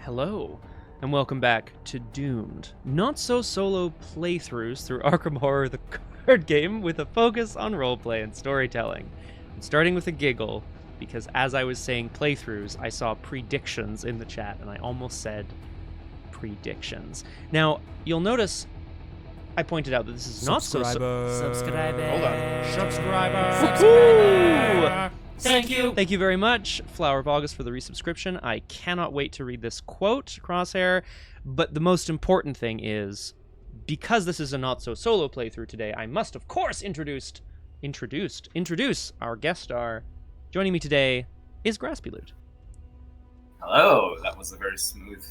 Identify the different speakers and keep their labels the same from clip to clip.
Speaker 1: Hello, and welcome back to Doomed. Not-so-solo playthroughs through Arkham Horror, the card game, with a focus on roleplay and storytelling. I'm starting with a giggle, because as I was saying playthroughs, I saw predictions in the chat, and I almost said predictions. Now, you'll notice I pointed out that this is not
Speaker 2: Subscriber.
Speaker 1: Hold on.
Speaker 2: Subscriber.
Speaker 1: Thank you. Thank you very much, Flower of August, for the resubscription. I cannot wait to read this quote, Crosshair. But the most important thing is, because this is a not-so-solo playthrough today, I must, of course, introduce our guest star. Joining me today is Graspiloot.
Speaker 3: Hello, that was a very smooth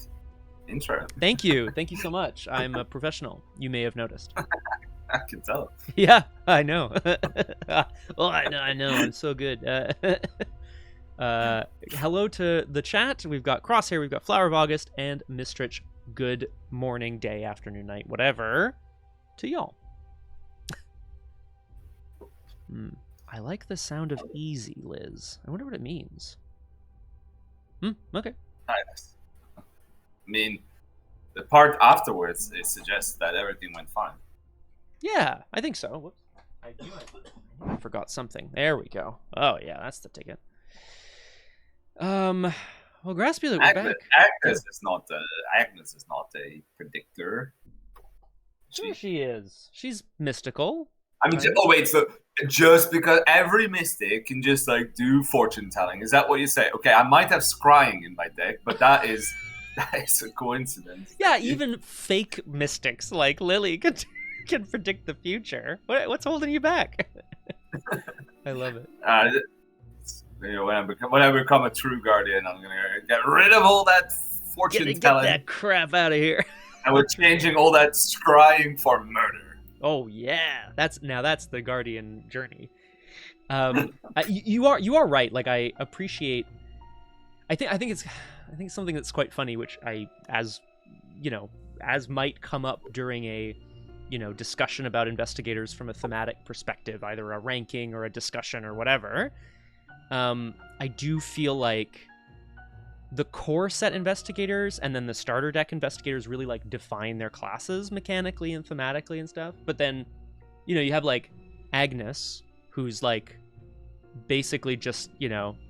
Speaker 3: intro.
Speaker 1: Thank you. Thank you so much. I'm a professional. You may have noticed.
Speaker 3: I can tell.
Speaker 1: Yeah, I know. Well, I know. I'm so good. Hello to the chat. We've got Crosshair, we've got Flower of August, and Mistrich. Good morning, day, afternoon, night, whatever, to y'all. I like the sound of easy, Liz. I wonder what it means. Okay.
Speaker 3: Nice. I mean, the part afterwards, it suggests that everything went fine.
Speaker 1: Yeah, I think so. Whoops. I forgot something. There we go. Oh, yeah, that's the ticket. Well, Graspiloot, we're back.
Speaker 3: Agnes is not a predictor.
Speaker 1: Sure she is. She's mystical.
Speaker 3: I mean, so just because every mystic can just like do fortune telling, is that what you say? Okay, I might have scrying in my deck, but that is a coincidence.
Speaker 1: Yeah, even fake mystics like Lily can predict the future. What's holding you back? I love it.
Speaker 3: When I become a true guardian, I'm gonna get rid of all that fortune telling.
Speaker 1: Get that crap out of here.
Speaker 3: And we're changing all that scrying for murder.
Speaker 1: Oh yeah, that's the guardian journey. You are right. Like I appreciate. I think it's something that's quite funny, which as might come up during a discussion about investigators from a thematic perspective, either a ranking or a discussion or whatever. I do feel like the core set investigators and then the starter deck investigators really like define their classes mechanically and thematically and stuff. But then, you have like Agnes, who's like basically just,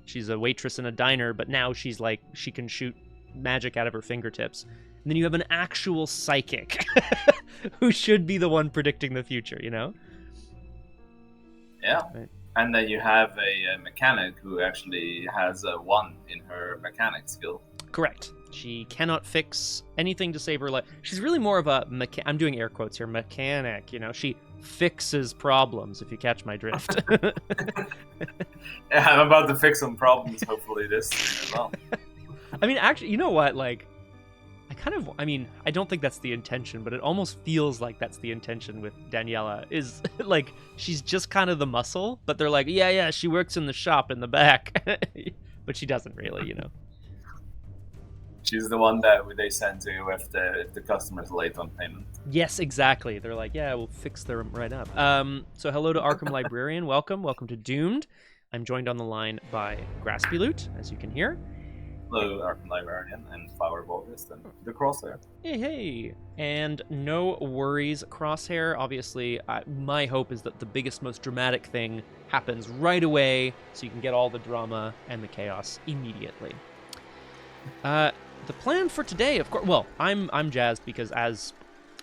Speaker 1: she's a waitress in a diner, but now she's like, she can shoot magic out of her fingertips. And then you have an actual psychic who should be the one predicting the future, Yeah.
Speaker 3: Right. And then you have a mechanic who actually has a 1 in her mechanic skill.
Speaker 1: Correct. She cannot fix anything to save her life. She's really more of a I'm doing air quotes here, mechanic, She fixes problems, if you catch my drift.
Speaker 3: Yeah, I'm about to fix some problems, hopefully this as well.
Speaker 1: I mean, actually, you know what? Like, I don't think that's the intention, but it almost feels like that's the intention with Daniela, is like, she's just kind of the muscle, but they're like, yeah, she works in the shop in the back. But she doesn't really,
Speaker 3: She's the one that they send to if the customer's late on payment.
Speaker 1: Yes, exactly. They're like, yeah, we'll fix them right up. So hello to Arkham Librarian. Welcome to Doomed. I'm joined on the line by Graspiloot, as you can hear.
Speaker 3: Hello, Arkham Librarian and Flower of August and the Crosshair.
Speaker 1: Hey. And no worries, Crosshair. Obviously, my hope is that the biggest, most dramatic thing happens right away, so you can get all the drama and the chaos immediately. The plan for today, of course, well, I'm jazzed because as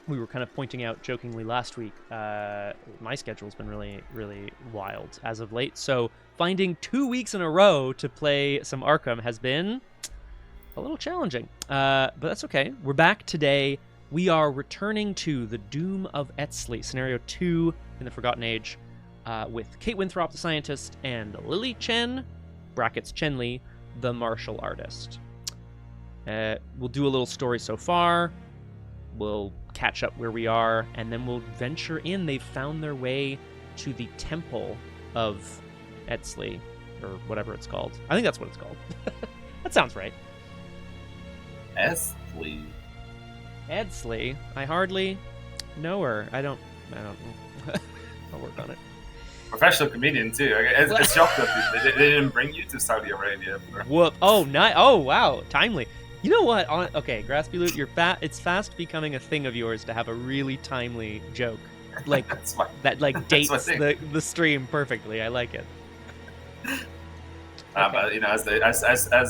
Speaker 1: we were kind of pointing out jokingly last week, my schedule's been really, really wild as of late. So finding 2 weeks in a row to play some Arkham has been a little challenging, but that's okay. We're back today. We are returning to the Doom of Eztli, Scenario 2 in the Forgotten Age, with Kate Winthrop, the scientist, and Lily Chen, brackets Chenli, the martial artist. We'll do a little story so far. We'll catch up where we are, and then we'll venture in. They've found their way to the Temple of Eztli, or whatever it's called. I think that's what it's called. That sounds right.
Speaker 3: Eztli.
Speaker 1: Eztli. I hardly know her. I don't know. I'll work on it.
Speaker 3: Professional comedian too. It's shocked that they didn't bring you to Saudi Arabia.
Speaker 1: Whoop! Oh, oh wow! Timely. You know what? Okay, Graspiloot, it's fast becoming a thing of yours to have a really timely joke, like that, like dates the stream perfectly. I like it.
Speaker 3: Okay. But as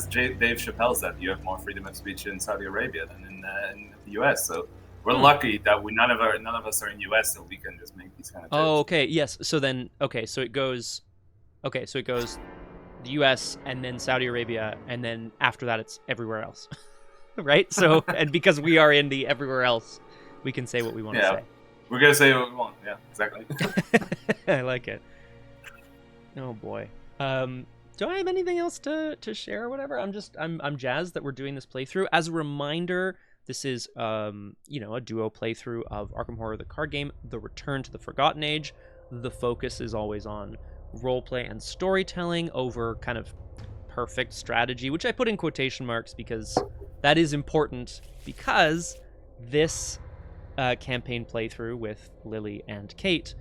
Speaker 3: Dave Chappelle said, you have more freedom of speech in Saudi Arabia than in the U.S. So we're lucky that none of us are in the U.S. so we can just make these kind of jokes.
Speaker 1: Oh, okay, yes. So then, so it goes the U.S. and then Saudi Arabia, and then after that it's everywhere else, right? So and because we are in the everywhere else, we can say what we want to say.
Speaker 3: We're gonna say what we want. Yeah, exactly.
Speaker 1: I like it. Oh boy. Do I have anything else to share or whatever? I'm jazzed that we're doing this playthrough. As a reminder, this is a duo playthrough of Arkham Horror the card game, The Return to the Forgotten Age. The focus is always on roleplay and storytelling over kind of perfect strategy, which I put in quotation marks because that is important, because this campaign playthrough with Lily and Kate,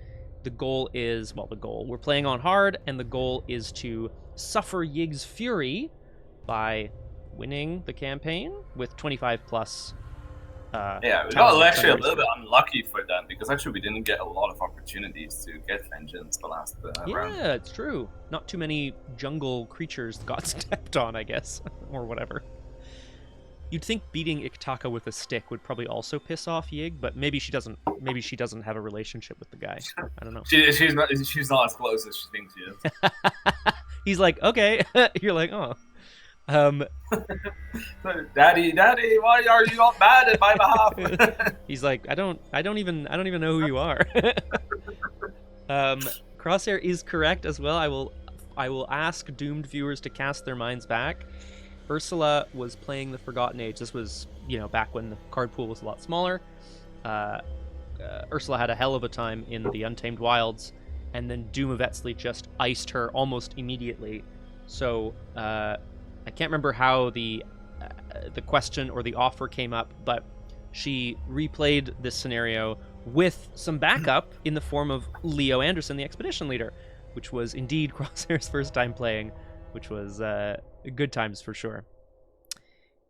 Speaker 1: we're playing on hard, and the goal is to suffer Yig's fury by winning the campaign with 25 plus. We got actually a little bit unlucky for that, because actually we didn't get a lot of opportunities to get vengeance the last round. Yeah, it's true. Not too many jungle creatures got stepped on, I guess, or whatever. You'd think beating Iktaka with a stick would probably also piss off Yig, but maybe she doesn't. Maybe she doesn't have a relationship with the guy. I don't know.
Speaker 3: She's not as close as she thinks she is.
Speaker 1: He's like, okay. You're like, oh.
Speaker 3: Daddy, why are you not mad at my behalf?
Speaker 1: He's like, I don't even know who you are. Crosshair is correct as well. I will ask doomed viewers to cast their minds back. Ursula was playing the Forgotten Age. This was, back when the card pool was a lot smaller. Ursula had a hell of a time in the Untamed Wilds, and then Doom of Eztli just iced her almost immediately. So I can't remember how the question or the offer came up, but she replayed this scenario with some backup in the form of Leo Anderson, the expedition leader, which was indeed Crosshair's first time playing, which was good times for sure.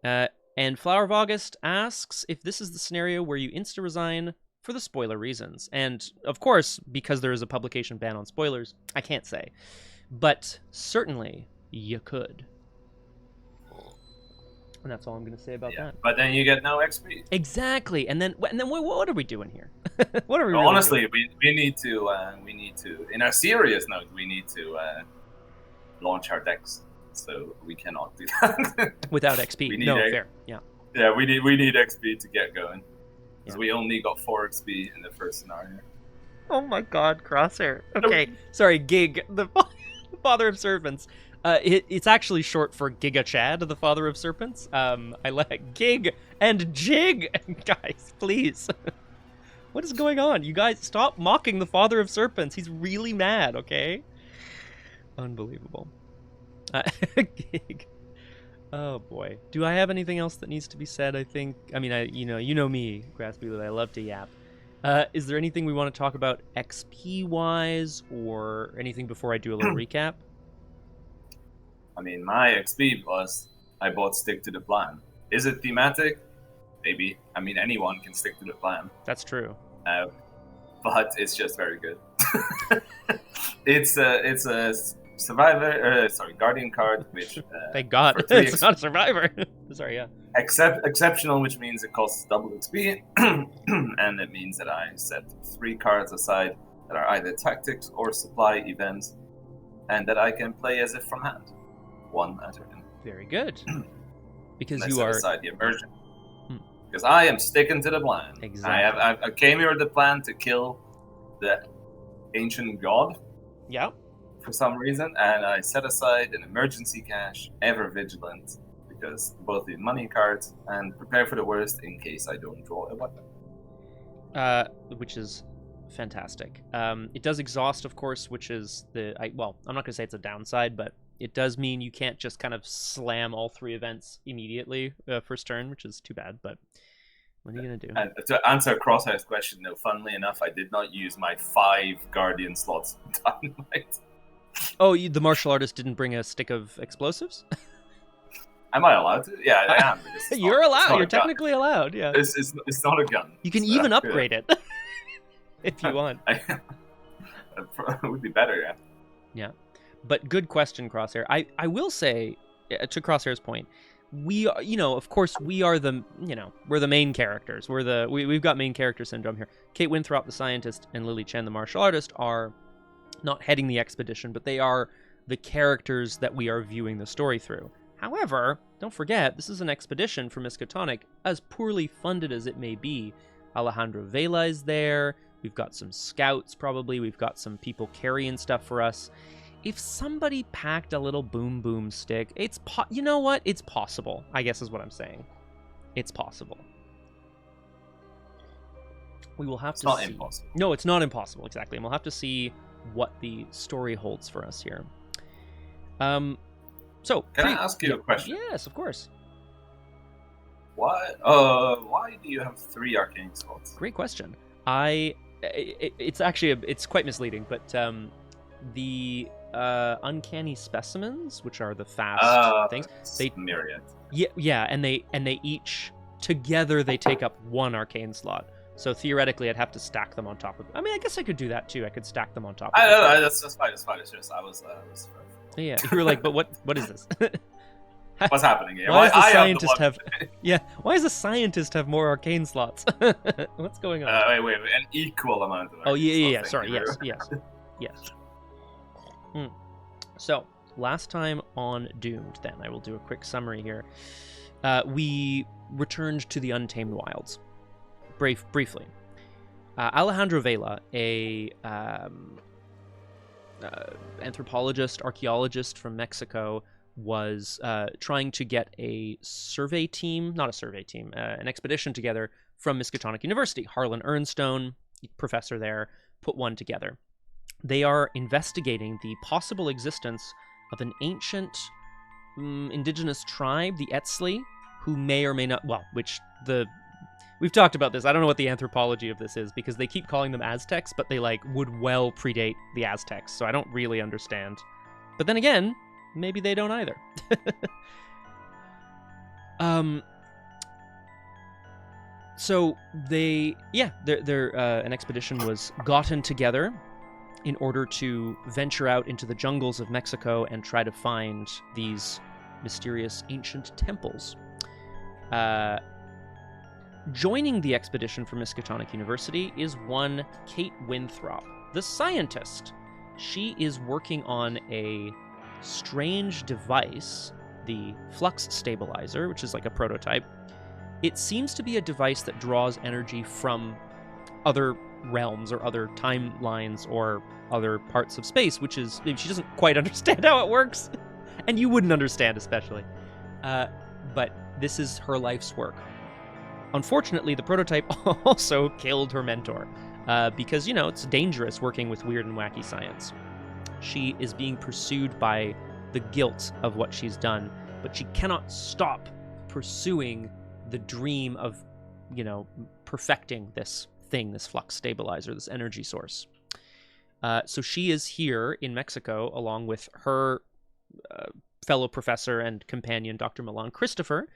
Speaker 1: And Flower of August asks if this is the scenario where you insta-resign for the spoiler reasons. And of course, because there is a publication ban on spoilers, I can't say. But certainly, you could. And that's all I'm going to say about that.
Speaker 3: But then you get no XP.
Speaker 1: Exactly. And then what are we doing here? What are we?
Speaker 3: Honestly, we need to. In a serious note, we need to launch our decks. So we cannot do that
Speaker 1: without XP. Fair. Yeah.
Speaker 3: Yeah, we need XP to get going, because we only got 4 XP in the first scenario.
Speaker 1: Oh my God, Crosshair. Okay, sorry, Gig, the Father of Serpents. It's actually short for Giga Chad, the Father of Serpents. I like Gig and Jig, guys, please. What is going on? You guys, stop mocking the Father of Serpents. He's really mad. Okay. Unbelievable. Gig. Oh boy. Do I have anything else that needs to be said? You know me, Graspiloot. I love to yap. Is there anything we want to talk about XP wise, or anything before I do a little recap?
Speaker 3: My XP was I bought Stick to the Plan. Is it thematic? Maybe. Anyone can stick to the plan.
Speaker 1: That's true.
Speaker 3: But it's just very good. It's a Guardian card, which
Speaker 1: thank God it's not a survivor. Sorry, yeah.
Speaker 3: Exceptional, which means it costs double XP, and it means that I set 3 cards aside that are either tactics or supply events, and that I can play as if from hand, 1 at a turn.
Speaker 1: Very good. Because
Speaker 3: you are aside the immersion. Because I am sticking to the plan.
Speaker 1: Exactly.
Speaker 3: I came here with the plan to kill the ancient god.
Speaker 1: Yeah.
Speaker 3: For some reason, and I set aside an emergency cash, ever vigilant, because both the money cards and prepare for the worst in case I don't draw a weapon.
Speaker 1: Which is fantastic. It does exhaust, of course, which is I'm not going to say it's a downside, but it does mean you can't just kind of slam all 3 events immediately first turn, which is too bad, but what are you going to do?
Speaker 3: And to answer Crosshair's question, though, funnily enough, I did not use my 5 Guardian slots Dynamite.
Speaker 1: Oh, the martial artist didn't bring a stick of explosives?
Speaker 3: Am I allowed to? Yeah, I am.
Speaker 1: You're allowed. You're technically allowed. Yeah.
Speaker 3: It's not a gun.
Speaker 1: You can even upgrade it if you want.
Speaker 3: It would be better, yeah.
Speaker 1: Yeah, but good question, Crosshair. I will say, to Crosshair's point, we of course we are we're the main characters. We've got main character syndrome here. Kate Winthrop, the scientist, and Lily Chen, the martial artist, are not heading the expedition, but they are the characters that we are viewing the story through. However, don't forget, this is an expedition for Miskatonic, as poorly funded as it may be. Alejandro Vela is there. We've got some scouts, probably. We've got some people carrying stuff for us. If somebody packed a little boom boom stick, you know what? It's possible, I guess is what I'm saying. It's possible. We will have to see.
Speaker 3: It's not impossible.
Speaker 1: No, it's not impossible, exactly. And we'll have to see what the story holds for us here. So,
Speaker 3: can I ask you a question?
Speaker 1: Yes, of course.
Speaker 3: Why do you have 3 arcane slots?
Speaker 1: Great question. It's actually it's quite misleading, but the uncanny specimens, which are the fast things, they
Speaker 3: myriad.
Speaker 1: Yeah, and they each together they take up 1 arcane slot. So theoretically, I'd have to stack them on top of. I mean, I guess I could do that too. I could stack them on top.
Speaker 3: I don't know. That's fine. It's fine. It's just I was.
Speaker 1: Yeah, you were like, but what is this?
Speaker 3: What's happening here?
Speaker 1: Why does the scientist have? Yeah, why does the scientist have more arcane slots? What's going on?
Speaker 3: Wait, an equal amount of.
Speaker 1: Oh yeah. Sorry, yes. So last time on Doomed, then I will do a quick summary here. We returned to the Untamed Wilds. Briefly, Alejandro Vela, a anthropologist, archaeologist from Mexico, was trying to get an expedition together from Miskatonic University. Harlan Ernstone, professor there, put one together. They are investigating the possible existence of an ancient indigenous tribe, the Eztli, who may or may not, we've talked about this. I don't know what the anthropology of this is, because they keep calling them Aztecs, but they would well predate the Aztecs, so I don't really understand. But then again, maybe they don't either. So an expedition was gotten together in order to venture out into the jungles of Mexico and try to find these mysterious ancient temples. Joining the expedition from Miskatonic University is one Kate Winthrop, the scientist. She is working on a strange device, the flux stabilizer, which is like a prototype. It seems to be a device that draws energy from other realms or other timelines or other parts of space, which is, she doesn't quite understand how it works, and you wouldn't understand especially. But this is her life's work. Unfortunately, the prototype also killed her mentor, because, it's dangerous working with weird and wacky science. She is being pursued by the guilt of what she's done, but she cannot stop pursuing the dream of, perfecting this thing, this flux stabilizer, this energy source. So she is here in Mexico along with her fellow professor and companion, Dr. Milan Christopher,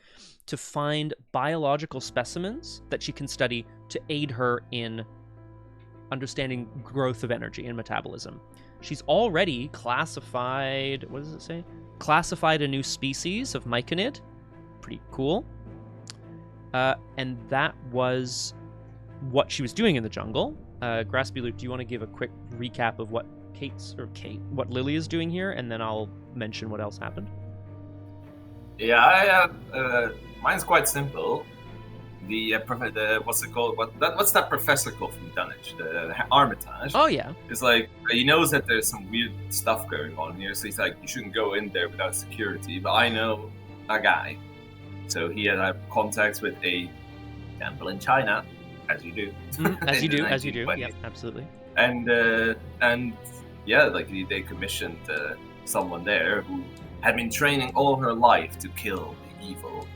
Speaker 1: to find biological specimens that she can study to aid her in understanding growth of energy and metabolism. She's already classified, what does it say? Classified a new species of myconid. Pretty cool. And that was what she was doing in the jungle. Graspiloot, do you want to give a quick recap of what what Lily is doing here, and then I'll mention what else happened?
Speaker 3: Yeah, mine's quite simple. What's it called? What's that professor called from Dunwich? The Armitage.
Speaker 1: Oh yeah.
Speaker 3: It's he knows that there's some weird stuff going on here, so he's like, you shouldn't go in there without security. But I know a guy, so he had contacts with a temple in China, as you do.
Speaker 1: As you do. Yeah, absolutely.
Speaker 3: And yeah, they commissioned someone there who had been training all her life to kill the evil,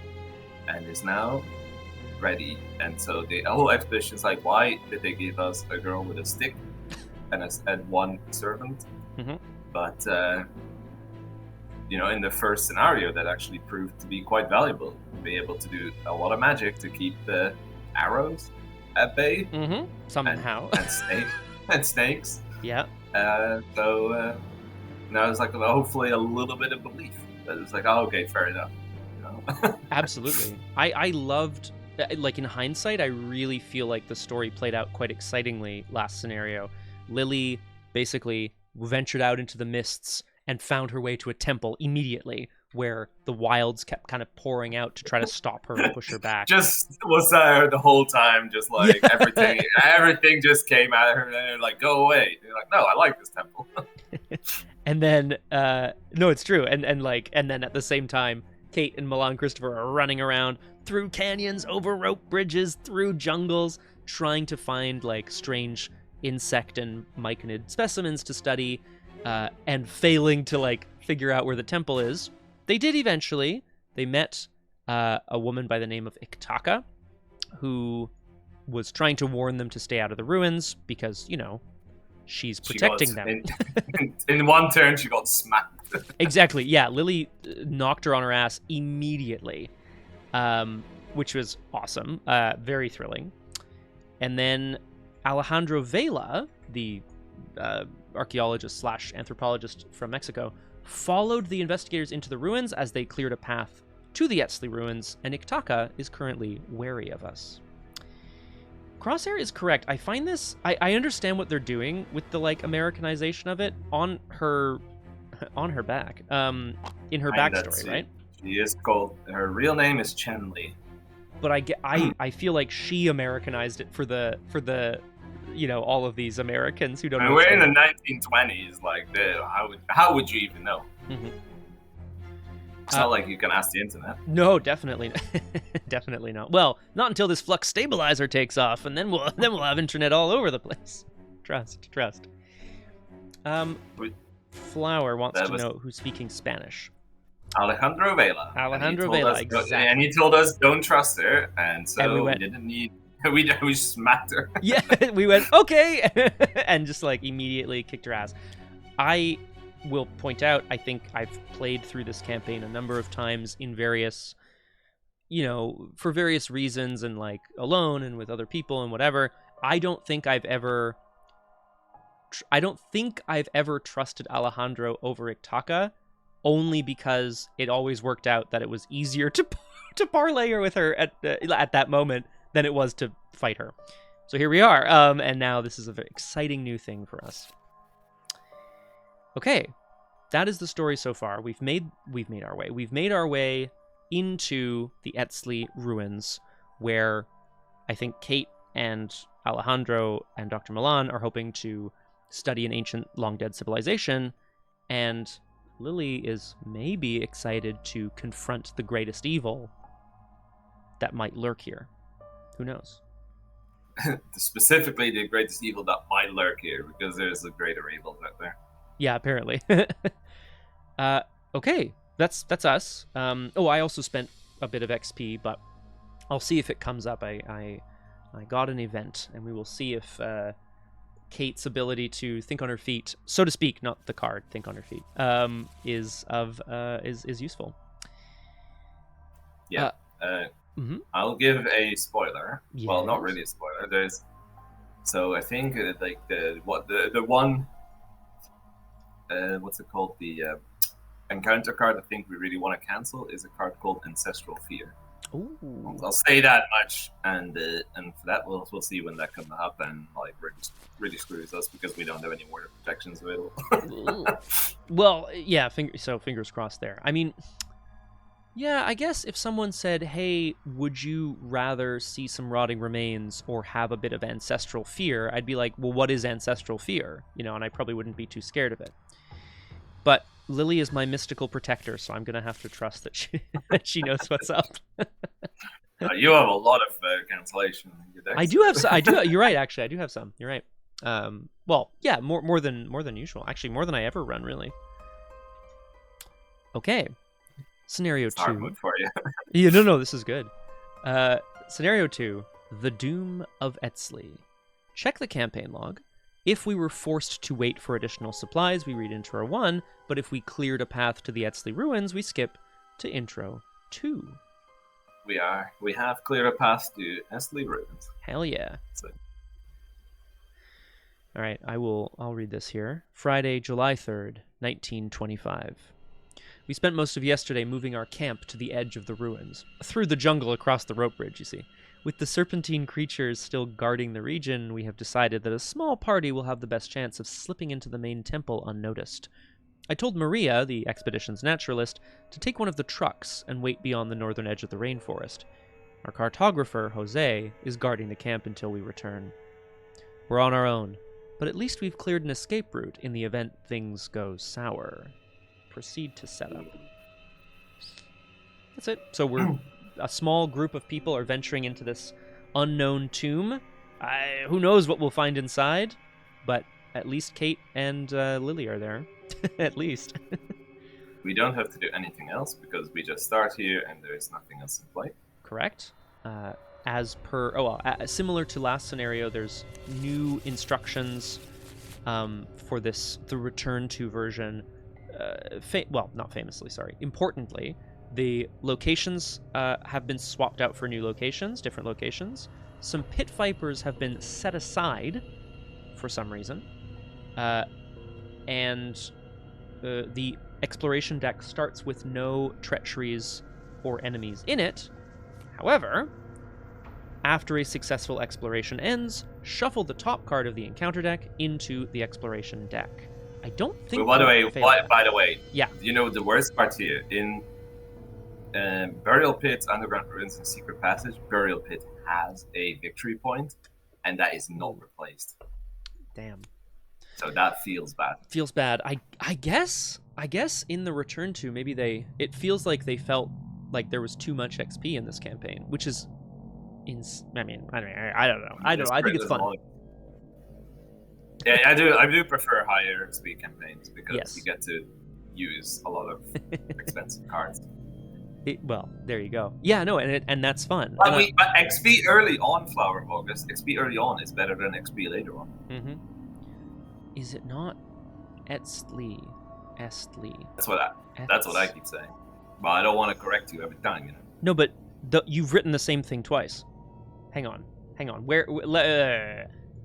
Speaker 3: and is now ready. And so the whole expedition is like, why did they give us a girl with a stick and one servant?
Speaker 1: Mm-hmm.
Speaker 3: But in the first scenario, that actually proved to be quite valuable. Be able to do a lot of magic to keep the arrows at bay.
Speaker 1: Somehow.
Speaker 3: And snakes.
Speaker 1: Yeah.
Speaker 3: So now it's like hopefully a little bit of belief. But it's like, oh, okay, fair enough.
Speaker 1: Absolutely. I loved, like, in hindsight, I really feel like the story played out quite excitingly last scenario. Lily basically ventured out into the mists and found her way to a temple immediately, where the wilds kept kind of pouring out to try to stop her and push her back.
Speaker 3: Just was there the whole time, just like everything just came at her, and they're like, go away. You're like, no, I like this temple.
Speaker 1: And then, no, it's true. And then at the same time, Kate and Milan Christopher are running around through canyons, over rope bridges, through jungles, trying to find like strange insect and myconid specimens to study, and failing to like figure out where the temple is. They did eventually. They met a woman by the name of Iktaka, who was trying to warn them to stay out of the ruins because, she's protecting them.
Speaker 3: In one turn, she got smacked.
Speaker 1: Exactly. Yeah, Lily knocked her on her ass immediately, which was awesome. Very thrilling. And then Alejandro Vela, the archaeologist / anthropologist from Mexico, followed the investigators into the ruins as they cleared a path to the Eztli ruins, and Iktaka is currently wary of us. Crosshair is correct. I find this... I understand what they're doing with the, like, Americanization of it on her back. In her backstory, right?
Speaker 3: She is called... Her real name is Chen Li.
Speaker 1: But I feel like she Americanized it for the all of these Americans who don't know.
Speaker 3: We're in the 1920s, like, how would you even know?
Speaker 1: Mm-hmm.
Speaker 3: It's not like you can ask the internet.
Speaker 1: No, definitely, definitely not. Well, not until this flux stabilizer takes off, and then we'll have internet all over the place. Trust. Flower wants to know who's speaking Spanish.
Speaker 3: Alejandro Vela.
Speaker 1: Exactly.
Speaker 3: And he told us don't trust her, and so we didn't need. We smacked her.
Speaker 1: Yeah, we went okay, and just like immediately kicked her ass. I will point out, I think I've played through this campaign a number of times in various, for various reasons, and like alone and with other people and whatever. I don't think I've ever trusted Alejandro over Iktaka, only because it always worked out that it was easier to parlay her with her at that moment than it was to fight her. So here we are, and now this is a very exciting new thing for us. Okay, that is the story so far. We've made our way. We've made our way into the Eztli ruins, where I think Kate and Alejandro and Dr. Milan are hoping to study an ancient, long-dead civilization, and Lily is maybe excited to confront the greatest evil that might lurk here. Who knows?
Speaker 3: Specifically, the greatest evil that might lurk here, because there's a greater evil out there.
Speaker 1: Yeah, apparently. Okay, that's us. I also spent a bit of XP, but I'll see if it comes up. I got an event, and we will see if Kate's ability to think on her feet, so to speak, not the card, think on her feet, is useful.
Speaker 3: Yeah. I'll give a spoiler. Yes. Well, not really a spoiler. So I think like the one what's it called? The encounter card I think we really want to cancel is a card called Ancestral Fear.
Speaker 1: Ooh.
Speaker 3: I'll say that much, and for that we'll see when that comes up, and like really screws us because we don't have any more protections available.
Speaker 1: Well, yeah, fingers crossed there. I mean, yeah, I guess if someone said, hey, would you rather see some rotting remains or have a bit of ancestral fear, I'd be like, well, what is ancestral fear? And I probably wouldn't be too scared of it. But Lily is my mystical protector, so I'm going to have to trust that she knows what's up.
Speaker 3: You have a lot of cancellation in your deck.
Speaker 1: I do have. You're right. Actually, I do have some. You're right. Well, yeah, more than usual. Actually, more than I ever run, really. Okay. Scenario 2.
Speaker 3: Hard mode for you.
Speaker 1: Yeah, no, this is good. Scenario 2: The Doom of Eztli. Check the campaign log. If we were forced to wait for additional supplies, we read Intro 1, but if we cleared a path to the Eztli ruins, we skip to Intro 2.
Speaker 3: We have cleared a path to Eztli ruins.
Speaker 1: Hell yeah.
Speaker 3: So.
Speaker 1: All right, I'll read this here. Friday, July 3rd, 1925. We spent most of yesterday moving our camp to the edge of the ruins, through the jungle across the rope bridge, you see. With the serpentine creatures still guarding the region, we have decided that a small party will have the best chance of slipping into the main temple unnoticed. I told Maria, the expedition's naturalist, to take one of the trucks and wait beyond the northern edge of the rainforest. Our cartographer, Jose, is guarding the camp until we return. We're on our own, but at least we've cleared an escape route in the event things go sour. Proceed to setup. That's it. So we're... A small group of people are venturing into this unknown tomb. Who knows what we'll find inside, but at least Kate and Lily are there. At least.
Speaker 3: We don't have to do anything else because we just start here and there's nothing else in play.
Speaker 1: Correct. As per... similar to last scenario, there's new instructions for the Return to version. Not famously, sorry. Importantly, the locations have been swapped out for new locations, different locations. Some pit vipers have been set aside for some reason. And the exploration deck starts with no treacheries or enemies in it. However, after a successful exploration ends, shuffle the top card of the encounter deck into the exploration deck. I don't think...
Speaker 3: By the way,
Speaker 1: yeah.
Speaker 3: You know the worst part here? In Burial Pit, Underground Ruins, and Secret Passage, Burial Pit has a victory point, and that is not replaced.
Speaker 1: Damn.
Speaker 3: So that feels bad.
Speaker 1: Feels bad. I guess in the Return to, maybe it feels like they felt like there was too much XP in this campaign, which is I don't know. I think it's fun.
Speaker 3: Yeah, I do prefer higher XP campaigns because you get to use a lot of expensive cards.
Speaker 1: Well, there you go. Yeah, no, and that's fun.
Speaker 3: But XP early on, Flower of August, XP early on is better than XP later on.
Speaker 1: Mm-hmm. Is it not Eztli?
Speaker 3: That's what I keep saying. But I don't want to correct you every time, you know.
Speaker 1: No, but you've written the same thing twice. Hang on. Where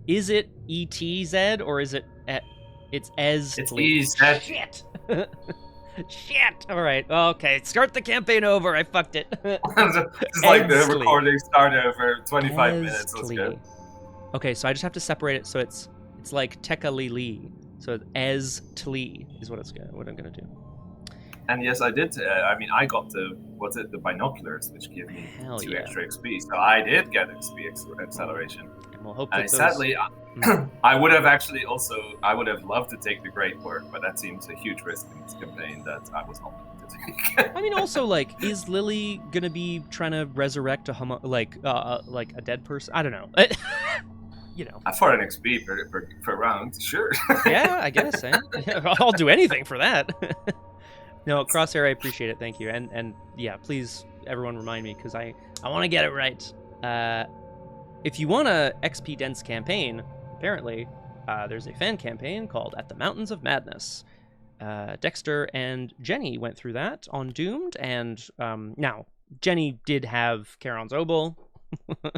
Speaker 1: is it ETZ or is it it's Eztli?
Speaker 3: It's EZ.
Speaker 1: Shit. Shit. All right. Okay. Start the campaign over. I fucked it.
Speaker 3: It's like the recording started over 25 minutes. That's good.
Speaker 1: Okay, so I just have to separate it so it's like Tekalili. So Eztli is what I'm gonna do.
Speaker 3: And yes, I did. I got the binoculars, which gave me 2 extra XP. So I did get XP acceleration.
Speaker 1: And we'll hope
Speaker 3: and sadly, I would have loved to take the great work, but that seems a huge risk in this campaign that I was not willing to take.
Speaker 1: I mean, also, like, is Lily gonna be trying to resurrect a dead person? I don't know. You know.
Speaker 3: For an XP per round, sure.
Speaker 1: Yeah, I guess. I'll do anything for that. No, Crosshair, I appreciate it. Thank you. And yeah, please, everyone remind me, because I want to get it right. If you want a XP dense campaign, apparently, there's a fan campaign called At the Mountains of Madness. Dexter and Jenny went through that on Doomed, and now, Jenny did have Charon's Obol,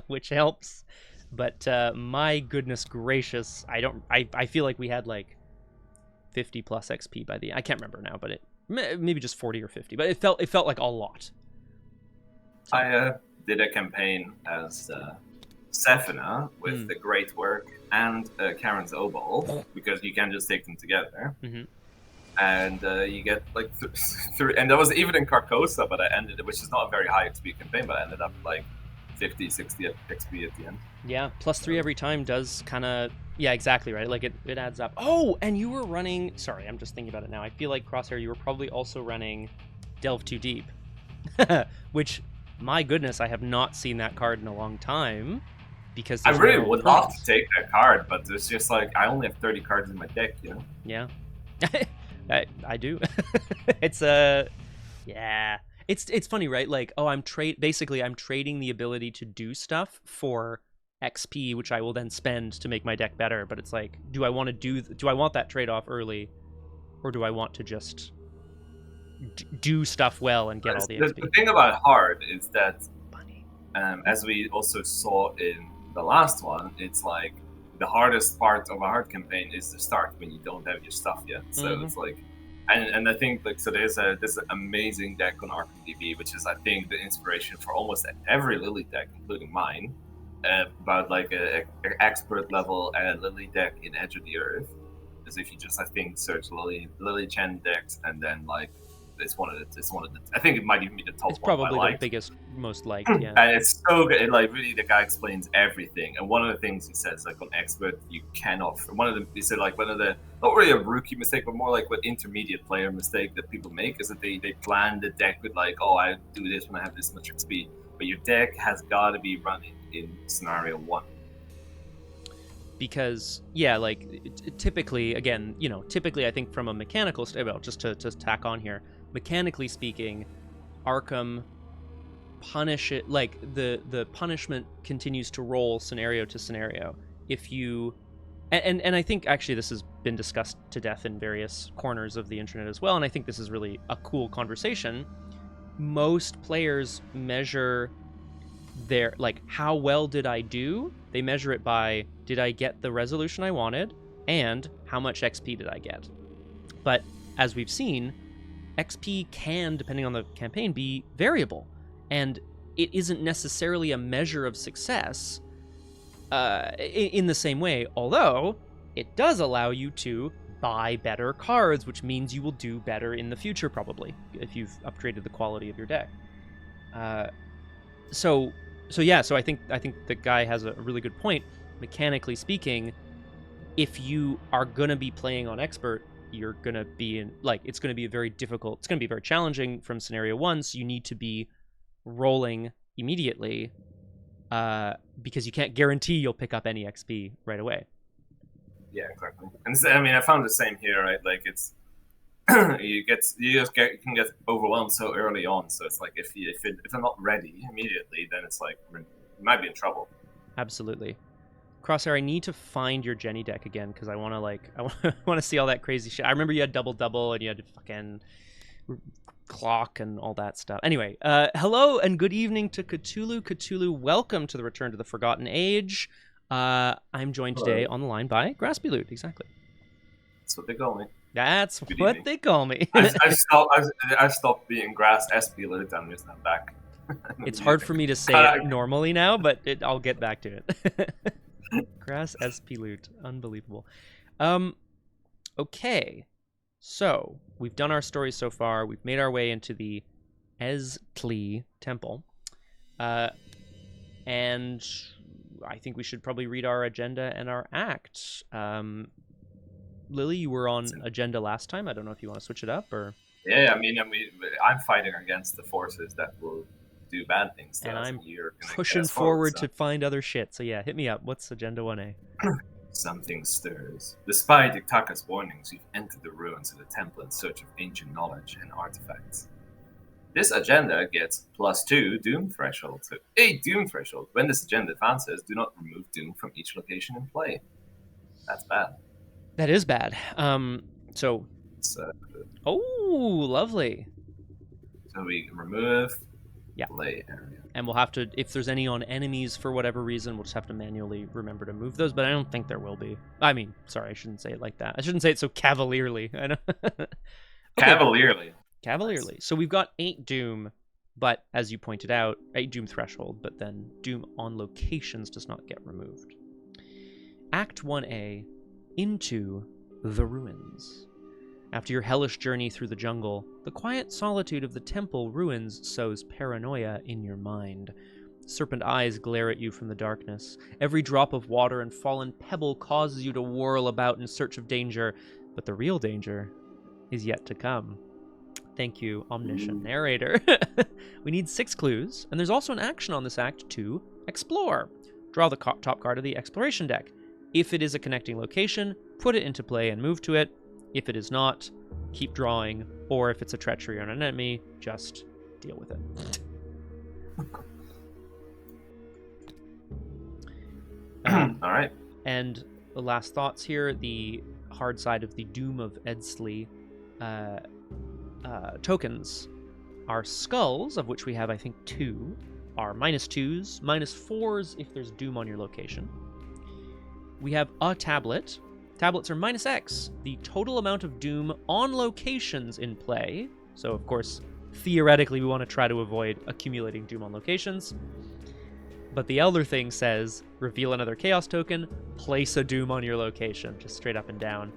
Speaker 1: which helps, but my goodness gracious, I feel like we had like 50 plus XP by the... I can't remember now, but maybe just 40 or 50, but it felt like a lot. So.
Speaker 3: I did a campaign as Sephina with the Great Work and Karen's Obol, because you can just take them together. Mm-hmm. And you get like and that was even in Carcosa, but I ended it, which is not a very high XP campaign, but I ended up like 50, 60 XP at the end. Yeah, +3 every time does kind of... Yeah, exactly, right? Like, it adds up. Oh, and you were running... Sorry, I'm just thinking about it now. I feel like, Crosshair, you were probably also running Delve Too Deep. Which, my goodness, I have not seen that card in a long time. Because I really would love to take that card, but it's just like, I only have 30 cards in my deck, you know? Yeah. I do. It's yeah. It's funny, right? Like, oh, I'm trading the ability to do stuff for
Speaker 1: XP, which I will then spend to make my deck better. But it's like, do I want that trade-off early, or do I want to just do stuff well and get all the XP?
Speaker 3: The thing about hard is that, as we also saw in the last one, it's like the hardest part of a hard campaign is the start when you don't have your stuff yet. So it's like, and I think like, so there's an amazing deck on Arkham DB, which is I think the inspiration for almost every Lily deck, including mine, about like a expert level Lily deck in Edge of the Earth. As if you just, I think, search Lily Chen decks, and then like it's one of the. I think it might even be the top.
Speaker 1: It's probably
Speaker 3: one
Speaker 1: the biggest, most liked. Yeah,
Speaker 3: and it's so good. Like really, the guy explains everything. And one of the things he says, like on expert, you cannot. He said like one of the, not really a rookie mistake, but more like what intermediate player mistake that people make is that they plan the deck with like, oh, I do this when I have this much XP, but your deck has got to be running in scenario 1.
Speaker 1: Because typically, I think from a mechanical just to tack on here, mechanically speaking, Arkham punish it, like the punishment continues to roll scenario to scenario. If you and I think actually this has been discussed to death in various corners of the internet as well, and I think this is really a cool conversation. Most players measure their, like, how well did I do? They measure it by, did I get the resolution I wanted, and how much XP did I get? But as we've seen, XP can, depending on the campaign, be variable, and it isn't necessarily a measure of success in the same way, although it does allow you to buy better cards, which means you will do better in the future, probably, if you've upgraded the quality of your deck. So I think the guy has a really good point. Mechanically speaking, if you are going to be playing on expert, you're going to be in, like, it's going to be very challenging from scenario 1, so you need to be rolling immediately because you can't guarantee you'll pick up any XP right away.
Speaker 3: Yeah, exactly. And I mean, I found the same here, right? Like, it's you can get overwhelmed so early on. So it's like if I'm not ready immediately, then it's like you might be in trouble.
Speaker 1: Absolutely. Crosshair, I need to find your Jenny deck again because I want to see all that crazy shit. I remember you had double and you had fucking clock and all that stuff. Anyway, hello and good evening to Cthulhu. Cthulhu, welcome to the Return to the Forgotten Age. I'm joined today on the line by Graspiloot. Exactly.
Speaker 3: That's what they call me.
Speaker 1: That's what they call me.
Speaker 3: I stopped being Graspiloot. I'm just not back.
Speaker 1: It's hard for me to say it normally now, but I'll get back to it. Graspiloot, unbelievable. Okay, so we've done our story so far. We've made our way into the Eztli temple, and I think we should probably read our agenda and our act. Lily, you were on agenda last time. I don't know if you want to switch it up or.
Speaker 3: Yeah, I mean, I'm fighting against the forces that will do bad things to
Speaker 1: and
Speaker 3: us.
Speaker 1: I'm
Speaker 3: You're
Speaker 1: pushing forward to find other shit. So yeah, hit me up. What's agenda 1A?
Speaker 3: Something stirs. Despite Iktaka's warnings, you've entered the ruins of the temple in search of ancient knowledge and artifacts. This agenda gets +2 Doom threshold, so 8 Doom threshold. When this agenda advances, do not remove Doom from each location in play. That's bad.
Speaker 1: That is bad. So. Oh, lovely.
Speaker 3: So we remove play area.
Speaker 1: And we'll have to, if there's any on enemies for whatever reason, we'll just have to manually remember to move those, but I don't think there will be. I mean, sorry, I shouldn't say it like that. I shouldn't say it so cavalierly. I know.
Speaker 3: Cavalierly.
Speaker 1: Nice. So we've got 8 Doom, but as you pointed out, 8 Doom threshold, but then Doom on locations does not get removed. Act 1A, Into the Ruins. After your hellish journey through the jungle, the quiet solitude of the temple ruins sows paranoia in your mind. Serpent eyes glare at you from the darkness. Every drop of water and fallen pebble causes you to whirl about in search of danger, but the real danger is yet to come. Thank you, omniscient narrator. We need 6 clues, and there's also an action on this act to explore. Draw the top card of the exploration deck. If it is a connecting location, put it into play and move to it. If it is not, keep drawing, or if it's a treachery on an enemy, just deal with it.
Speaker 3: All right.
Speaker 1: And the last thoughts here, the hard side of the Doom of Eztli tokens are skulls, of which we have, I think, 2, are -2s, -4s if there's Doom on your location. We have a tablet. Tablets are -X, the total amount of Doom on locations in play. So, of course, theoretically, we want to try to avoid accumulating Doom on locations. But the Elder thing says, reveal another Chaos token, place a Doom on your location, just straight up and down.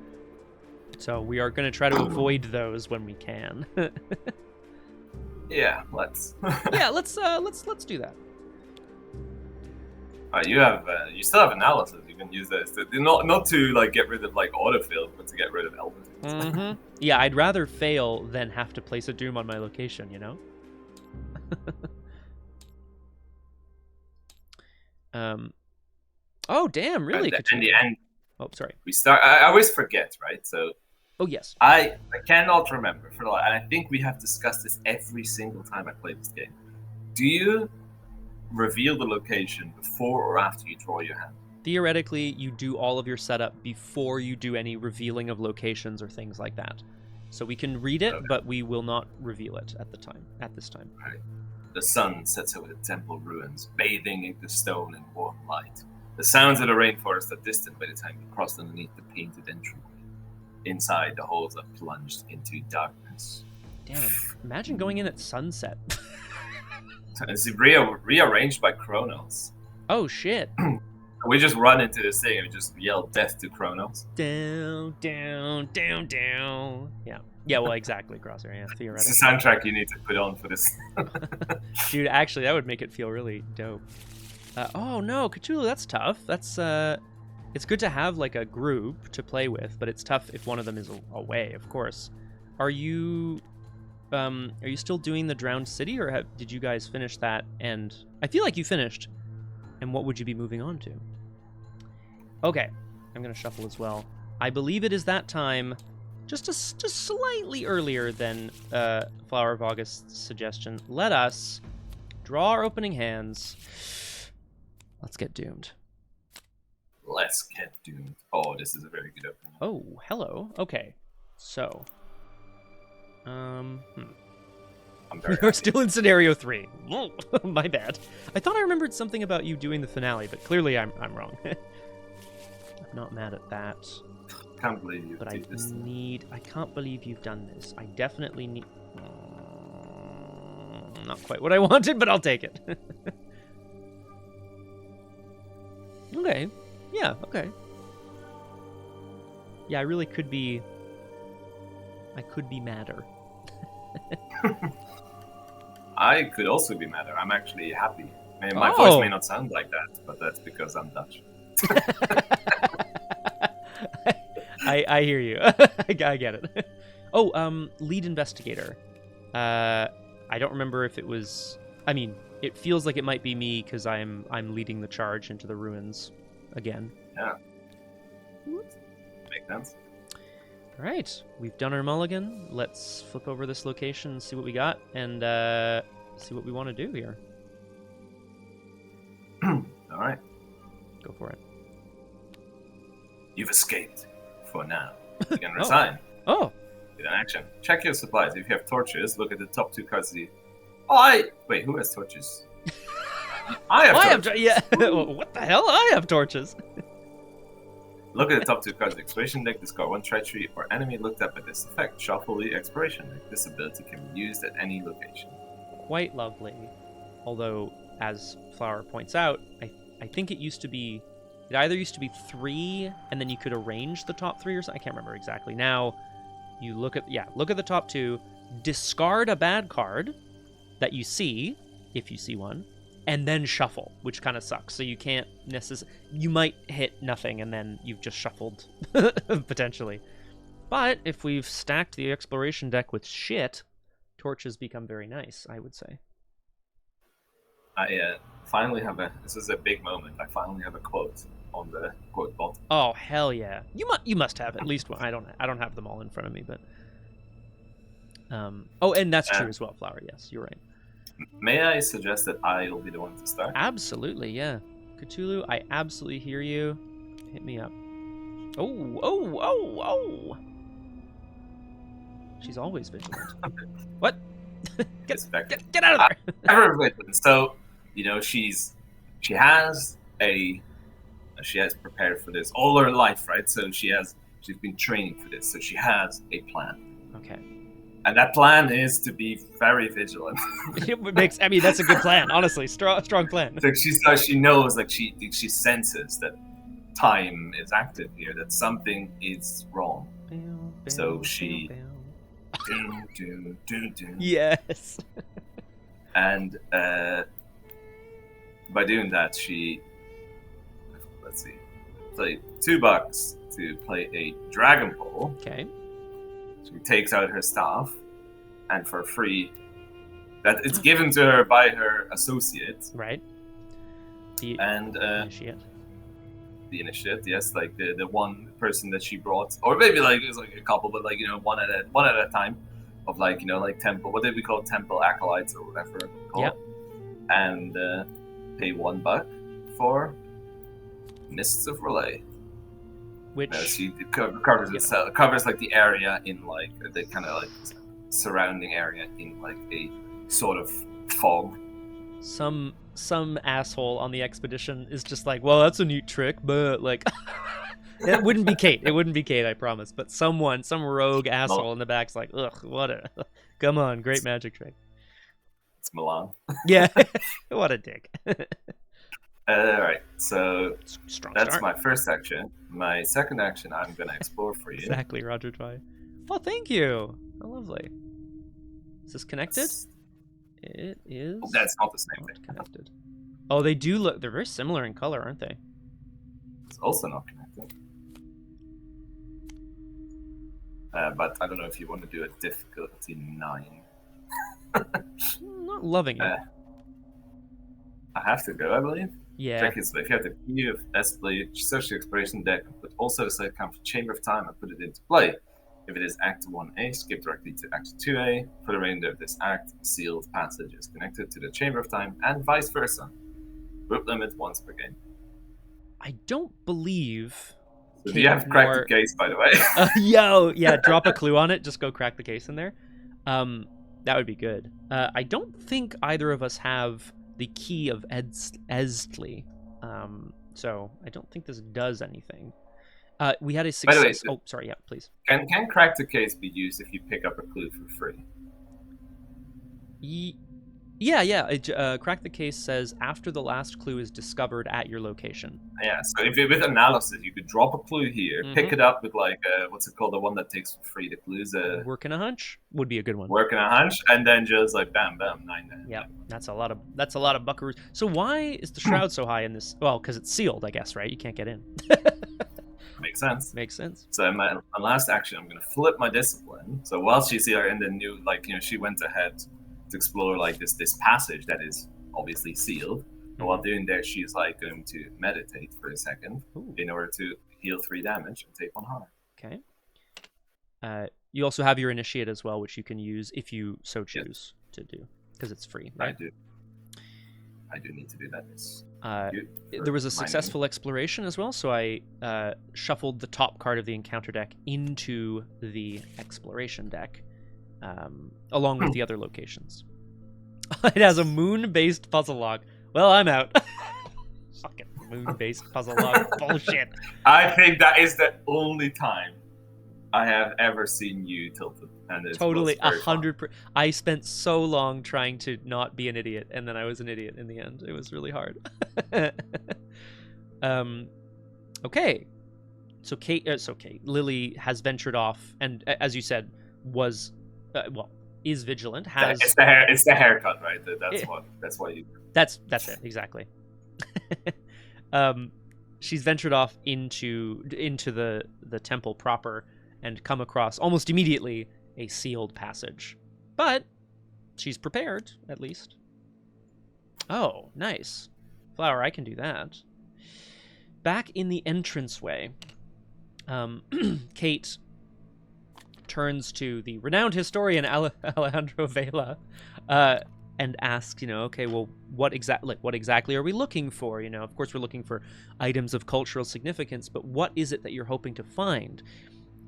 Speaker 1: So we are going to try to avoid those when we can.
Speaker 3: Yeah, let's.
Speaker 1: Yeah, let's do that.
Speaker 3: You still have analysis. You can use this not to like get rid of like autofill, but to get rid of Elder things.
Speaker 1: Mm-hmm. Yeah, I'd rather fail than have to place a Doom on my location, you know? Oh, damn, really?
Speaker 3: In the end,
Speaker 1: oh, sorry.
Speaker 3: We start. I always forget, right? So.
Speaker 1: Oh, yes.
Speaker 3: I cannot remember for a lot, and I think we have discussed this every single time I play this game. Do you reveal the location before or after you draw your hand?
Speaker 1: Theoretically, you do all of your setup before you do any revealing of locations or things like that. So we can read it, but we will not reveal it at this time.
Speaker 3: Right. The sun sets over the temple ruins, bathing in the stone in warm light. The sounds of the rainforest are distant by the time you cross underneath the painted entryway. Inside, the halls are plunged into darkness.
Speaker 1: Damn, imagine going in at sunset.
Speaker 3: It's rearranged by Kronos.
Speaker 1: Oh, shit.
Speaker 3: We just run into this thing and we just yell death to Kronos.
Speaker 1: Down, down, down, down. Yeah. Yeah, well, exactly, Crosshair. Yeah, theoretically.
Speaker 3: It's a soundtrack you need to put on for this.
Speaker 1: Dude, actually, that would make it feel really dope. Oh, no, Cthulhu, that's tough. That's, it's good to have, like, a group to play with, but it's tough if one of them is away, of course. Are you still doing the Drowned City, or did you guys finish that? And I feel like you finished. And what would you be moving on to? Okay, I'm going to shuffle as well. I believe it is that time, just slightly earlier than Flower of August's suggestion. Let us draw our opening hands. Let's get doomed.
Speaker 3: Let's get doomed. Oh, this is a very good opening.
Speaker 1: Oh, hello. Okay, so We're still in scenario 3. My bad. I thought I remembered something about you doing the finale, but clearly I'm wrong. I'm not mad at that.
Speaker 3: Can't believe you
Speaker 1: but
Speaker 3: did this.
Speaker 1: I can't believe you've done this. I definitely need. Not quite what I wanted, but I'll take it. Okay. Yeah. Okay. Yeah, I really could be. I could be madder.
Speaker 3: I could also be madder. I'm actually happy. My voice may not sound like that, but that's because I'm Dutch.
Speaker 1: I hear you. I get it. Oh, lead investigator. I don't remember if it was. I mean, it feels like it might be me because I'm leading the charge into the ruins again.
Speaker 3: Yeah. Makes sense.
Speaker 1: All right, we've done our mulligan. Let's flip over this location and see what we got, and see what we want to do here.
Speaker 3: All right.
Speaker 1: Go for it.
Speaker 3: You've escaped for now. You can resign.
Speaker 1: Oh.
Speaker 3: Get an action. Check your supplies. If you have torches, look at the top 2 cards. Wait, who has torches? I have torches.
Speaker 1: Yeah. What the hell? I have torches.
Speaker 3: Look at the top 2 cards of the Exploration deck, discard 1 treachery or enemy looked at by this effect. Shuffle the Exploration deck. This ability can be used at any location.
Speaker 1: Quite lovely. Although, as Flower points out, I think it used to be... It either used to be 3, and then you could arrange the top 3 or something. I can't remember exactly. Now, you look at the top 2, discard a bad card that you see, if you see one, and then shuffle, which kind of sucks. So you can't necessarily... You might hit nothing, and then you've just shuffled, potentially. But if we've stacked the Exploration deck with shit, torches become very nice, I would say.
Speaker 3: I finally have this is a big moment. I finally have a quote on the quote bottom.
Speaker 1: Oh, hell yeah. You must have at least one. I don't have them all in front of me, but... Oh, and that's true as well, Flower. Yes, you're right.
Speaker 3: May I suggest that I will be the one to start?
Speaker 1: Absolutely, yeah. Cthulhu, I absolutely hear you. Hit me up. Oh. She's always vigilant. What? Get out of there!
Speaker 3: Ever vigilant. So, she has prepared for this all her life, right? So she's been training for this. So she has a plan.
Speaker 1: Okay.
Speaker 3: And that plan is to be very vigilant.
Speaker 1: That's a good plan, honestly. Strong plan.
Speaker 3: So she knows, like she senses that time is active here, that something is wrong. So she
Speaker 1: Yes.
Speaker 3: And by doing that, let's see, play $2 to play a Dragon Ball.
Speaker 1: Okay.
Speaker 3: She takes out her staff, and for free, that it's given to her by her associate.
Speaker 1: Right. The
Speaker 3: initiate, yes, like the one person that she brought, or maybe like it was like a couple, but like one at a time, of like like temple. What did we call temple acolytes or whatever?
Speaker 1: Yeah.
Speaker 3: And pay $1 for Mists of Relay.
Speaker 1: Which
Speaker 3: covers like the area in like the kind of like surrounding area in like a sort of fog.
Speaker 1: Some asshole on the expedition is just like, well, that's a neat trick, but like it wouldn't be Kate. It wouldn't be Kate, I promise. But some rogue asshole in the back's like, ugh, what a come on, great magic trick.
Speaker 3: It's Milan.
Speaker 1: Yeah. What a dick.
Speaker 3: Alright, so that's
Speaker 1: start.
Speaker 3: my first action. My second action I'm gonna explore for you.
Speaker 1: Exactly, Roger Try. Oh, thank you. Oh, lovely. Is this connected? It is.
Speaker 3: Oh, that's not the same thing.
Speaker 1: Connected. Oh, they do look. They're very similar in color, aren't they?
Speaker 3: It's also not connected. But I don't know if you want to do a difficulty 9.
Speaker 1: Not loving it.
Speaker 3: I have to go, I believe.
Speaker 1: Yeah.
Speaker 3: Check is if you have the key of Eztli, search the exploration deck, but also select count for Chamber of Time and put it into play. If it is Act 1A, skip directly to Act 2A. For the remainder of this act, sealed passage is connected to the Chamber of Time, and vice versa. Group limit once per game.
Speaker 1: I don't believe.
Speaker 3: So do you have cracked the case, by the way?
Speaker 1: Yeah, drop a clue on it. Just go crack the case in there. That would be good. I don't think either of us have the key of Eztli. So I don't think this does anything. We had a success.
Speaker 3: By the way,
Speaker 1: oh, sorry. Yeah, please.
Speaker 3: Can crack the case be used if you pick up a clue for free?
Speaker 1: Yeah. Crack the case says after the last clue is discovered at your location.
Speaker 3: Yeah. So if with analysis, you could drop a clue here, pick it up with like what's it called, the one that takes for free the clues.
Speaker 1: Working a hunch would be a good one.
Speaker 3: Working a hunch, and then just like bam, 9.
Speaker 1: Yeah, that's a lot of buckaroos. So why is the shroud so high in this? Well, because it's sealed, I guess, right? You can't get in.
Speaker 3: Makes sense.
Speaker 1: Makes sense.
Speaker 3: So my last action, I'm gonna flip my discipline. So while she's here in the new, she went ahead to explore like this passage that is obviously sealed. And while doing that, she's like going to meditate for a second in order to heal 3 damage and take 1 harm.
Speaker 1: Okay. You also have your initiate as well, which you can use if you so choose to do, because it's free. Right?
Speaker 3: I do need to do that.
Speaker 1: There was a successful exploration as well, so I shuffled the top card of the encounter deck into the exploration deck, along with the other locations. It has a moon-based puzzle log. Well, I'm out. Fucking moon-based puzzle log bullshit.
Speaker 3: I think that is the only time I have ever seen you tilted. And
Speaker 1: totally, 100%. I spent so long trying to not be an idiot, and then I was an idiot in the end. It was really hard. Okay. So Kate, Lily has ventured off, and as you said, is vigilant.
Speaker 3: It's the haircut, right? That's why you.
Speaker 1: That's it exactly. She's ventured off into the temple proper and come across almost immediately a sealed passage, but she's prepared at least. Oh, nice. Flower, I can do that. Back in the entranceway, Kate turns to the renowned historian Alejandro Vela and asks, okay, well, what exactly are we looking for? Of course we're looking for items of cultural significance, but what is it that you're hoping to find?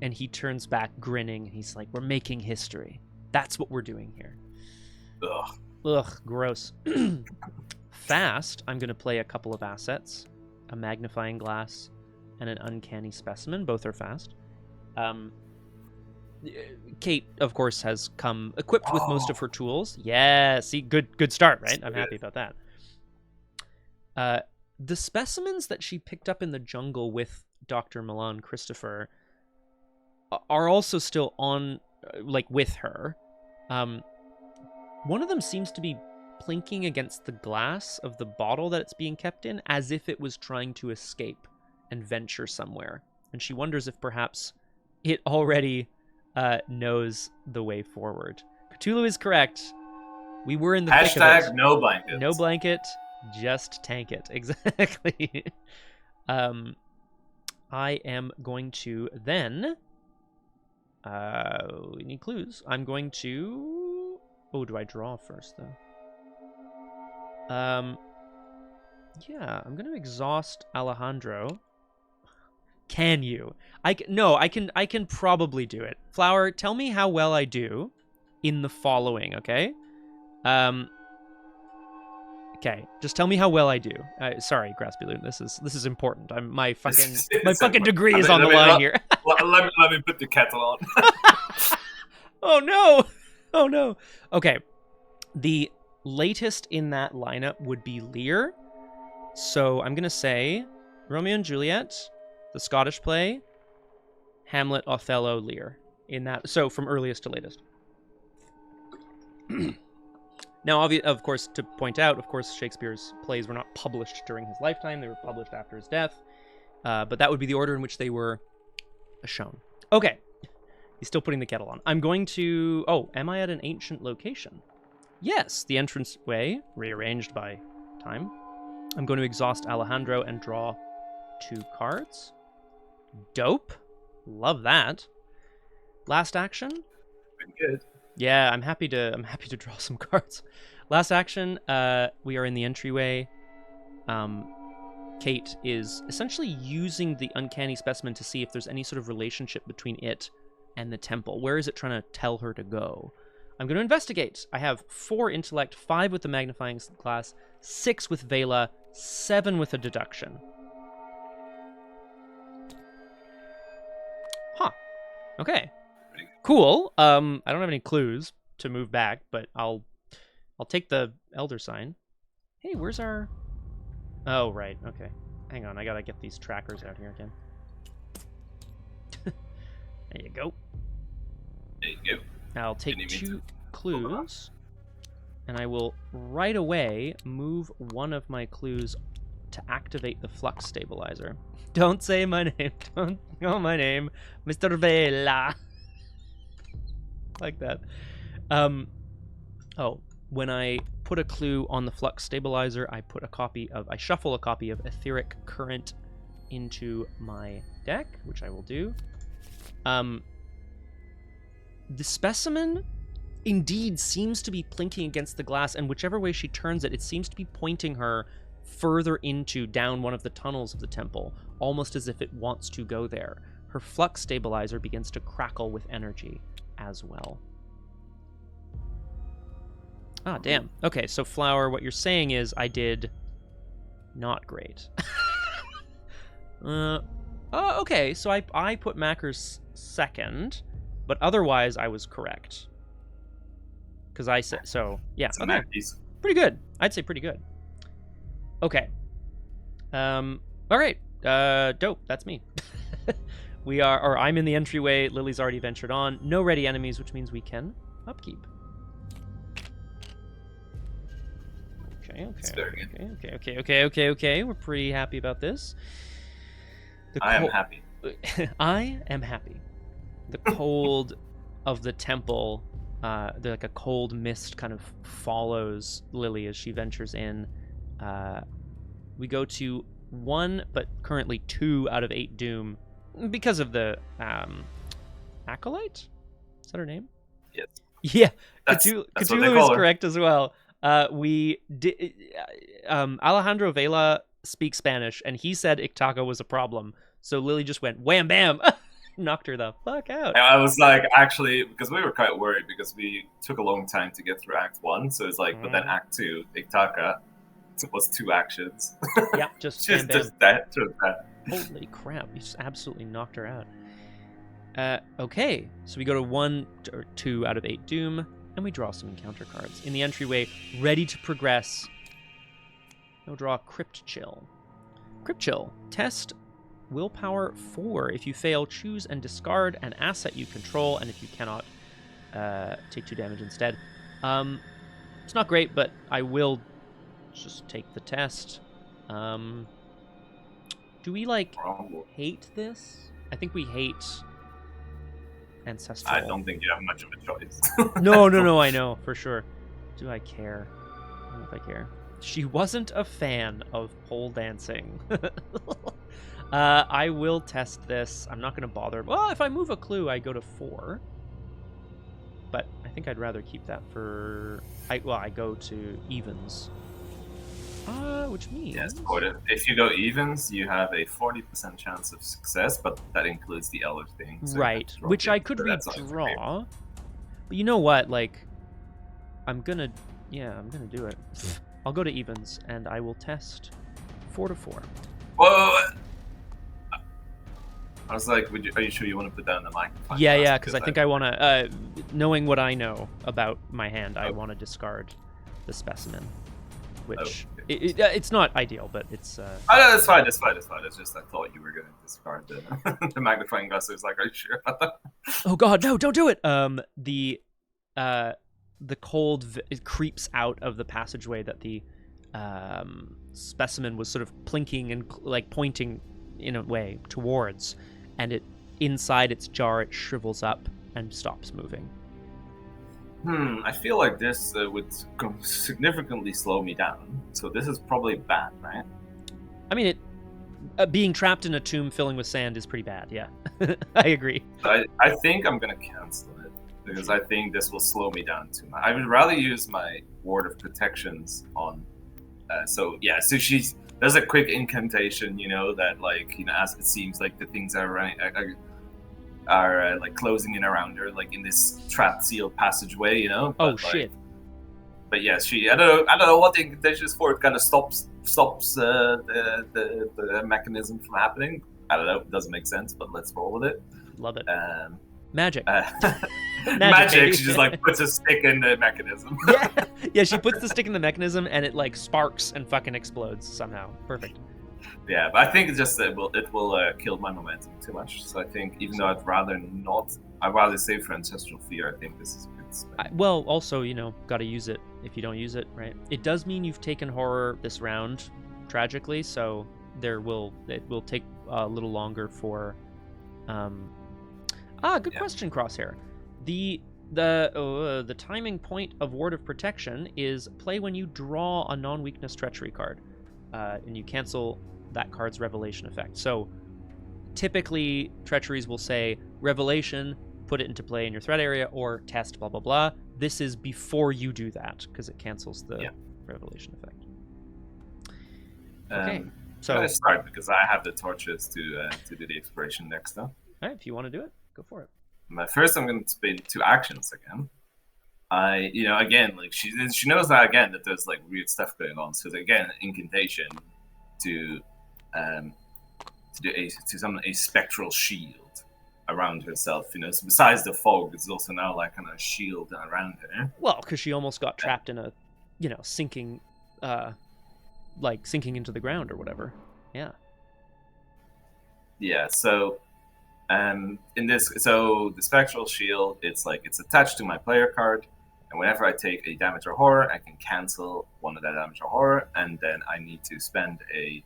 Speaker 1: And he turns back grinning, and he's like, we're making history. That's what we're doing here. Ugh, gross. Fast, I'm going to play a couple of assets, a magnifying glass and an uncanny specimen. Both are fast. Kate, of course, has come equipped with most of her tools. Yeah, see, good start, right? I'm happy about that. The specimens that she picked up in the jungle with Dr. Milan Christopher are also still on, with her. One of them seems to be plinking against the glass of the bottle that it's being kept in, as if it was trying to escape and venture somewhere. And she wonders if perhaps it already knows the way forward. Cthulhu is correct. We were in the thick of it.
Speaker 3: No blanket.
Speaker 1: No blanket, just tank it. Exactly. I am going to then... we need clues. I'm going to... Oh, do I draw first, though? Yeah, I'm going to exhaust Alejandro. Can you? I can probably do it. Flower, tell me how well I do in the following, okay? Okay, just tell me how well I do. Sorry, Graspiloot, this is important. My fucking degree is on the line here.
Speaker 3: let me put the kettle on.
Speaker 1: Oh no. Okay. The latest in that lineup would be Lear. So I'm going to say Romeo and Juliet, the Scottish play, Hamlet, Othello, Lear. In that, so from earliest to latest. Now, of course, to point out, of course, Shakespeare's plays were not published during his lifetime. They were published after his death. But that would be the order in which they were shown. Okay. He's still putting the kettle on. I'm going to... Oh, am I at an ancient location? Yes, the entranceway, rearranged by time. I'm going to exhaust Alejandro and draw 2 cards. Dope. Love that. Last action?
Speaker 3: Pretty good.
Speaker 1: Yeah, I'm happy to draw some cards. Last action, we are in the entryway. Kate is essentially using the uncanny specimen to see if there's any sort of relationship between it and the temple. Where is it trying to tell her to go? I'm going to investigate. I have 4 intellect, 5 with the magnifying glass, 6 with Vela, 7 with a deduction. Huh. Okay. Cool. I don't have any clues to move back, but I'll take the elder sign. Hey, where's our... Oh, right. Okay. Hang on. I gotta get these trackers out here again. There you go.
Speaker 3: There you go.
Speaker 1: I'll take 2 clues, and I will right away move one of my clues to activate the flux stabilizer. Don't say my name. Don't know my name. Mr. Vela. Like that. Oh, when I put a clue on the flux stabilizer, I shuffle a copy of Etheric Current into my deck, which I will do. The specimen indeed seems to be plinking against the glass, and whichever way she turns it, it seems to be pointing her further down one of the tunnels of the temple, almost as if it wants to go there. Her flux stabilizer begins to crackle with energy as well. Ah, damn. Okay, so Flower, what you're saying is I did not great. Okay, so I put Macker's second, but otherwise I was correct. Because I said, so, yeah. Okay. Pretty good. I'd say pretty good. Okay. All right. Dope. That's me. I'm in the entryway. Lily's already ventured on. No ready enemies, which means we can upkeep. Okay. We're pretty happy about this.
Speaker 3: I am happy.
Speaker 1: I am happy. The cold of the temple, like a cold mist kind of follows Lily as she ventures in. We go to 1, but currently 2 out of 8 doom because of the Acolyte? Is that her name?
Speaker 3: Yes.
Speaker 1: Yeah,
Speaker 3: That's
Speaker 1: Cthulhu is correct as well. Alejandro Vela speaks Spanish, and he said Ictaca was a problem. So Lily just went wham bam, knocked her the fuck out.
Speaker 3: I was like, actually, because we were quite worried because we took a long time to get through Act 1. So it's like, but then Act 2, Ictaca was 2 actions.
Speaker 1: Yeah, just
Speaker 3: just
Speaker 1: bam,
Speaker 3: that.
Speaker 1: Holy crap! You just absolutely knocked her out. Okay, so we go to 1 or 2 out of 8 Doom, and we draw some encounter cards. In the entryway, ready to progress, we'll draw Crypt Chill. Crypt Chill. Test Willpower 4. If you fail, choose and discard an asset you control, and if you cannot, take 2 damage instead. It's not great, but I will just take the test. Do we, like, hate this? I think we hate Ancestral.
Speaker 3: I don't think you have much of a choice.
Speaker 1: No, I know, for sure. Do I care? I don't know if I care. She wasn't a fan of pole dancing. I will test this. I'm not going to bother. Well, if I move a clue, I go to 4. But I think I'd rather keep that for... I go to evens. Which means...
Speaker 3: Yes, if you go evens, you have a 40% chance of success, but that includes the other thing. So
Speaker 1: right, which I could redraw. But you know what? Like, I'm gonna do it. I'll go to evens, and I will test 4 to 4.
Speaker 3: Whoa! I was like, are you sure you want to put that in the microphone?
Speaker 1: Yeah, because I think I want to, knowing what I know about my hand, I want to discard the specimen, which it's not ideal, but it's... Oh,
Speaker 3: no, that's fine. It's just I thought you were going to discard the magnifying glass. I was like, are you sure about that?
Speaker 1: Oh God, no, don't do it! The cold it creeps out of the passageway that the specimen was sort of plinking and like pointing in a way towards, and it inside its jar it shrivels up and stops moving.
Speaker 3: I feel like this would significantly slow me down, so this is probably bad, right?
Speaker 1: I mean, being trapped in a tomb filling with sand is pretty bad, yeah. I agree.
Speaker 3: I think I'm going to cancel it, because I think this will slow me down too much. I would rather use my Ward of Protections on... so there's a quick incantation, that, as it seems like the things are running... are like closing in around her, like in this trapped sealed passageway, But,
Speaker 1: shit!
Speaker 3: But yes, I don't know what the incantation is for. It kind of stops the mechanism from happening. I don't know. It doesn't make sense, but let's roll with it.
Speaker 1: Love it. Magic.
Speaker 3: Magic. She just puts a stick in the mechanism.
Speaker 1: Yeah. She puts the stick in the mechanism, and it sparks and fucking explodes somehow. Perfect.
Speaker 3: Yeah, but I think it's just it will kill my momentum too much. So I think even though I'd rather save for Ancestral Fear. I think this is a good spend.
Speaker 1: Well, also got to use it if you don't use it, right? It does mean you've taken horror this round, tragically. So it will take a little longer for. Good question, Crosshair. The timing point of Ward of Protection is play when you draw a non-weakness treachery card, and you cancel that card's revelation effect. So typically treacheries will say revelation, put it into play in your threat area, or test blah blah blah. This is before you do that because it cancels the revelation effect. Okay, so
Speaker 3: I start because I have the torches to do the exploration next though.
Speaker 1: All right, if you want to do it, go for it.
Speaker 3: First, I'm going to spend 2 actions again. Again, she knows that again that there's weird stuff going on. So again, incantation to summon a spectral shield around herself. So besides the fog, there's also now kind of a shield around her.
Speaker 1: Well, because she almost got trapped in a, sinking, sinking into the ground or whatever. Yeah.
Speaker 3: Yeah. So. The spectral shield, it's attached to my player card, and whenever I take a damage or horror, I can cancel one of that damage or horror, and then I need to spend a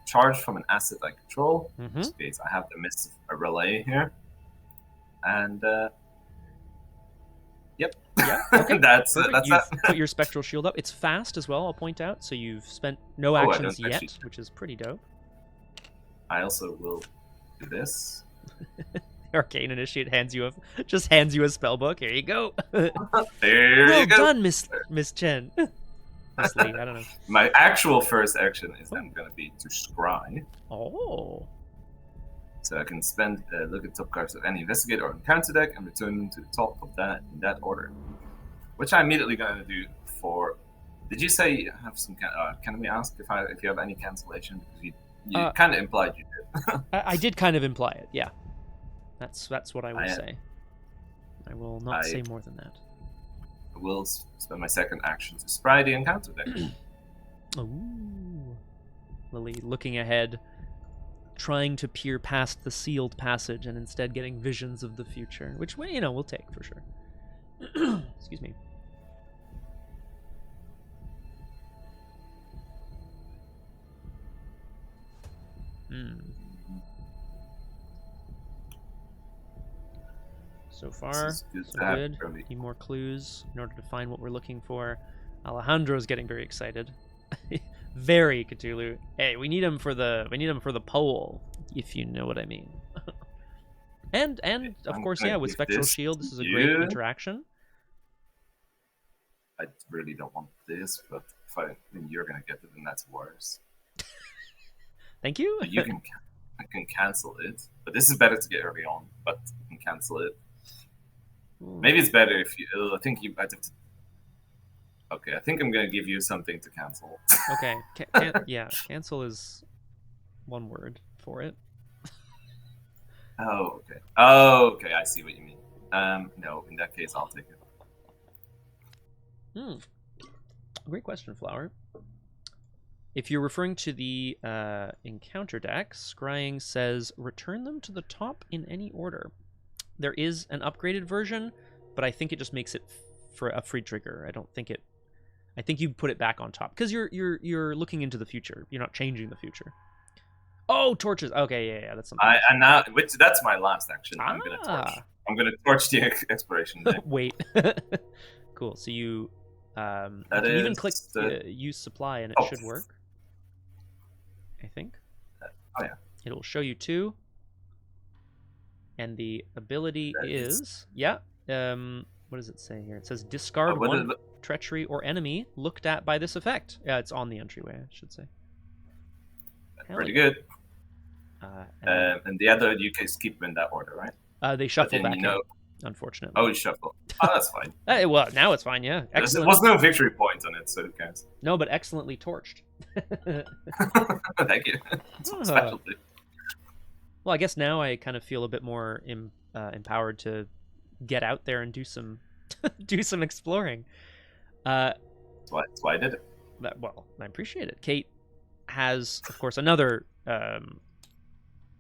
Speaker 3: charge from an asset I control. In this case, I have the Mist of a Relay here, and yep.
Speaker 1: Yeah. Okay.
Speaker 3: That's
Speaker 1: that. Put your spectral shield up. It's fast as well, I'll point out. So you've spent no actions yet, which is pretty dope.
Speaker 3: I also will do this.
Speaker 1: Arcane Initiate hands you a spell book. Here you go.
Speaker 3: There
Speaker 1: Well
Speaker 3: you go.
Speaker 1: done, Miss Chen. Eztli, I don't know.
Speaker 3: My actual first action is then going to be to scry.
Speaker 1: Oh.
Speaker 3: So I can spend look at top cards of any investigator or encounter deck and return them to the top of that in that order. Which I'm immediately going to do for. Did you say you have some? Can we ask if you have any cancellation? Because you kind of implied you did.
Speaker 1: I did kind of imply it. Yeah. That's what I will say. I will not say more than that.
Speaker 3: I will spend my second action to spry the encounter deck.
Speaker 1: Ooh. Lily looking ahead, trying to peer past the sealed passage and instead getting visions of the future, which we'll take for sure. Excuse me. So far, so good. Need more clues in order to find what we're looking for. Alejandro's getting very excited. Very Cthulhu. Hey, we need him for the poll, if you know what I mean. and of course, with Spectral Shield, this is a great interaction.
Speaker 3: I really don't want this, but if you're gonna get it, then that's worse.
Speaker 1: Thank you.
Speaker 3: I can cancel it, but this is better to get early on. But you can cancel it. Maybe it's better if you. I think you. Okay, I think I'm gonna give you something to cancel.
Speaker 1: Okay, cancel is one word for it.
Speaker 3: Oh, okay. I see what you mean. No, in that case, I'll take it.
Speaker 1: Great question, Flower. If you're referring to the encounter deck, Scrying says return them to the top in any order. There is an upgraded version, but I think it just makes it for a free trigger. I think you put it back on top because you're looking into the future. You're not changing the future. Oh, torches. Okay, yeah, that's something.
Speaker 3: That's my last action. I'm gonna torch the exploration deck.
Speaker 1: Wait. Cool. So you can even click use supply and it should work. I think.
Speaker 3: Oh yeah.
Speaker 1: It'll show you 2. And the ability is what does it say here? It says discard 1 treachery or enemy looked at by this effect. Yeah, it's on the entryway, I should say.
Speaker 3: Pretty good. And the other you can keep in that order, right?
Speaker 1: They shuffle back in, unfortunately.
Speaker 3: Oh, you shuffle. Oh, that's fine.
Speaker 1: Well, now it's fine, yeah.
Speaker 3: There was no victory point on it, so who cares?
Speaker 1: No, but excellently torched.
Speaker 3: Thank you. It's a specialty.
Speaker 1: Well, I guess now I kind of feel a bit more empowered to get out there and do some exploring.
Speaker 3: That's why I did it.
Speaker 1: Well, I appreciate it. Kate has, of course, another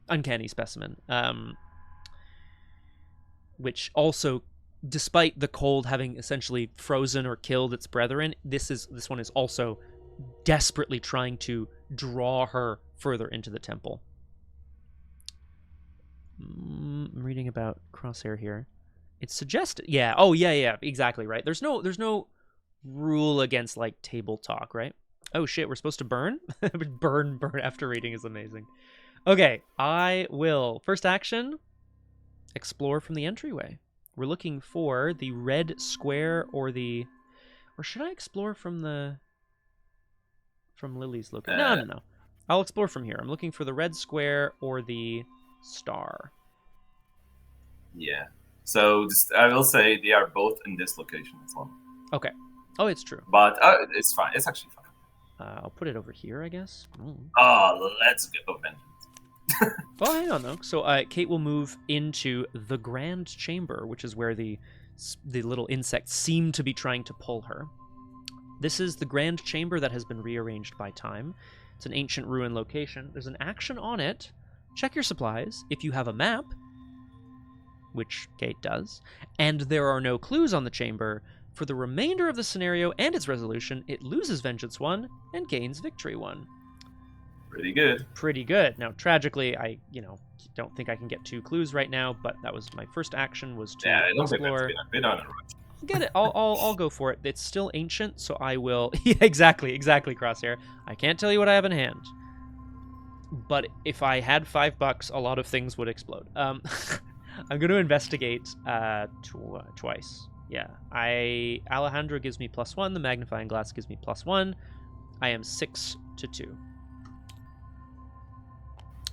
Speaker 1: uncanny specimen, which also, despite the cold having essentially frozen or killed its brethren, this one is also desperately trying to draw her further into the temple. I'm reading about Crosshair here. It's suggested. Yeah. Oh, yeah. Exactly right. There's no rule against like table talk, right? Oh shit, we're supposed to burn? burn after reading is amazing. Okay, I will. First action, explore from the entryway. We're looking for the red square or should I explore from Lily's location? No. I'll explore from here. I'm looking for the red square or the star.
Speaker 3: Yeah. So I will say they are both in this location as well.
Speaker 1: Okay. Oh, it's true.
Speaker 3: But it's fine. It's actually fine.
Speaker 1: I'll put it over here, I guess.
Speaker 3: Oh, let's go vengeance.
Speaker 1: Oh, hang on though. So Kate will move into the Grand Chamber, which is where the little insects seem to be trying to pull her. This is the Grand Chamber that has been rearranged by time. It's an ancient ruin location. There's an action on it. Check your supplies. If you have a map, which Kate does, and there are no clues on the chamber, for the remainder of the scenario and its resolution, it loses Vengeance 1 and gains Victory 1.
Speaker 3: Pretty good.
Speaker 1: Now, tragically, I don't think I can get 2 clues right now, but that was my first action, was to explore. Get it. I'll go for it. It's still ancient, so I will. Yeah, exactly, Crosshair. I can't tell you what I have in hand, but if I had $5, a lot of things would explode. I'm going to investigate twice. Yeah. Alejandro gives me +1. The magnifying glass gives me +1. I am 6 to 2.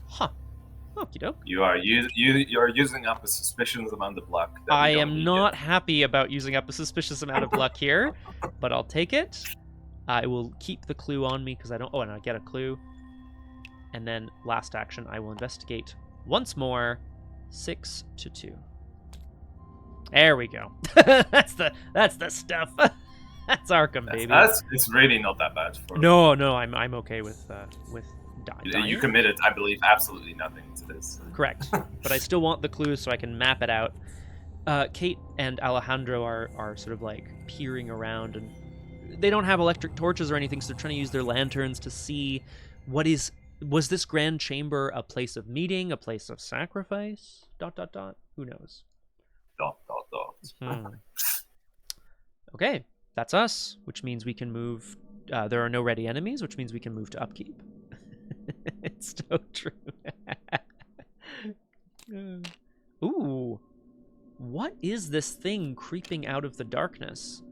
Speaker 1: Huh. Okie doke.
Speaker 3: You are using up a suspicious amount of luck. That
Speaker 1: I
Speaker 3: we don't
Speaker 1: am
Speaker 3: need
Speaker 1: not
Speaker 3: yet.
Speaker 1: happy about using up a suspicious amount of luck here, but I'll take it. I will keep the clue on me because I don't... Oh, and I get a clue. And then last action, I will investigate once more. 6 to 2. There we go. That's the stuff. That's Arkham, baby.
Speaker 3: It's really not that bad.
Speaker 1: No, I'm okay with dying.
Speaker 3: You committed, I believe, absolutely nothing to this.
Speaker 1: Correct. But I still want the clues so I can map it out. Kate and Alejandro are sort of like peering around, and they don't have electric torches or anything, so they're trying to use their lanterns to see was this grand chamber a place of meeting, a place of sacrifice? ... Who knows? ... Okay, that's us, which means we can move. There are no ready enemies, which means we can move to upkeep. It's so true. Ooh. What is this thing creeping out of the darkness?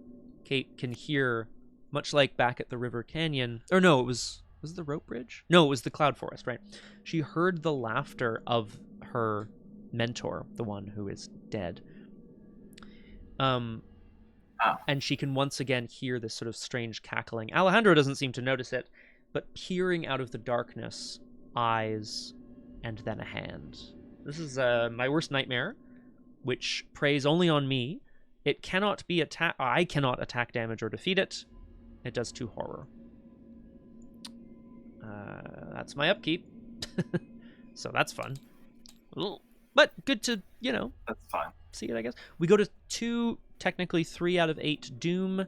Speaker 1: Kate can hear, much like back at the river canyon. Or no, was it the rope bridge? No, it was the cloud forest, right? She heard the laughter of her mentor, the one who is dead. And she can once again hear this sort of strange cackling. Alejandro doesn't seem to notice it, but peering out of the darkness, eyes, and then a hand. This is my worst nightmare, which preys only on me. It cannot be I cannot attack, damage, or defeat it. It does 2 horror. That's my upkeep. So that's fun. But good to,
Speaker 3: That's fine.
Speaker 1: See it, I guess. We go to 2, technically 3 out of 8 Doom.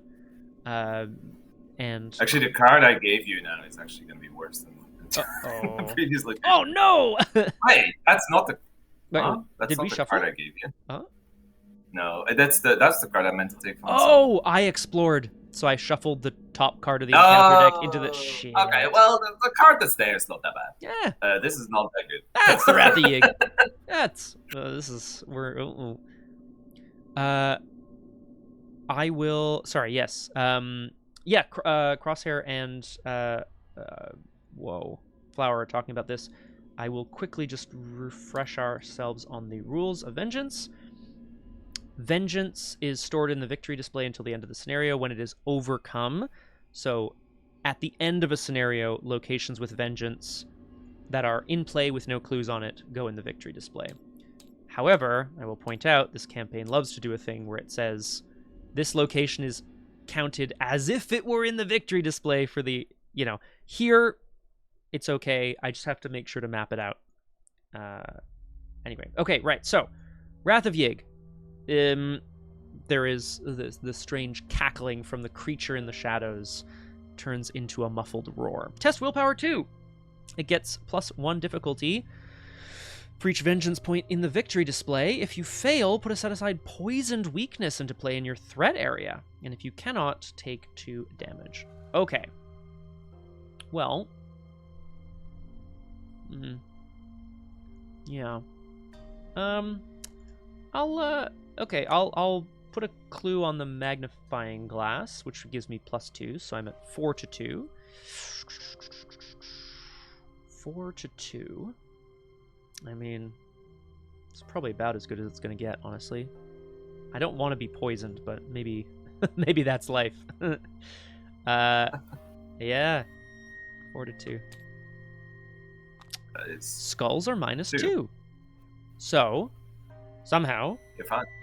Speaker 1: And
Speaker 3: actually, the card I gave you now is actually going to be worse than the previous location.
Speaker 1: Oh no!
Speaker 3: Wait, that's not the. Huh? That's
Speaker 1: Did
Speaker 3: not
Speaker 1: we
Speaker 3: the
Speaker 1: shuffle?
Speaker 3: card I gave you.
Speaker 1: Huh?
Speaker 3: No, that's the card I meant to take from.
Speaker 1: Oh, I explored. So I shuffled the top card of the encounter deck into the shit.
Speaker 3: Okay, well, the card that's there is not that bad.
Speaker 1: Yeah.
Speaker 3: This is not that good.
Speaker 1: That's the Wrath of Yig. That's I will. Sorry. Yes. Yeah. Crosshair and Flower are talking about this. I will quickly just refresh ourselves on the rules of Vengeance. Vengeance is stored in the victory display until the end of the scenario when it is overcome. So at the end of a scenario, locations with Vengeance that are in play with no clues on it go in the victory display. However, I will point out, this campaign loves to do a thing where it says this location is counted as if it were in the victory display for the, here it's okay. I just have to make sure to map it out. Anyway, okay, right. So, Wrath of Yig. There is the strange cackling from the creature in the shadows turns into a muffled roar. Test willpower 2. It gets +1 difficulty for each vengeance point in the victory display. If you fail, put a set-aside poisoned weakness into play in your threat area. And if you cannot, take 2 damage. Okay. Well. Yeah. I'll put a clue on the magnifying glass, which gives me +2, so I'm at 4 to 2. 4 to 2. I mean, it's probably about as good as it's going to get, honestly. I don't want to be poisoned, but maybe maybe that's life. Yeah. 4 to 2. Skulls are -2. So, somehow,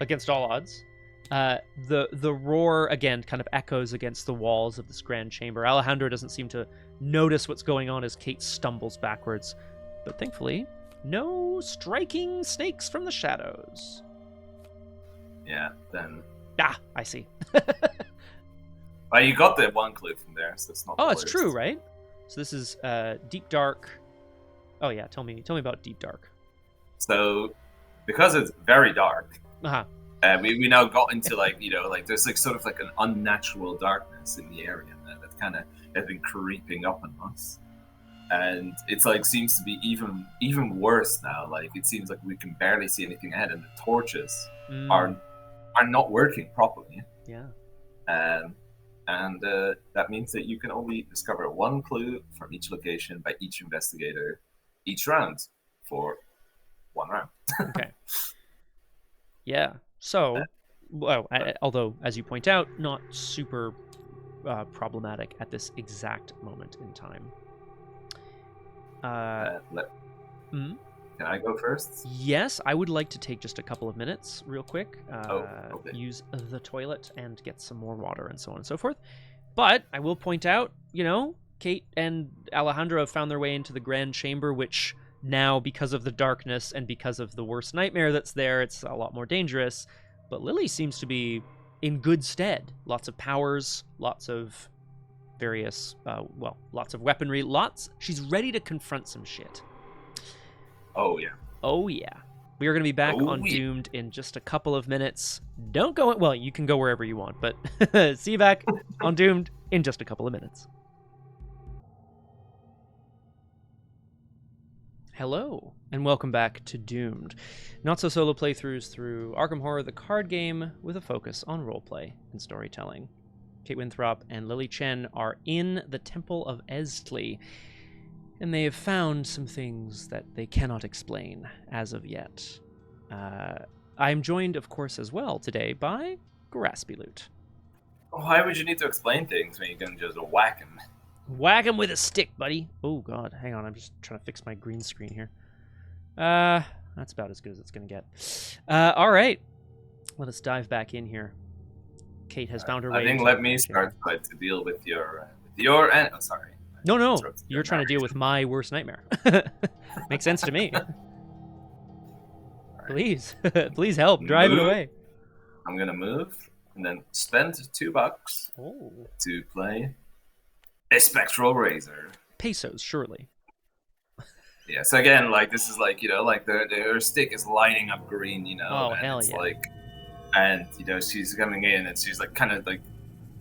Speaker 1: against all odds, the roar again kind of echoes against the walls of this grand chamber. Alejandro doesn't seem to notice what's going on as Kate stumbles backwards, but thankfully, no striking snakes from the shadows.
Speaker 3: Yeah, then.
Speaker 1: I see.
Speaker 3: Well, you got the one clue from there, so it's not.
Speaker 1: Oh, it's true, right? So this is Deep Dark. Oh yeah, tell me about Deep Dark.
Speaker 3: So, because it's very dark,
Speaker 1: we
Speaker 3: now got into there's sort of an unnatural darkness in the area that kind of has been creeping up on us. and it's like seems to be even worse now. Like it seems like we can barely see anything ahead, and the torches are not working properly.
Speaker 1: Yeah.
Speaker 3: And that means that you can only discover one clue from each location by each investigator each round for 1 round.
Speaker 1: Okay. Yeah. So, well, although as you point out, not super problematic at this exact moment in time.
Speaker 3: Can I go first?
Speaker 1: Yes, I would like to take just a couple of minutes real quick,
Speaker 3: Okay.
Speaker 1: use the toilet and get some more water and so on and so forth. But I will point out, Kate and Alejandro have found their way into the Grand Chamber, which now, because of the darkness and because of the worst nightmare that's there, it's a lot more dangerous. But Lily seems to be in good stead. Lots of powers, lots of various, lots of weaponry, she's ready to confront some shit.
Speaker 3: Oh, yeah.
Speaker 1: Oh, yeah. We are going to be back on Doomed in just a couple of minutes. Don't go... Well, you can go wherever you want, but see you back on Doomed in just a couple of minutes. Hello, and welcome back to Doomed. Not-so-solo playthroughs through Arkham Horror, the card game, with a focus on roleplay and storytelling. Kate Winthrop and Lily Chen are in the Temple of Eztli, and they have found some things that they cannot explain as of yet. I am joined, of course, as well today by Graspiloot.
Speaker 3: Why would you need to explain things when you can just whack him?
Speaker 1: Whack him with a stick, buddy. Oh, God. Hang on. I'm just trying to fix my green screen here. That's about as good as it's going to get. All right. Let us dive back in here. Kate has found her way.
Speaker 3: I think let me start to deal with your end. Oh, sorry.
Speaker 1: No. You're trying to deal with my worst nightmare. Makes sense to me. Please. Please help. Drive it away.
Speaker 3: I'm going to move and then spend $2 to play a Spectral Razor.
Speaker 1: Pesos, surely.
Speaker 3: Yeah, so again, like, this is like, like her stick is lighting up green,
Speaker 1: Oh,
Speaker 3: and
Speaker 1: hell
Speaker 3: it's
Speaker 1: yeah.
Speaker 3: like, and, she's coming in and she's like kind of like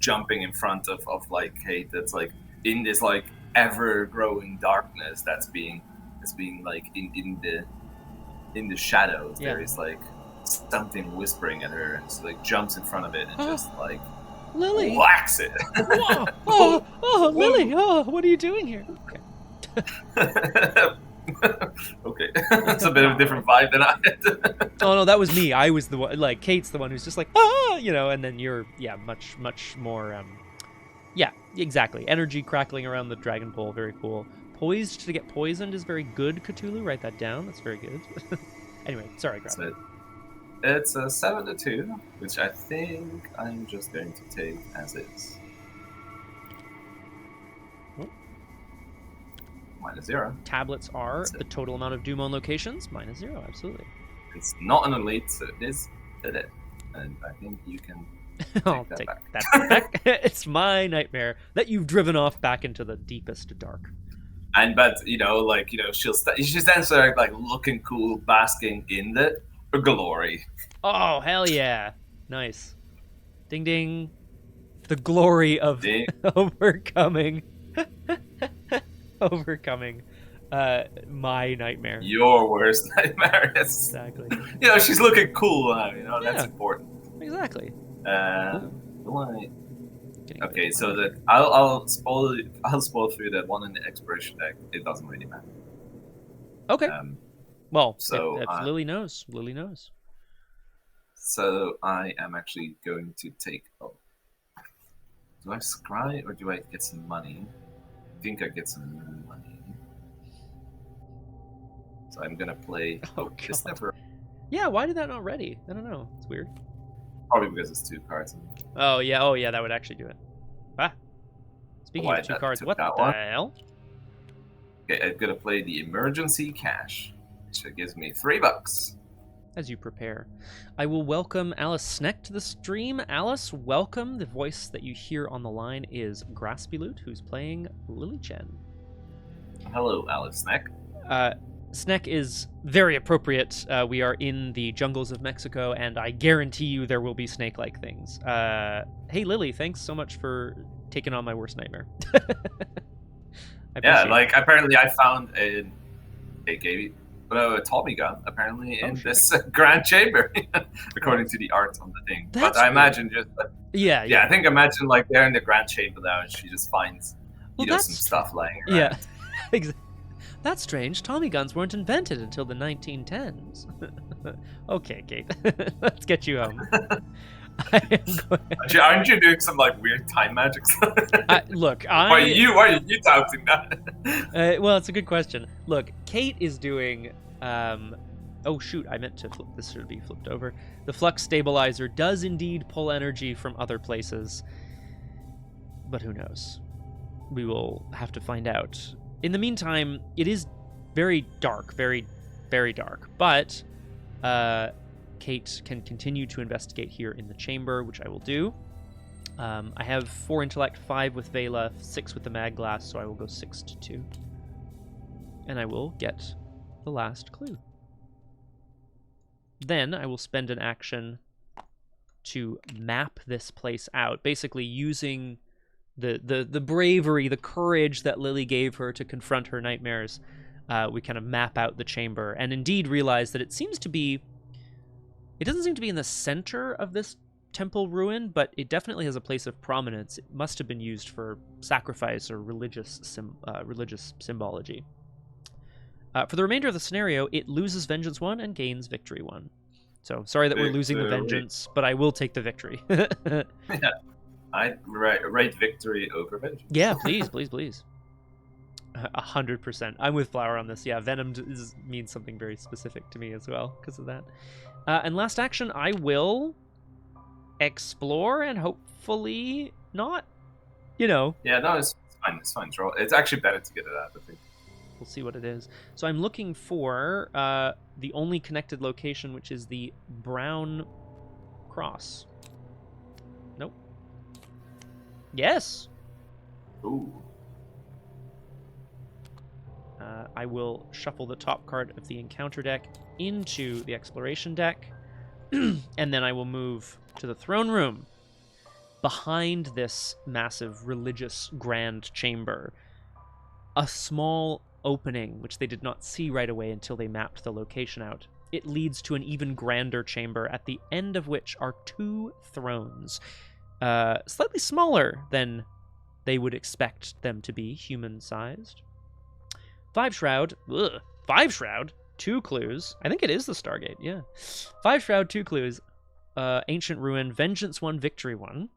Speaker 3: jumping in front of like Kate that's like in this like ever-growing darkness that's being like in the shadows.
Speaker 1: Yeah.
Speaker 3: There is like something whispering at her, and she like jumps in front of it and just like
Speaker 1: Lily
Speaker 3: whacks it.
Speaker 1: oh, Lily! Oh, what are you doing here? Okay.
Speaker 3: Okay, that's a bit of a different vibe than I had.
Speaker 1: Oh no, that was me. I was the one. Like Kate's the one who's just like and then you're much more yeah, exactly. Energy crackling around the dragon pole, very cool. Poised to get poisoned is very good, Cthulhu. Write that down. That's very good. Anyway, sorry, Grab.
Speaker 3: So it's a 7-2, which I think I'm just going to take as is. -0.
Speaker 1: Tablets are the total amount of Doom on locations. -0, absolutely.
Speaker 3: It's not an elite, so it is it. And I think you can take that back.
Speaker 1: It's my nightmare that you've driven off back into the deepest dark.
Speaker 3: But she stands there like looking cool, basking in the glory.
Speaker 1: Oh, hell yeah. Nice. Ding ding. The glory of overcoming my nightmare.
Speaker 3: Your worst nightmare.
Speaker 1: Exactly.
Speaker 3: She's looking cool now, that's important.
Speaker 1: Exactly.
Speaker 3: Okay, so that I'll spoil through that one in the exploration deck. It doesn't really matter.
Speaker 1: Okay. Well,
Speaker 3: so
Speaker 1: if Lily knows. Lily knows.
Speaker 3: So I am actually going to take. Oh, do I scry or do I get some money? I think I get some money. So I'm gonna play.
Speaker 1: Oh,
Speaker 3: it's never.
Speaker 1: Yeah, why did that not ready? I don't know. It's weird.
Speaker 3: Probably because it's 2 cards.
Speaker 1: Oh yeah, that would actually do it. Ah. Speaking of 2 cards, what the hell?
Speaker 3: Okay, I'm gonna play the emergency cash, which gives me $3.
Speaker 1: As you prepare, I will welcome Alice Sneck to the stream. Alice, welcome. The voice that you hear on the line is Graspiloot, who's playing Lily Chen.
Speaker 3: Hello, Alice Sneck.
Speaker 1: Sneck is very appropriate. We are in the jungles of Mexico, and I guarantee you there will be snake-like things. Hey, Lily, thanks so much for taking on my worst nightmare.
Speaker 3: Yeah,
Speaker 1: appreciate
Speaker 3: like apparently I found a Tommy gun apparently in this grand chamber, according to the art on the thing. But
Speaker 1: That's
Speaker 3: I
Speaker 1: weird.
Speaker 3: imagine just
Speaker 1: Yeah.
Speaker 3: I think imagine like they're in the grand chamber now, and she just finds some stuff lying around.
Speaker 1: Yeah, that's strange. Tommy guns weren't invented until the 1910s. Okay, Kate, let's get you home.
Speaker 3: Aren't you doing some like weird time magic?
Speaker 1: Look,
Speaker 3: why are you doubting that?
Speaker 1: Well, it's a good question. Look, Kate is doing. Oh shoot! I meant to flip. This should be flipped over. The flux stabilizer does indeed pull energy from other places, but who knows? We will have to find out. In the meantime, it is very dark, very, very dark. But Kate can continue to investigate here in the chamber, which I will do. I have 4 intellect, 5 with Vela, 6 with the mag glass, so I will go 6 to 2. And I will get the last clue. Then I will spend an action to map this place out, basically using the bravery, the courage that Lily gave her to confront her nightmares. We kind of map out the chamber and indeed realize that it doesn't seem to be in the center of this temple ruin, but it definitely has a place of prominence. It must have been used for sacrifice or religious symbology. For the remainder of the scenario, it loses Vengeance 1 and gains Victory 1. So, sorry that we're losing the Vengeance, but I will take the Victory.
Speaker 3: Yeah. I'd rate Victory over Vengeance.
Speaker 1: Yeah, please. 100%. I'm with Flower on this. Yeah, Venomed means something very specific to me as well because of that. And last action, I will explore and hopefully not,
Speaker 3: Yeah, no, it's fine. It's fine. It's actually better to get it out, I think.
Speaker 1: We'll see what it is. So I'm looking for the only connected location, which is the brown cross. Nope. Yes.
Speaker 3: Ooh.
Speaker 1: I will shuffle the top card of the encounter deck into the exploration deck, and then I will move to the throne room behind this massive religious grand chamber. A small opening, which they did not see right away until they mapped the location out. It leads to an even grander chamber, at the end of which are 2 thrones, slightly smaller than they would expect them to be, human-sized. 5 Shroud, 2 clues. I think it is the Stargate, yeah. 5 Shroud, 2 clues. Ancient Ruin, Vengeance 1, Victory 1.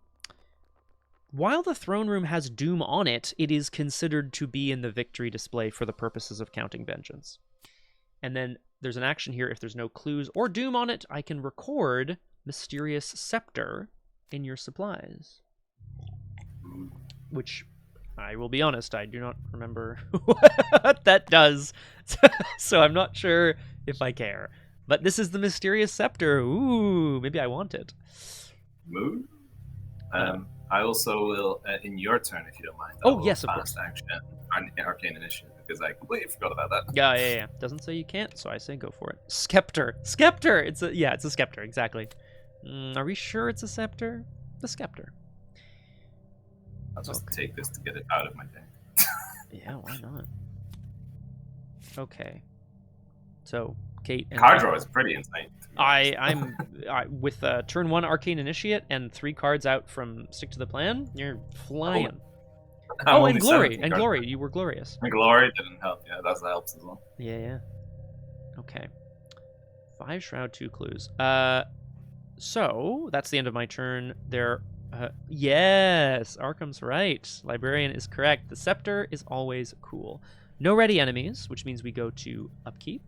Speaker 1: While the throne room has Doom on it, it is considered to be in the victory display for the purposes of counting Vengeance. And then there's an action here. If there's no clues or Doom on it, I can record Mysterious Scepter in your supplies. Which, I will be honest, I do not remember what that does. So I'm not sure if I care. But this is the Mysterious Scepter. Ooh, maybe I want it.
Speaker 3: Move? I also will, in your turn, if you don't mind.
Speaker 1: Yes, of course.
Speaker 3: Fast action, Arcane Initiative, because I completely forgot about that.
Speaker 1: Yeah. Doesn't say you can't, so I say go for it. Scepter! It's a Scepter, exactly. Are we sure it's a Scepter? The Scepter.
Speaker 3: I'll just take this to get it out of my deck.
Speaker 1: Yeah, why not? Okay. So, Kate and
Speaker 3: card draw is pretty insane.
Speaker 1: I'm with turn 1 Arcane Initiate and 3 cards out from Stick to the Plan. You're flying. And Glory, you were glorious.
Speaker 3: And Glory didn't help. Yeah, that helps as well.
Speaker 1: Yeah. Okay. 5 Shroud, 2 clues. So that's the end of my turn. Yes, Arkham's right. Librarian is correct. The Scepter is always cool. No ready enemies, which means we go to upkeep.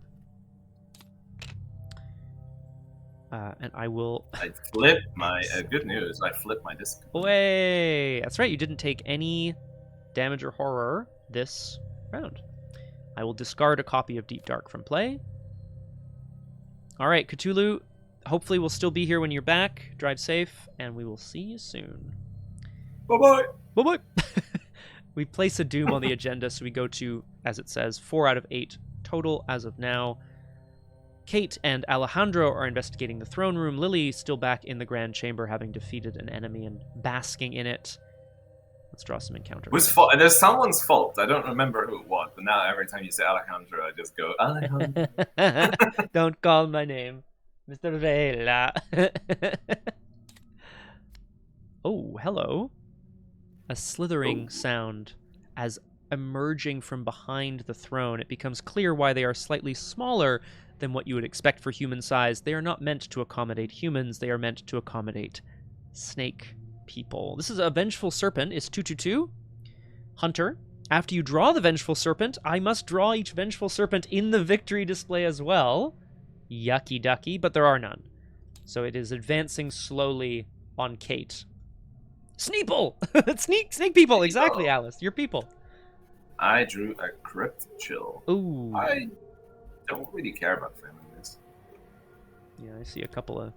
Speaker 1: And I will...
Speaker 3: I flip my... good news, I flip my disc.
Speaker 1: Way! That's right, you didn't take any damage or horror this round. I will discard a copy of Deep Dark from play. Alright, Cthulhu, hopefully we'll still be here when you're back. Drive safe, and we will see you soon.
Speaker 3: Bye-bye!
Speaker 1: Bye-bye! We place a Doom on the agenda, so we go to, as it says, 4 out of 8 total as of now. Kate and Alejandro are investigating the throne room. Lily still back in the Grand Chamber, having defeated an enemy and basking in it. Let's draw some encounter.
Speaker 3: Whose fault? There's someone's fault. I don't remember who it was, but now every time you say Alejandro, I just go Alejandro.
Speaker 1: Don't call my name, Mr. Vela. Oh, hello. A slithering sound as emerging from behind the throne. It becomes clear why they are slightly smaller than what you would expect for human size. They are not meant to accommodate humans. They are meant to accommodate snake people. This is a Vengeful Serpent. It's 2/2. Hunter. After you draw the Vengeful Serpent, I must draw each Vengeful Serpent in the victory display as well. Yucky ducky, but there are none. So it is advancing slowly on Kate. Sneeple! Snake people, exactly, Alice. Your people.
Speaker 3: I drew a Crypt Chill.
Speaker 1: Ooh.
Speaker 3: I don't really care about families.
Speaker 1: Yeah, I see a couple of...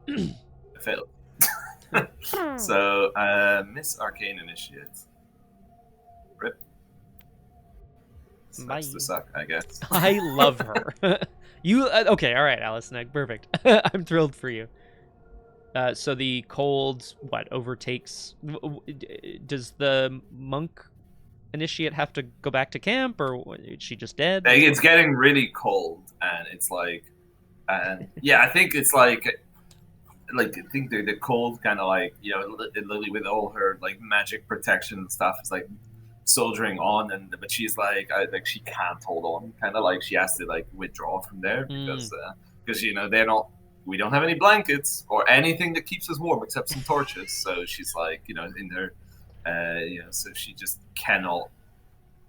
Speaker 3: I failed. So, Miss Arcane Initiate. Rip. Sucks to suck, I guess.
Speaker 1: I love her. You okay? All right, Alice. Perfect. I'm thrilled for you. So the cold overtakes? Does the monk initiate have to go back to camp, or is she just dead?
Speaker 3: It's getting really cold, and it's like, yeah, I think it's like I think the cold kind of like, you know, Lily with all her like magic protection and stuff is like soldiering on, but she's like she can't hold on, kind of like she has to like withdraw from there because you know we don't have any blankets or anything that keeps us warm except some torches, so she's like, you know, in there, you know, so she just cannot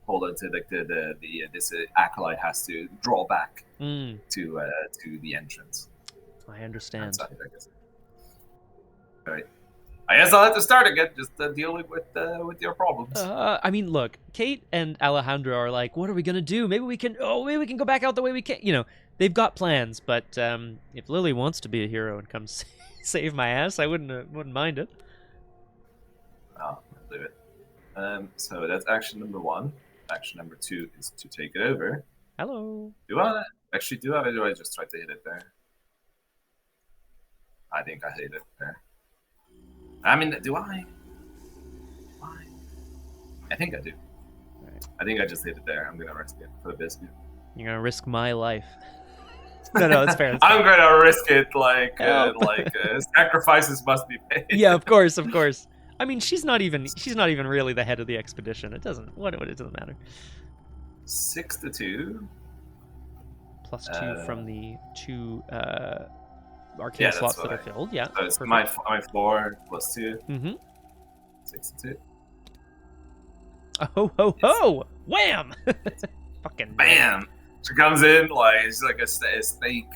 Speaker 3: hold on to like this acolyte has to draw back to the entrance.
Speaker 1: I understand.
Speaker 3: Outside, I guess. Right. I guess I'll have to start again, just dealing with your problems.
Speaker 1: I mean, look, Kate and Alejandro are like, what are we gonna do? Maybe we can go back out the way we can. You know, they've got plans, but if Lily wants to be a hero and come save my ass, I wouldn't mind it.
Speaker 3: I'll do it. So that's action number 1. Action number 2 is to take it over.
Speaker 1: Hello.
Speaker 3: Do I actually do it, or do I just try to hit it there? I think I hit it there. I mean, do I? Why? I think I do. Right. I think I just hit it there. I'm gonna risk it for the biscuit.
Speaker 1: You're gonna risk my life. No, it's fair.
Speaker 3: I'm gonna risk it. Sacrifices must be paid.
Speaker 1: Yeah, of course. I mean, she's not even really the head of the expedition. It doesn't matter.
Speaker 3: 6-2.
Speaker 1: +2 from the 2 arcane slots that are filled. Yeah.
Speaker 3: So it's my 4 +2.
Speaker 1: Mm-hmm.
Speaker 3: 6-2.
Speaker 1: Oh ho ho! Wham! Fucking
Speaker 3: bam! She comes in like it's like a snake,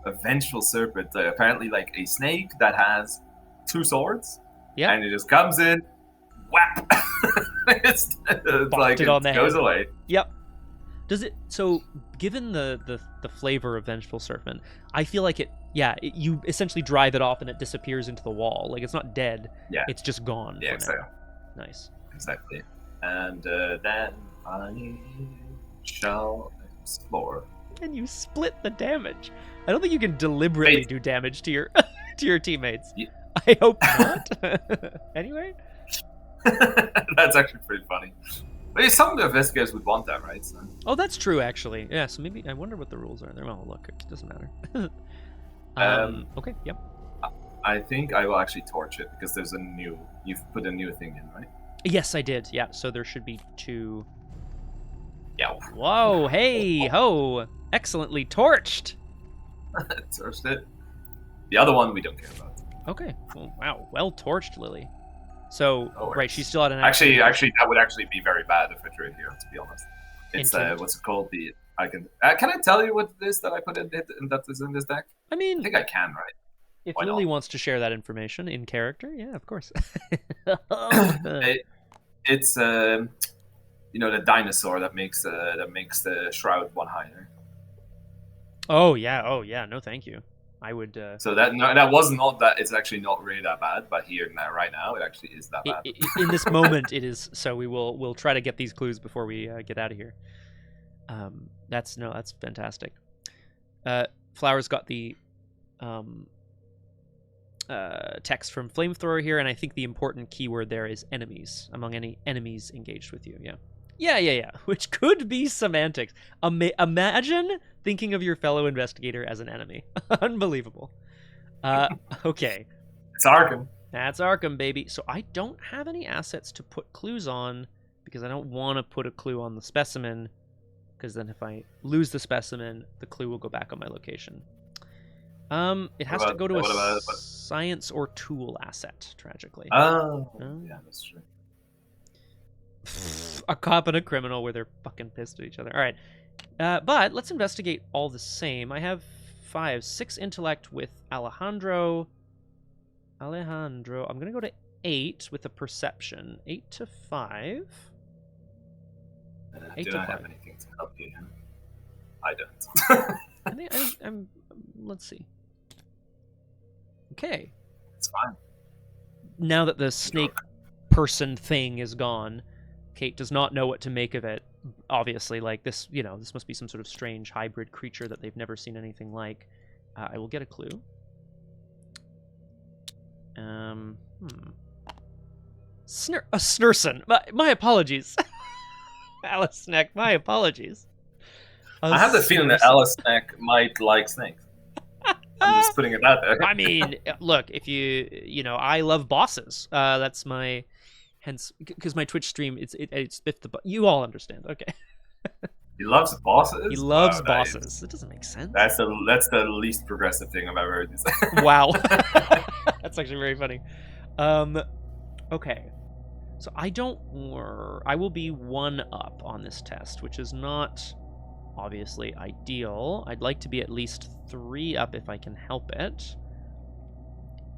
Speaker 3: a vengeful serpent. Apparently, like a snake that has 2 swords.
Speaker 1: Yeah.
Speaker 3: And it just comes in, whap! it's like it
Speaker 1: on the
Speaker 3: goes
Speaker 1: head.
Speaker 3: Away.
Speaker 1: Yep. Does it? So, given the flavor of Vengeful Serpent, I feel like you essentially drive it off and it disappears into the wall. Like it's not dead. Yeah. It's just gone.
Speaker 3: Yeah, exactly.
Speaker 1: Now. Nice.
Speaker 3: Exactly. And then I shall explore.
Speaker 1: And you split the damage. I don't think you can deliberately do damage to your to your teammates. Yeah. I hope not. Anyway.
Speaker 3: That's actually pretty funny. But some of the investigators would want that, right? So.
Speaker 1: Oh, that's true, actually. Yeah, so maybe I wonder what the rules are there. Well, look, it doesn't matter. Okay, yep.
Speaker 3: I think I will actually torch it because there's you've put a new thing in, right?
Speaker 1: Yes, I did. Yeah, so there should be 2.
Speaker 3: Yeah.
Speaker 1: Whoa, hey, ho! Excellently torched.
Speaker 3: Torched it. The other one we don't care about.
Speaker 1: Okay. Well, wow. Well torched, Lily. So, right, she's still at an
Speaker 3: actually, that would actually be very bad if I drew it here, to be honest. It's what's it called? Can I tell you what it is that I put in that is in this deck?
Speaker 1: I mean,
Speaker 3: I think I can, right?
Speaker 1: If Lily wants to share that information in character, yeah, of course.
Speaker 3: It's you know, the dinosaur that makes the shroud 1 higher.
Speaker 1: Oh yeah, no thank you. I would.
Speaker 3: So that was not that. It's actually not really that bad, but here now, right now, it actually is that bad.
Speaker 1: In this moment, it is. So we'll try to get these clues before we get out of here. That's fantastic. Flower's got the text from Flamethrower here, and I think the important keyword there is enemies, among any enemies engaged with you. Yeah. Which could be semantics. Imagine thinking of your fellow investigator as an enemy. Unbelievable. Okay.
Speaker 3: It's Arkham.
Speaker 1: That's Arkham, baby. So I don't have any assets to put clues on because I don't want to put a clue on the specimen, because then if I lose the specimen, the clue will go back on my location. It has to go to a science or tool asset, tragically.
Speaker 3: Oh, yeah, that's true.
Speaker 1: A cop and a criminal where they're fucking pissed at each other. All right. But let's investigate all the same. I have 6 intellect with Alejandro. I'm going to go to 8 with a perception. 8 to 5. 8
Speaker 3: do
Speaker 1: to
Speaker 3: I
Speaker 1: 5.
Speaker 3: have anything to help you? I don't.
Speaker 1: I'm let's see. Okay.
Speaker 3: It's fine.
Speaker 1: Now that the snake person thing is gone, Kate does not know what to make of it. Obviously, like this, this must be some sort of strange hybrid creature that they've never seen anything like. I will get a clue. Snurson. My apologies. Alice Snack, my apologies.
Speaker 3: I have the feeling that Alice Snack might like snakes. I'm just putting it out there.
Speaker 1: I mean, look, if I love bosses. That's my, hence, because my Twitch stream, it's Biff the you all understand, okay?
Speaker 3: He loves bosses.
Speaker 1: He loves bosses. That doesn't make sense.
Speaker 3: That's the least progressive thing I've ever heard.
Speaker 1: Wow, that's actually very funny. Okay, so I will be 1 up on this test, which is not obviously ideal. I'd like to be at least 3 up if I can help it.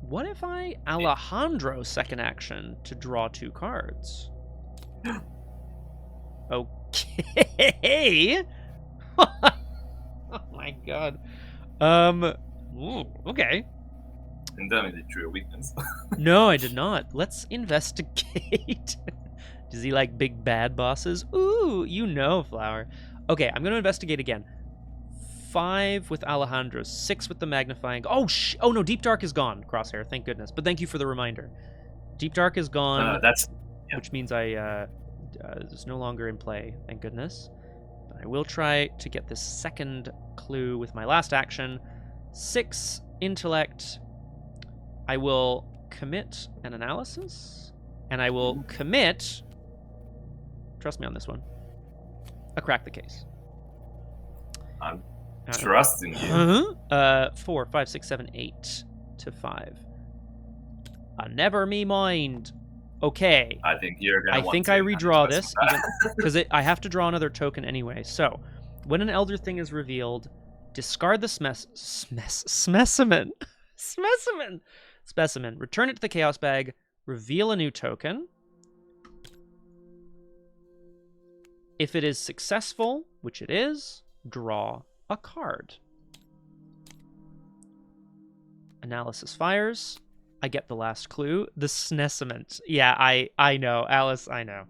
Speaker 1: What if I Alejandro second action to draw 2 cards? Okay. Oh my god. Okay.
Speaker 3: And then did true weakness.
Speaker 1: No, I did not. Let's investigate. Does he like big bad bosses? Ooh, Flower. Okay, I'm going to investigate again. 5 with Alejandro, 6 with the magnifying. Oh no, Deep Dark is gone, Crosshair, thank goodness. But thank you for the reminder. Deep Dark is gone, which means it's no longer in play, thank goodness. But I will try to get this second clue with my last action. 6 intellect. I will commit an analysis, and I will commit, trust me on this one, a crack the case.
Speaker 3: I'm trusting you.
Speaker 1: 4, 5, 6, 7, 8 to 5. Never me mind. Okay.
Speaker 3: I think you're gonna.
Speaker 1: I think I redraw this because I have to draw another token anyway. So, when an elder thing is revealed, discard the specimen. Return it to the chaos bag. Reveal a new token. If it is successful, which it is, draw a card. Analysis fires. I get the last clue. The Snesiment. Yeah, I know. Alice, I know.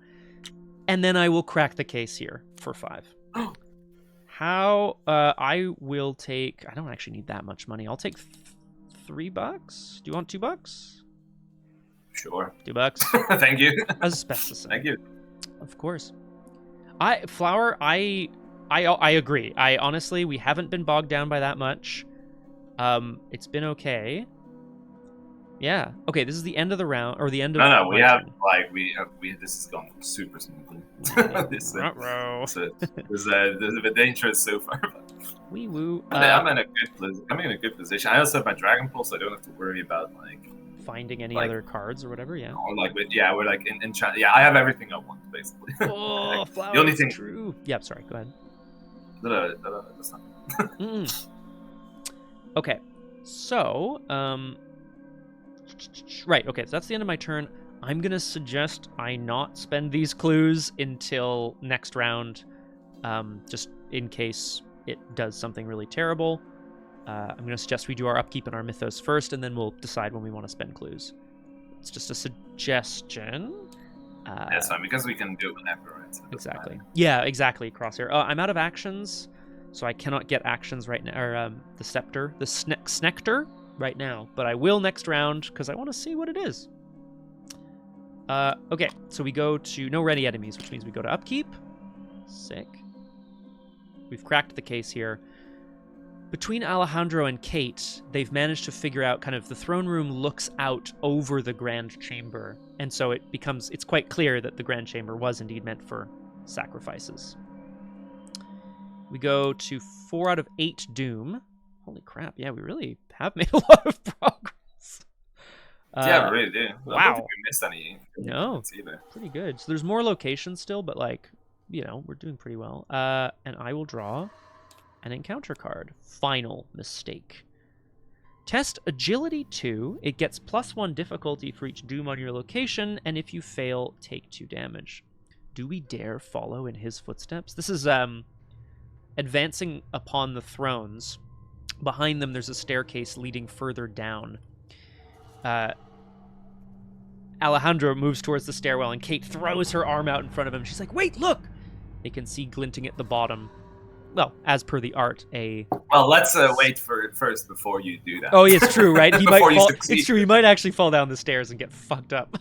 Speaker 1: And then I will crack the case here for 5. How? I will take... I don't actually need that much money. I'll take $3. Do you want $2?
Speaker 3: Sure.
Speaker 1: $2.
Speaker 3: Thank you.
Speaker 1: Asbestos.
Speaker 3: Thank you.
Speaker 1: Of course. Flower, I agree. Honestly, we haven't been bogged down by that much. It's been okay. Yeah. Okay, this is the end of the round, or the end of...
Speaker 3: No, we have, this is going super smoothly. There's a bit dangerous so far.
Speaker 1: Wee woo.
Speaker 3: I'm in a good position. I also have my Dragon Pulse, so I don't have to worry about,
Speaker 1: finding any other cards or whatever, yeah.
Speaker 3: Or, we're, in China. Yeah, I have everything I want, basically.
Speaker 1: Oh, Flower,
Speaker 3: the only thing...
Speaker 1: true. Yeah, sorry, go ahead.
Speaker 3: That's not...
Speaker 1: Okay, so, right, okay, so that's the end of my turn. I'm going to suggest I not spend these clues until next round, just in case it does something really terrible. I'm going to suggest we do our upkeep and our mythos first, and then we'll decide when we want to spend clues. It's just a suggestion.
Speaker 3: That's fine, because we can do it whenever, right? So
Speaker 1: exactly. Yeah, exactly, Crosshair. I'm out of actions, so I cannot get actions right now. Or the scepter, the snecter. right now, but I will next round because I want to see what it is. Okay, so we go to no ready enemies, which means we go to upkeep. Sick. We've cracked the case here. Between Alejandro and Kate, they've managed to figure out kind of the throne room looks out over the Grand Chamber, and so it's quite clear that the Grand Chamber was indeed meant for sacrifices. We go to 4 out of 8 Doom. Holy crap, yeah, we really have made a lot of progress.
Speaker 3: Yeah, we really do.
Speaker 1: Wow.
Speaker 3: I don't think we missed any.
Speaker 1: No,
Speaker 3: either.
Speaker 1: pretty good. So there's more locations still, but like, we're doing pretty well. And I will draw an encounter card. Final mistake. Test agility 2. It gets +1 difficulty for each Doom on your location, and if you fail, take 2 damage. Do we dare follow in his footsteps? This is advancing upon the thrones. Behind them, there's a staircase leading further down. Alejandro moves towards the stairwell, and Kate throws her arm out in front of him. She's like, "Wait, look!" They can see glinting at the bottom. Well, as per the art,
Speaker 3: Well, let's wait for it first before you do that.
Speaker 1: Oh, yeah, it's true, right? He might fall...
Speaker 3: Succeed.
Speaker 1: It's true. He might actually fall down the stairs and get fucked up.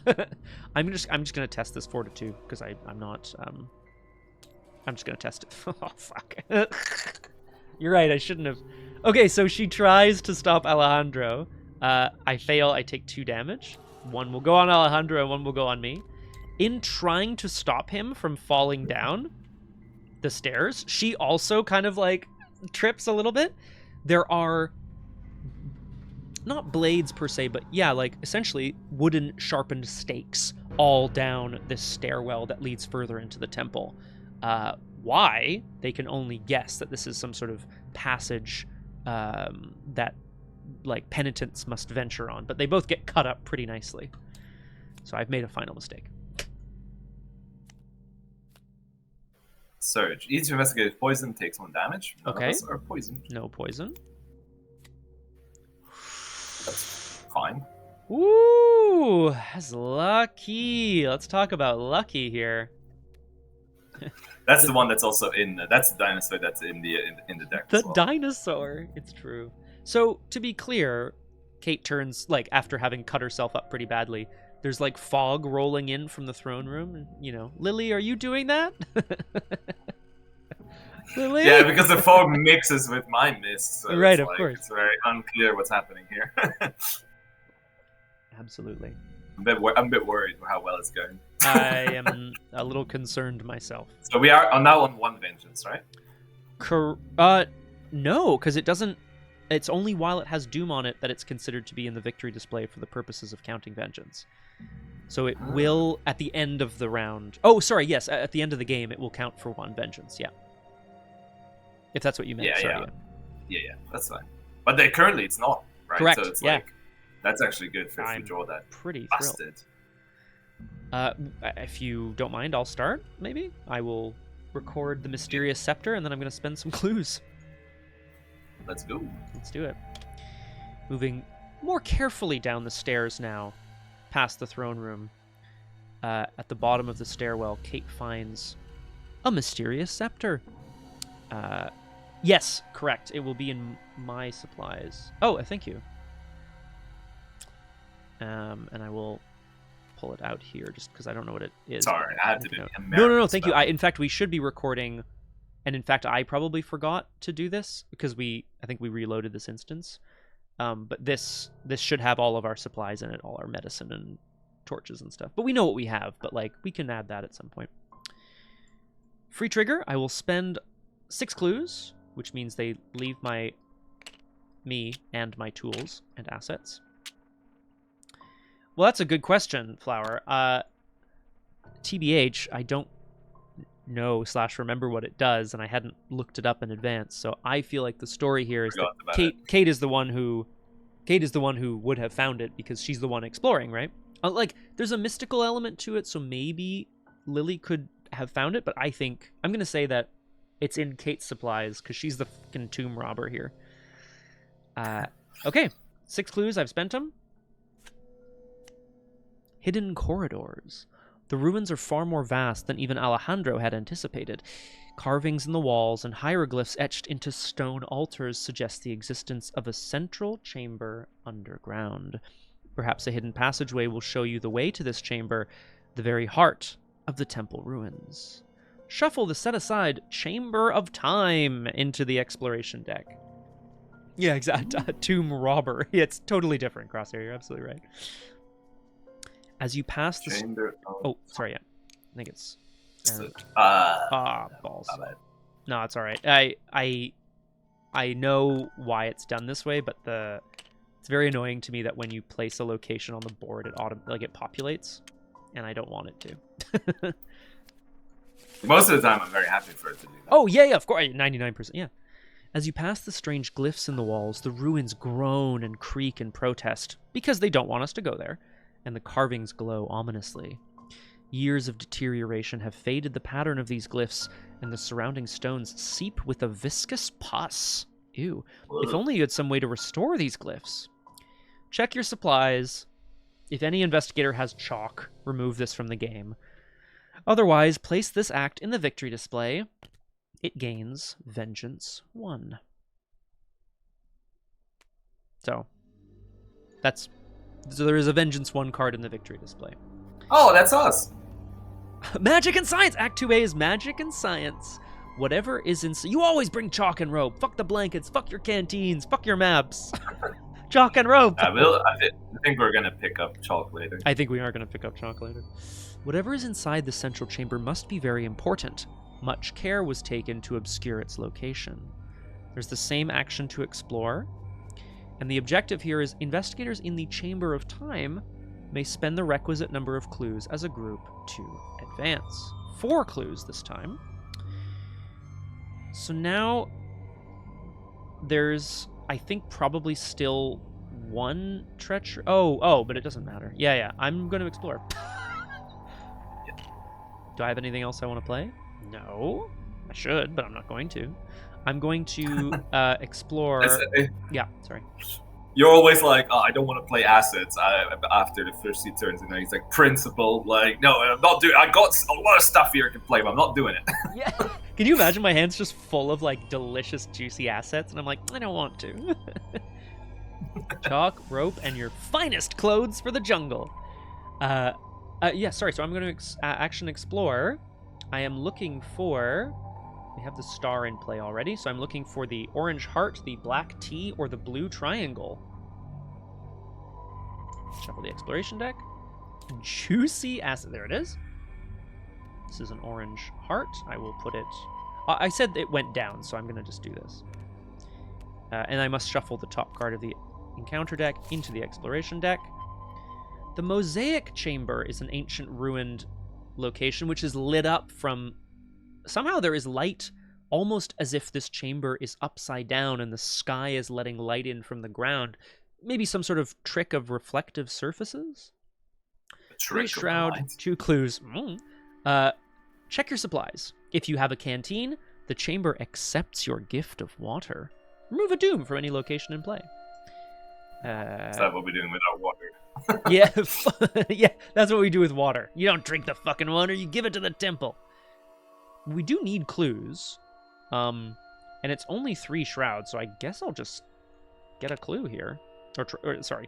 Speaker 1: I'm just gonna test this fortitude because I'm not. I'm just gonna test it. Oh fuck! You're right. I shouldn't have. Okay, so she tries to stop Alejandro. I fail. I take 2 damage. 1 will go on Alejandro and 1 will go on me. In trying to stop him from falling down the stairs, she also kind of like trips a little bit. There are not blades per se, but yeah, like essentially wooden sharpened stakes all down this stairwell that leads further into the temple. Why? They can only guess that this is some sort of passage that like penitents must venture on, but they both get cut up pretty nicely. So I've made a final mistake.
Speaker 3: Surge. Each investigated poison takes 1 damage. None
Speaker 1: Okay.
Speaker 3: of us are poisoned.
Speaker 1: No poison.
Speaker 3: That's fine.
Speaker 1: Ooh, that's lucky. Let's talk about lucky here.
Speaker 3: That's the one that's also in. That's the dinosaur that's in the deck.
Speaker 1: The
Speaker 3: as well.
Speaker 1: dinosaur. It's true. So to be clear, Kate turns like after having cut herself up pretty badly. There's like fog rolling in from the throne room, and Lily, are you doing that? Lily?
Speaker 3: Yeah, because the fog mixes with my mist. So
Speaker 1: Right,
Speaker 3: it's
Speaker 1: of course.
Speaker 3: It's very unclear what's happening here.
Speaker 1: Absolutely.
Speaker 3: I'm a bit worried how well it's going.
Speaker 1: I am a little concerned myself.
Speaker 3: So we are now on 1 vengeance, right?
Speaker 1: No, because it doesn't. It's only while it has Doom on it that it's considered to be in the victory display for the purposes of counting vengeance. So it will, at the end of the round... Oh, sorry, yes, at the end of the game, it will count for 1 vengeance, yeah. If that's what you meant.
Speaker 3: Yeah, that's fine. But currently it's not, right?
Speaker 1: Correct,
Speaker 3: So it's
Speaker 1: yeah.
Speaker 3: like, that's actually good if
Speaker 1: I'm
Speaker 3: you draw that.
Speaker 1: pretty
Speaker 3: Busted.
Speaker 1: If you don't mind, I'll start, maybe? I will record the mysterious scepter, and then I'm going to spend some clues.
Speaker 3: Let's go.
Speaker 1: Let's do it. Moving more carefully down the stairs now, past the throne room. At the bottom of the stairwell, Kate finds a mysterious scepter. Yes, correct. It will be in my supplies. Oh, thank you. And I will pull it out here just because I don't know what it is.
Speaker 3: Sorry, I had to be
Speaker 1: No, thank you. In fact, we should be recording, and in fact, I probably forgot to do this because I think we reloaded this instance. But this should have all of our supplies in it, all our medicine and torches and stuff. But we know what we have, but like we can add that at some point. Free trigger. I will spend 6 clues, which means they leave me and my tools and assets. Well, that's a good question, Flower. TBH, I don't know / remember what it does, and I hadn't looked it up in advance. So I feel like the story here is that Kate is the one who would have found it because she's the one exploring, right? Like there's a mystical element to it, so maybe Lily could have found it, but I think I'm gonna say that it's in Kate's supplies because she's the fucking tomb robber here. Okay, 6 clues. I've spent them. Hidden corridors. The ruins are far more vast than even Alejandro had anticipated. Carvings in the walls and hieroglyphs etched into stone altars suggest the existence of a central chamber underground. Perhaps a hidden passageway will show you the way to this chamber, the very heart of the temple ruins. Shuffle the set-aside Chamber of Time into the exploration deck. Yeah, exactly. Tomb Robber. Yeah, it's totally different, Crosshair. You're absolutely right. As you pass the...
Speaker 3: Chamber of...
Speaker 1: sorry, yeah. I think it's... balls. No, it's all right. I know why it's done this way, but it's very annoying to me that when you place a location on the board, it it populates, and I don't want it to.
Speaker 3: Most of the time, I'm very happy for it to do that.
Speaker 1: Oh, yeah, of course. 99%, yeah. As you pass the strange glyphs in the walls, the ruins groan and creak in protest, because they don't want us to go there, and the carvings glow ominously. Years of deterioration have faded the pattern of these glyphs, and the surrounding stones seep with a viscous pus. Ew. If only you had some way to restore these glyphs. Check your supplies. If any investigator has chalk, remove this from the game. Otherwise, place this act in the victory display. It gains Vengeance 1. So there is a Vengeance 1 card in the victory display.
Speaker 3: Oh, that's us.
Speaker 1: Magic and Science! Act 2A is Magic and Science. Whatever is in... You always bring chalk and rope. Fuck the blankets. Fuck your canteens. Fuck your maps. Chalk and rope.
Speaker 3: I think we're going to pick up chalk later.
Speaker 1: I think we are going to pick up chalk later. Whatever is inside the central chamber must be very important. Much care was taken to obscure its location. There's the same action to explore. And the objective here is investigators in the Chamber of Time may spend the requisite number of clues as a group to advance. 4 clues this time. So now there's, I think, probably still 1 treachery. Oh, but it doesn't matter. Yeah, I'm going to explore. Do I have anything else I want to play? No. I should, but I'm not going to. I'm going to explore... Yeah, sorry.
Speaker 3: You're always like, I don't want to play assets after the first 2 turns, and then he's like, principle, like, no, I'm not doing. I got a lot of stuff here I can play, but I'm not doing it.
Speaker 1: Yeah. Can you imagine my hands just full of like delicious, juicy assets, and I'm like, I don't want to. Chalk, rope, and your finest clothes for the jungle. Yeah, sorry. So I'm going to action explore. I am looking for. We have the star in play already, so I'm looking for the orange heart, the black T, or the blue triangle. Shuffle the exploration deck. Juicy asset. There it is. This is an orange heart. I will put it... I said it went down, so I'm going to just do this. And I must shuffle the top card of the encounter deck into the exploration deck. The Mosaic Chamber is an ancient ruined location which is lit up from... Somehow there is light, almost as if this chamber is upside down and the sky is letting light in from the ground. Maybe some sort of trick of reflective surfaces? 3 shroud, 2 clues. Check your supplies. If you have a canteen, the chamber accepts your gift of water. Remove a doom from any location in play.
Speaker 3: Is that what we're doing with our water?
Speaker 1: Yeah, yeah, that's what we do with water. You don't drink the fucking water, you give it to the temple. We do need clues, and it's only 3 shrouds, so I guess I'll just get a clue here.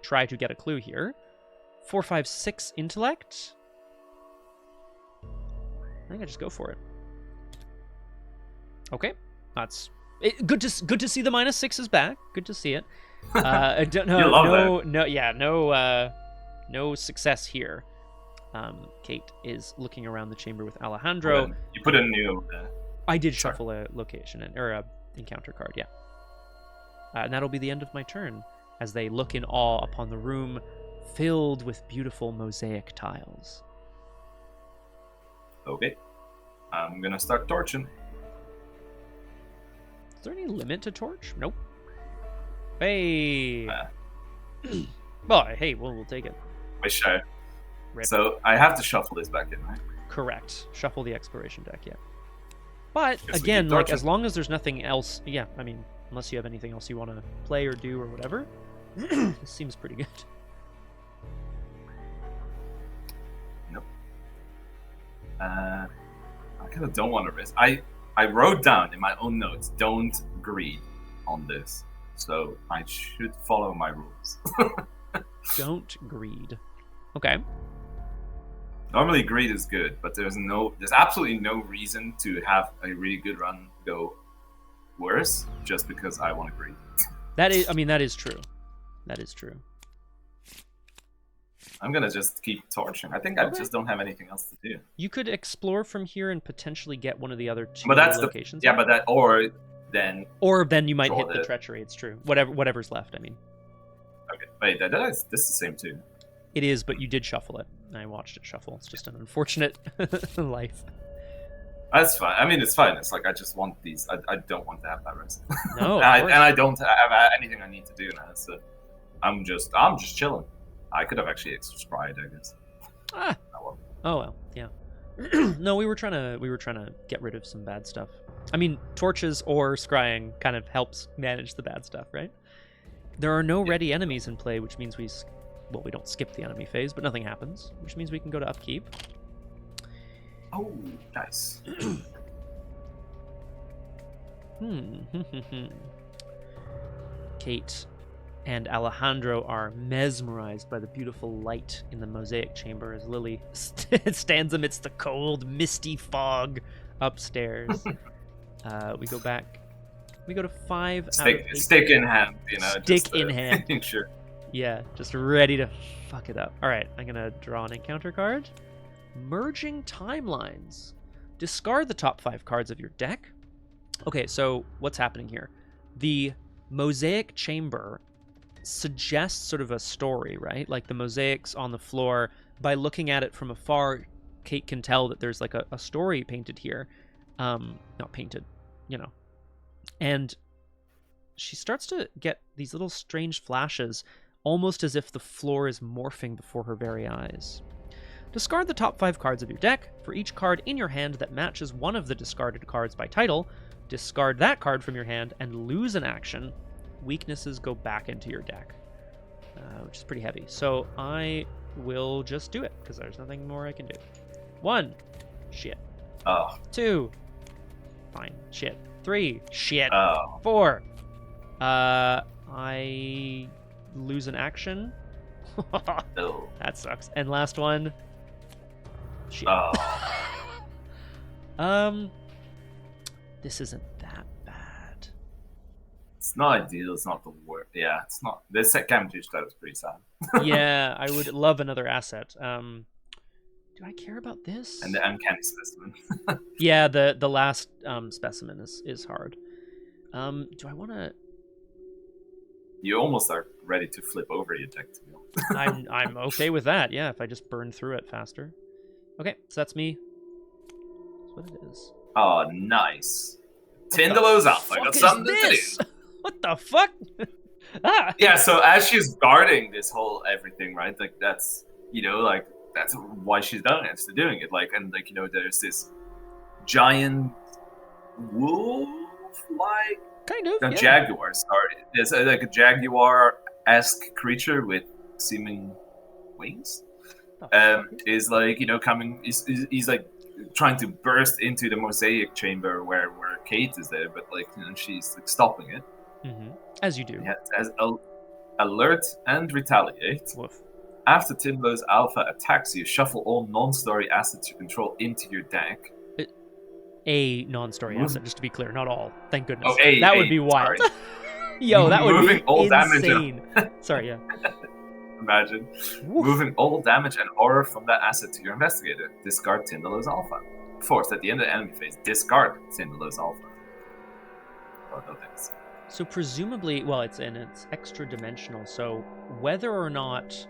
Speaker 1: Try to get a clue here. 4, 5, 6 intellect. I think I just go for it. Okay, that's it, good to see the -6 is back. Good to see it. No success here. Kate is looking around the chamber with Alejandro.
Speaker 3: You put a new...
Speaker 1: I did shuffle a location, or a encounter card, yeah. And that'll be the end of my turn, as they look in awe upon the room filled with beautiful mosaic tiles.
Speaker 3: Okay. I'm gonna start torching.
Speaker 1: Is there any limit to torch? Nope. Hey! We'll take it.
Speaker 3: Wish I...
Speaker 1: Rip.
Speaker 3: So I have to shuffle this back in, right?
Speaker 1: Correct. Shuffle the exploration deck, yeah. But again, like as long as there's nothing else, yeah, I mean, unless you have anything else you want to play or do or whatever, this seems pretty good.
Speaker 3: Nope. I kind of don't want to risk. I wrote down in my own notes, don't greed on this. So I should follow my rules.
Speaker 1: Don't greed. Okay.
Speaker 3: Normally greed is good, but there's absolutely no reason to have a really good run go worse just because I want to greed.
Speaker 1: That is true. That is true.
Speaker 3: I'm gonna just keep torching. I think I just don't have anything else to do.
Speaker 1: You could explore from here and potentially get one of the other two locations.
Speaker 3: Or then
Speaker 1: you might hit the treachery. It's true. Whatever's left. I mean.
Speaker 3: Okay. Wait, this is the same too.
Speaker 1: It is, but you did shuffle it. I watched it shuffle. It's just an unfortunate life.
Speaker 3: That's fine. I mean, it's fine. It's like I just want these. I don't want to have that risk.
Speaker 1: No,
Speaker 3: and I don't have anything I need to do now. So I'm just chilling. I could have actually scryed, I guess.
Speaker 1: Oh well, yeah. No, we were trying to get rid of some bad stuff. I mean, torches or scrying kind of helps manage the bad stuff, right? There are no ready enemies in play, which means we don't skip the enemy phase, but nothing happens, which means we can go to upkeep.
Speaker 3: Oh, nice.
Speaker 1: Kate and Alejandro are mesmerized by the beautiful light in the mosaic chamber as Lily stands amidst the cold, misty fog upstairs. We go back. We go to 5 out of 8.
Speaker 3: Stick in hand,
Speaker 1: Stick in hand.
Speaker 3: Sure.
Speaker 1: Yeah, just ready to fuck it up. All right, I'm going to draw an encounter card. Merging Timelines. Discard the top 5 cards of your deck. Okay, so what's happening here? The mosaic chamber suggests sort of a story, right? Like the mosaics on the floor. By looking at it from afar, Kate can tell that there's like a story painted here. Not painted, And she starts to get these little strange flashes, almost as if the floor is morphing before her very eyes. Discard the top 5 cards of your deck. For each card in your hand that matches one of the discarded cards by title, discard that card from your hand and lose an action. Weaknesses go back into your deck, which is pretty heavy. So I will just do it, because there's nothing more I can do. 1, shit.
Speaker 3: Oh.
Speaker 1: 2, fine, shit. 3, shit.
Speaker 3: Oh.
Speaker 1: 4, I lose an action.
Speaker 3: No.
Speaker 1: That sucks. And last one, shit.
Speaker 3: Oh.
Speaker 1: This isn't that bad.
Speaker 3: It's not ideal. It's not the worst. Yeah, it's not. This set Cavendish that was pretty sad.
Speaker 1: Yeah, I would love another asset. Do I care about this?
Speaker 3: And the uncanny specimen.
Speaker 1: Yeah, the last specimen is hard. Do I want to?
Speaker 3: You almost are ready to flip over your deck, to be honest.
Speaker 1: I'm okay with that. Yeah, if I just burn through it faster. Okay, so that's me. That's what it is.
Speaker 3: Oh, nice. Tyndallow's Alpha. I got something to do.
Speaker 1: What the fuck?
Speaker 3: Yeah, so as she's guarding this whole everything, right? Like that's that's why she's doing it. She's doing it. There's this giant wolf-like
Speaker 1: kind of
Speaker 3: jaguar. Sorry, there's like a jaguar-esque creature with seeming wings. Is like coming. He's like trying to burst into the mosaic chamber where Kate is there, but she's like stopping it.
Speaker 1: Mm-hmm. As you do.
Speaker 3: Yeah, as alert and retaliate.
Speaker 1: Woof.
Speaker 3: After Tyndallow's Alpha attacks you, shuffle all non-story assets you control into your deck.
Speaker 1: A non-story asset, just to be clear, not all. Thank goodness.
Speaker 3: Oh,
Speaker 1: that would be wild. Yo, that would be
Speaker 3: all
Speaker 1: insane.
Speaker 3: Damage.
Speaker 1: Sorry, yeah.
Speaker 3: Imagine.
Speaker 1: Woof.
Speaker 3: Moving all damage and horror from that asset to your investigator. Discard Tyndallow's Alpha. Force at the end of the enemy phase. Discard Tyndallow's Alpha. Oh, no thanks.
Speaker 1: So presumably, well, it's extra dimensional, so whether or not...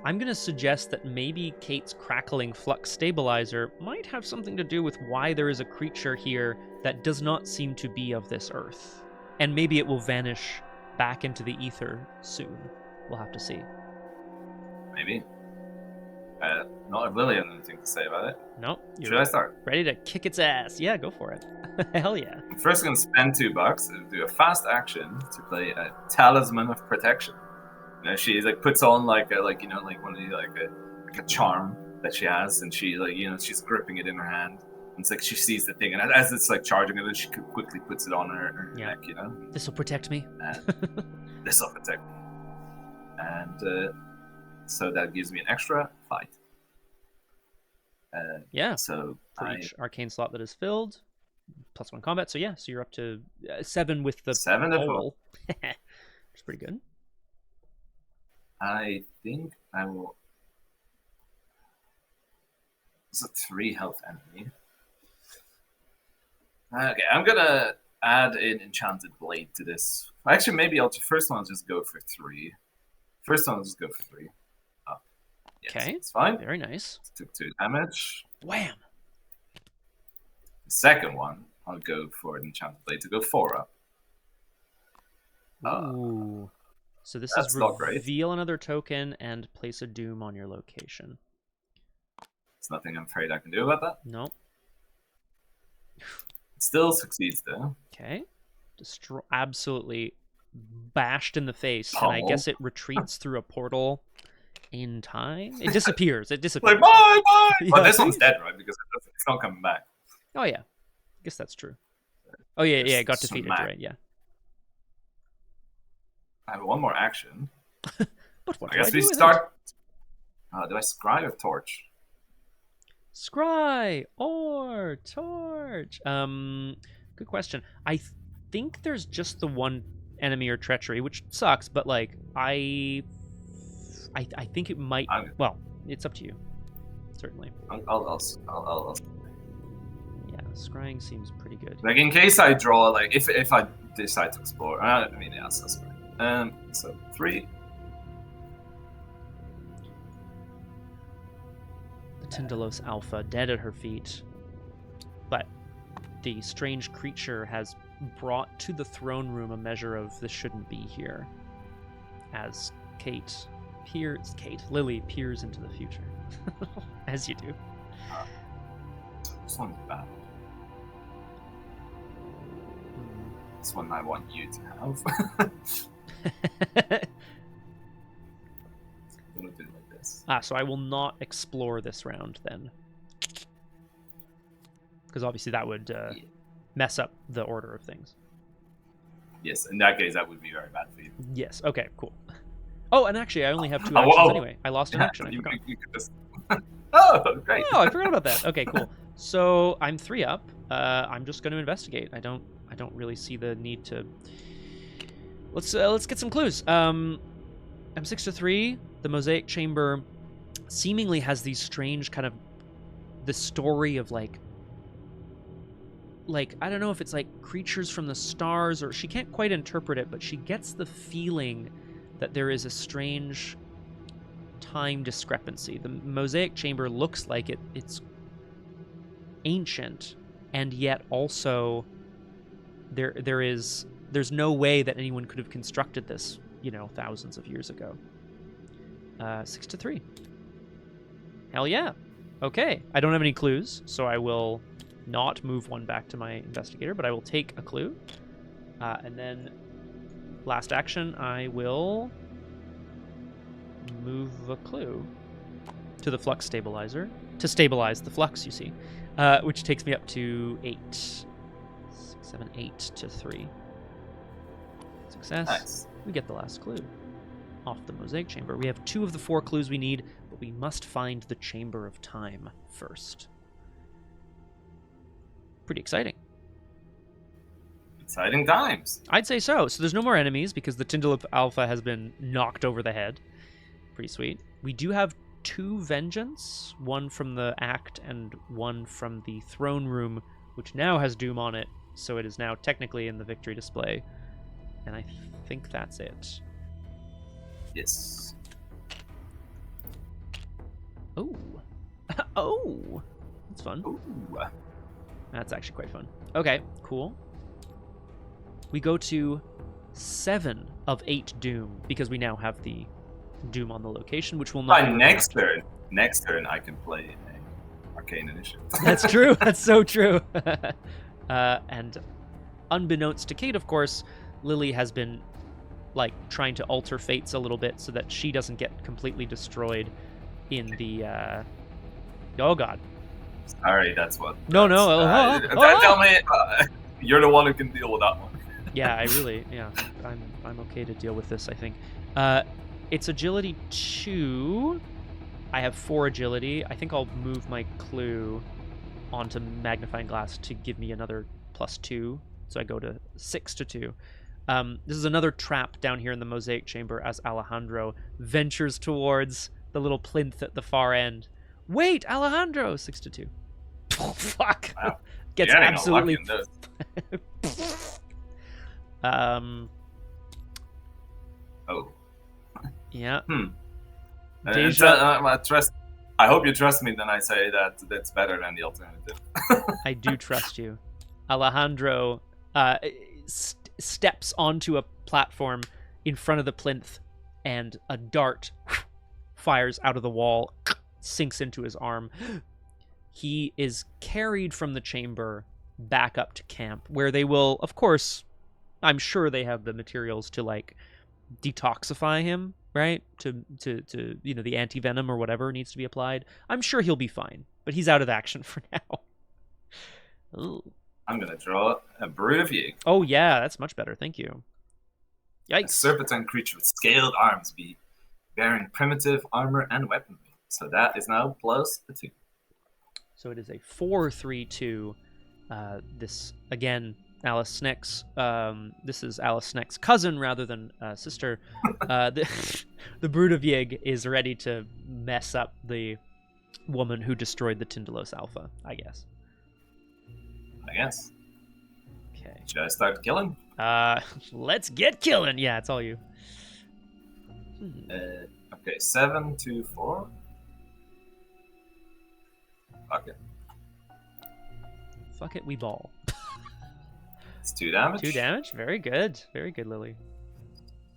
Speaker 1: I'm going to suggest that maybe Kate's crackling flux stabilizer might have something to do with why there is a creature here that does not seem to be of this earth. And maybe it will vanish back into the ether soon. We'll have to see.
Speaker 3: Maybe. Not really anything to say about it.
Speaker 1: No.
Speaker 3: Should I start?
Speaker 1: Ready to kick its ass. Yeah, go for it. Hell yeah.
Speaker 3: I'm first going to spend $2 and do a fast action to play a Talisman of Protection. She puts on one of the, a charm that she has, and she she's gripping it in her hand. And it's like she sees the thing, and as it's like charging it, she quickly puts it on her neck.
Speaker 1: This will protect me.
Speaker 3: This will protect me. And so that gives me an extra fight. So
Speaker 1: for each arcane slot that is filled, +1 combat. So so you're up to 7 with the
Speaker 3: 7
Speaker 1: pole. It's pretty good.
Speaker 3: I think I will. It's a 3 health enemy. Okay, I'm gonna add an enchanted blade to this. Actually, maybe I'll just go for 3. First one, I'll just go for 3. Up. Yes,
Speaker 1: okay,
Speaker 3: it's fine.
Speaker 1: Very nice.
Speaker 3: Took 2 damage.
Speaker 1: Wham!
Speaker 3: The second one, I'll go for an enchanted blade to go 4 up.
Speaker 1: Ooh. So this is reveal another token and place a doom on your location.
Speaker 3: There's nothing I'm afraid I can do about that.
Speaker 1: Nope.
Speaker 3: It still succeeds though.
Speaker 1: Okay. Absolutely bashed in the face, and I guess it retreats through a portal in time. It disappears. Like
Speaker 3: bye. But this one's dead, right? Because it's not coming back.
Speaker 1: Oh yeah, I guess that's true. Oh yeah, it got defeated, right? Yeah.
Speaker 3: I have one more action.
Speaker 1: But what
Speaker 3: I guess we start. Do I scry or torch?
Speaker 1: Scry or torch? Good question. I think there's just the one enemy or treachery, which sucks. But like, I think it might. Well, it's up to you. Certainly.
Speaker 3: I'll
Speaker 1: Yeah, scrying seems pretty good.
Speaker 3: Like in case I draw, like if I decide to explore. I mean, yeah, so scry. So 3.
Speaker 1: The Tindalos Alpha dead at her feet, but the strange creature has brought to the throne room a measure of this shouldn't be here. As Lily peers into the future, as you do.
Speaker 3: This one's bad. This one I want you to have. I'm gonna do it like this.
Speaker 1: So I will not explore this round then, because obviously that would mess up the order of things.
Speaker 3: Yes, in that case, that would be very bad for you.
Speaker 1: Yes. Okay. Cool. Oh, and actually, I only have 2 actions anyway. I lost an action. I forgot.
Speaker 3: You could just... Oh, great.
Speaker 1: Oh, I forgot about that. Okay, cool. So I'm 3 up. I'm just going to investigate. I don't really see the need to. Let's get some clues. I'm 6 to 3. The mosaic chamber seemingly has these strange kind of the story of like I don't know if it's like creatures from the stars, or she can't quite interpret it, but she gets the feeling that there is a strange time discrepancy. The mosaic chamber looks like it's ancient, and yet also there's no way that anyone could have constructed this, thousands of years ago. 6 to 3. Hell yeah. Okay. I don't have any clues, so I will not move 1 back to my investigator, but I will take a clue. And then last action, I will move a clue to the flux stabilizer to stabilize the flux, you see, which takes me up to 8. 6, 7, 8 to 3. Success.
Speaker 3: Nice.
Speaker 1: We get the last clue off the mosaic chamber. We have 2 of the 4 clues we need, but we must find the Chamber of Time first. Pretty exciting.
Speaker 3: Exciting times.
Speaker 1: I'd say so. So there's no more enemies because the Tyndalip Alpha has been knocked over the head. Pretty sweet. We do have 2 vengeance, 1 from the act and 1 from the throne room, which now has doom on it, so it is now technically in the victory display. And I think that's it.
Speaker 3: Yes.
Speaker 1: Oh. Oh. That's fun.
Speaker 3: Ooh.
Speaker 1: That's actually quite fun. Okay, cool. We go to 7 of 8 doom because we now have the doom on the location, which will not.
Speaker 3: By next turn, I can play an arcane initiative.
Speaker 1: That's true. That's so true. And unbeknownst to Kate, of course, Lily has been trying to alter fates a little bit so that she doesn't get completely destroyed in the Oh God.
Speaker 3: Sorry, that's what.
Speaker 1: No, no.
Speaker 3: Tell me, you're the one who can deal with that one.
Speaker 1: Yeah, I'm okay to deal with this, I think. It's agility 2. I have 4 agility. I think I'll move my clue onto magnifying glass to give me another +2. So I go to 6 to 2. This is another trap down here in the mosaic chamber as Alejandro ventures towards the little plinth at the far end. Wait, Alejandro! 6 to 2. Oh, fuck.
Speaker 3: Wow.
Speaker 1: Gets
Speaker 3: You're
Speaker 1: absolutely...
Speaker 3: Oh.
Speaker 1: Yeah.
Speaker 3: I hope you trust me. Then I say that that's better than the alternative.
Speaker 1: I do trust you. Alejandro steps onto a platform in front of the plinth, and a dart fires out of the wall, sinks into his arm. He is carried from the chamber back up to camp, where they will, of course, I'm sure they have the materials to like detoxify him, right? To the anti-venom or whatever needs to be applied. I'm sure he'll be fine, but he's out of action for now. Ooh.
Speaker 3: I'm gonna draw a Brood of Yig.
Speaker 1: Oh yeah, that's much better. Thank you. Yikes.
Speaker 3: A serpentine creature with scaled arms, bearing primitive armor and weaponry. So that is now +2.
Speaker 1: So it is a 4/3/2. This again, Alice Sneck's. This is Alice Sneck's cousin rather than sister. The Brood of Yig is ready to mess up the woman who destroyed the Tindalos Alpha, I guess. Okay.
Speaker 3: Should I start killing?
Speaker 1: Let's get killing. Yeah, it's all you.
Speaker 3: Okay, 7 to 4. Okay.
Speaker 1: Fuck it, we ball.
Speaker 3: It's 2 damage.
Speaker 1: 2 damage? Very good. Very good, Lily.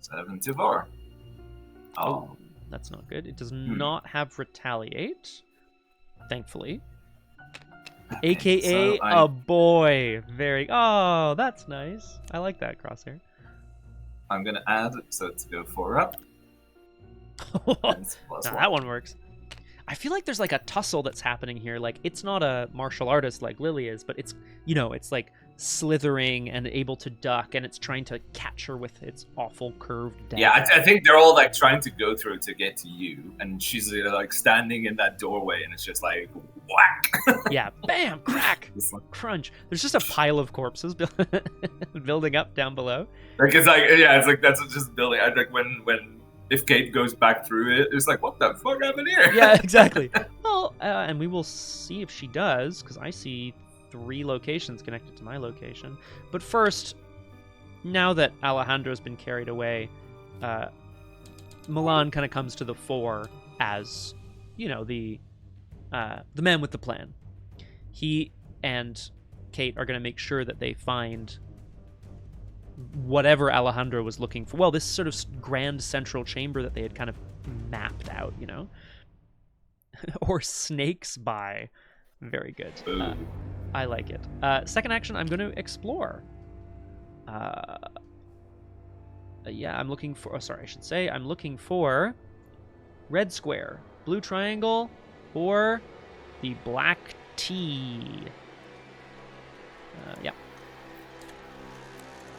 Speaker 3: 7 to 4. Oh.
Speaker 1: That's not good. It does not have retaliate, thankfully.
Speaker 3: Okay,
Speaker 1: AKA
Speaker 3: so
Speaker 1: a boy. Oh, that's nice. I like that, Crosshair.
Speaker 3: I'm gonna add so to go 4 up.
Speaker 1: That one works. I feel like there's like a tussle that's happening here. Like it's not a martial artist like Lily is, but it's it's like slithering and able to duck, and it's trying to catch her with its awful curved dagger.
Speaker 3: Yeah, I think they're all like trying to go through to get to you, and she's like standing in that doorway, and it's just like whack.
Speaker 1: Yeah, bam, crack, crunch. There's just a pile of corpses building up down below.
Speaker 3: Like it's like that's just building. I think if Kate goes back through it, it's like, what the fuck happened here?
Speaker 1: Yeah, exactly. Well, and we will see if she does, because I see 3 locations connected to my location. But first, now that Alejandro's been carried away, Milan kind of comes to the fore as, the man with the plan. He and Kate are going to make sure that they find whatever Alejandro was looking for. Well, this sort of grand central chamber that they had kind of mapped out, or snakes by. Very good. I like it. Second action, I'm going to explore. I'm looking for... I'm looking for red square, blue triangle, or the black T. Yeah.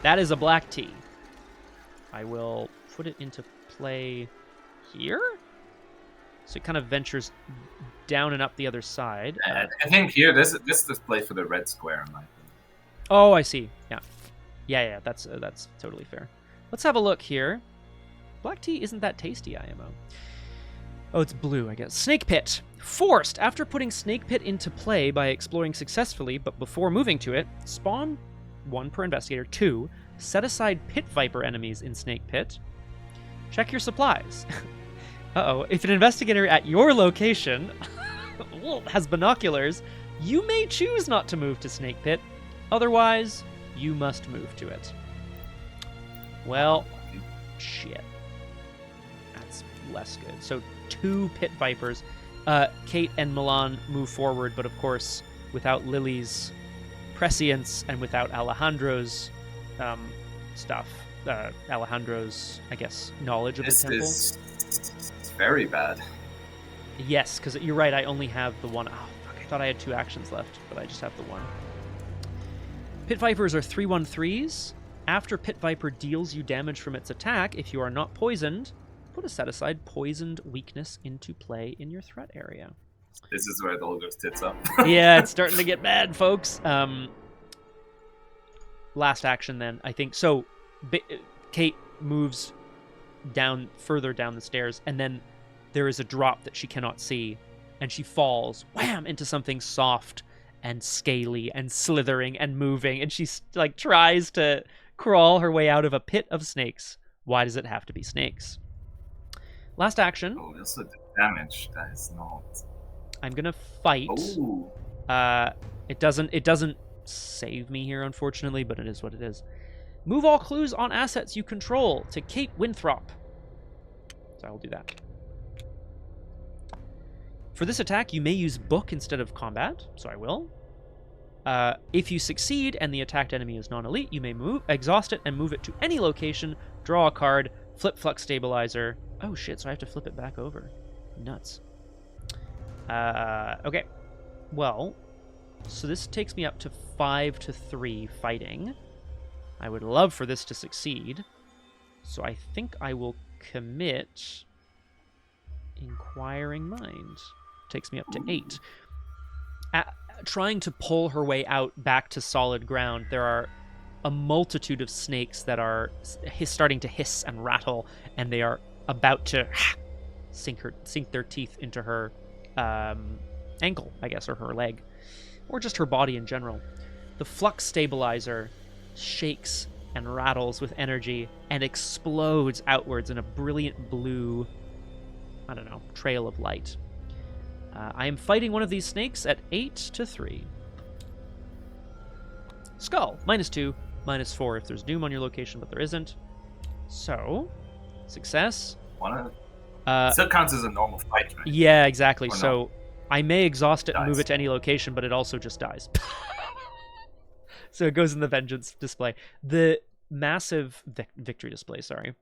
Speaker 1: That is a black T. I will put it into play here. So it kind of ventures down and up the other side.
Speaker 3: I think here, this is play for the red square, in my opinion.
Speaker 1: Oh, I see. Yeah. That's totally fair. Let's have a look here. Black tea isn't that tasty, IMO. Oh, it's blue, I guess. Snake Pit. Forced. After putting Snake Pit into play by exploring successfully, but before moving to it, spawn 1 per investigator. 2. Set aside Pit Viper enemies in Snake Pit. Check your supplies. Uh-oh. If an investigator at your location has binoculars, you may choose not to move to Snake Pit. Otherwise, you must move to it. Well, shit. That's less good. So 2 Pit Vipers. Kate and Milan move forward, but of course, without Lily's prescience and without Alejandro's stuff. Alejandro's, I guess, knowledge of the temple.
Speaker 3: It's very bad.
Speaker 1: Yes, because you're right, I only have the one. Oh, fuck, I thought I had 2 actions left, but I just have the one. Pit Vipers are 3/13s. After Pit Viper deals you damage from its attack, if you are not poisoned, put a set-aside poisoned weakness into play in your threat area.
Speaker 3: This is where it all goes tits up.
Speaker 1: Yeah, it's starting to get bad, folks. Last action then, I think. So, Kate moves further down the stairs, and then there is a drop that she cannot see, and she falls, wham, into something soft and scaly and slithering and moving, and she like tries to crawl her way out of a pit of snakes. Why does it have to be snakes? Last action.
Speaker 3: Oh, this is damage. That is not.
Speaker 1: I'm gonna fight.
Speaker 3: Ooh.
Speaker 1: It doesn't save me here, unfortunately, but it is what it is. Move all clues on assets you control to Cape Winthrop. So I will do that. For this attack, you may use book instead of combat, so I will. If you succeed and the attacked enemy is non-elite, you may exhaust it and move it to any location, draw a card, flip Flux Stabilizer. Oh shit, so I have to flip it back over. Nuts. Okay. Well, so this takes me up to 5-3 fighting. I would love for this to succeed. So I think I will commit Inquiring Mind. Takes me up to 8. Trying to pull her way out back to solid ground, there are a multitude of snakes that are starting to hiss and rattle, and they are about to sink their teeth into her ankle, I guess, or her leg, or just her body in general. The Flux Stabilizer shakes and rattles with energy and explodes outwards in a brilliant blue, I don't know, trail of light. I am fighting one of these snakes at 8-3. Skull, -2, -4 if there's doom on your location, but there isn't. So, success.
Speaker 3: Still counts as a normal fight, right?
Speaker 1: Yeah, exactly.
Speaker 3: Or
Speaker 1: so
Speaker 3: no?
Speaker 1: I may exhaust it and move
Speaker 3: Dies.
Speaker 1: it to any location, but it also just dies. So it goes in the vengeance display. The massive victory display, sorry.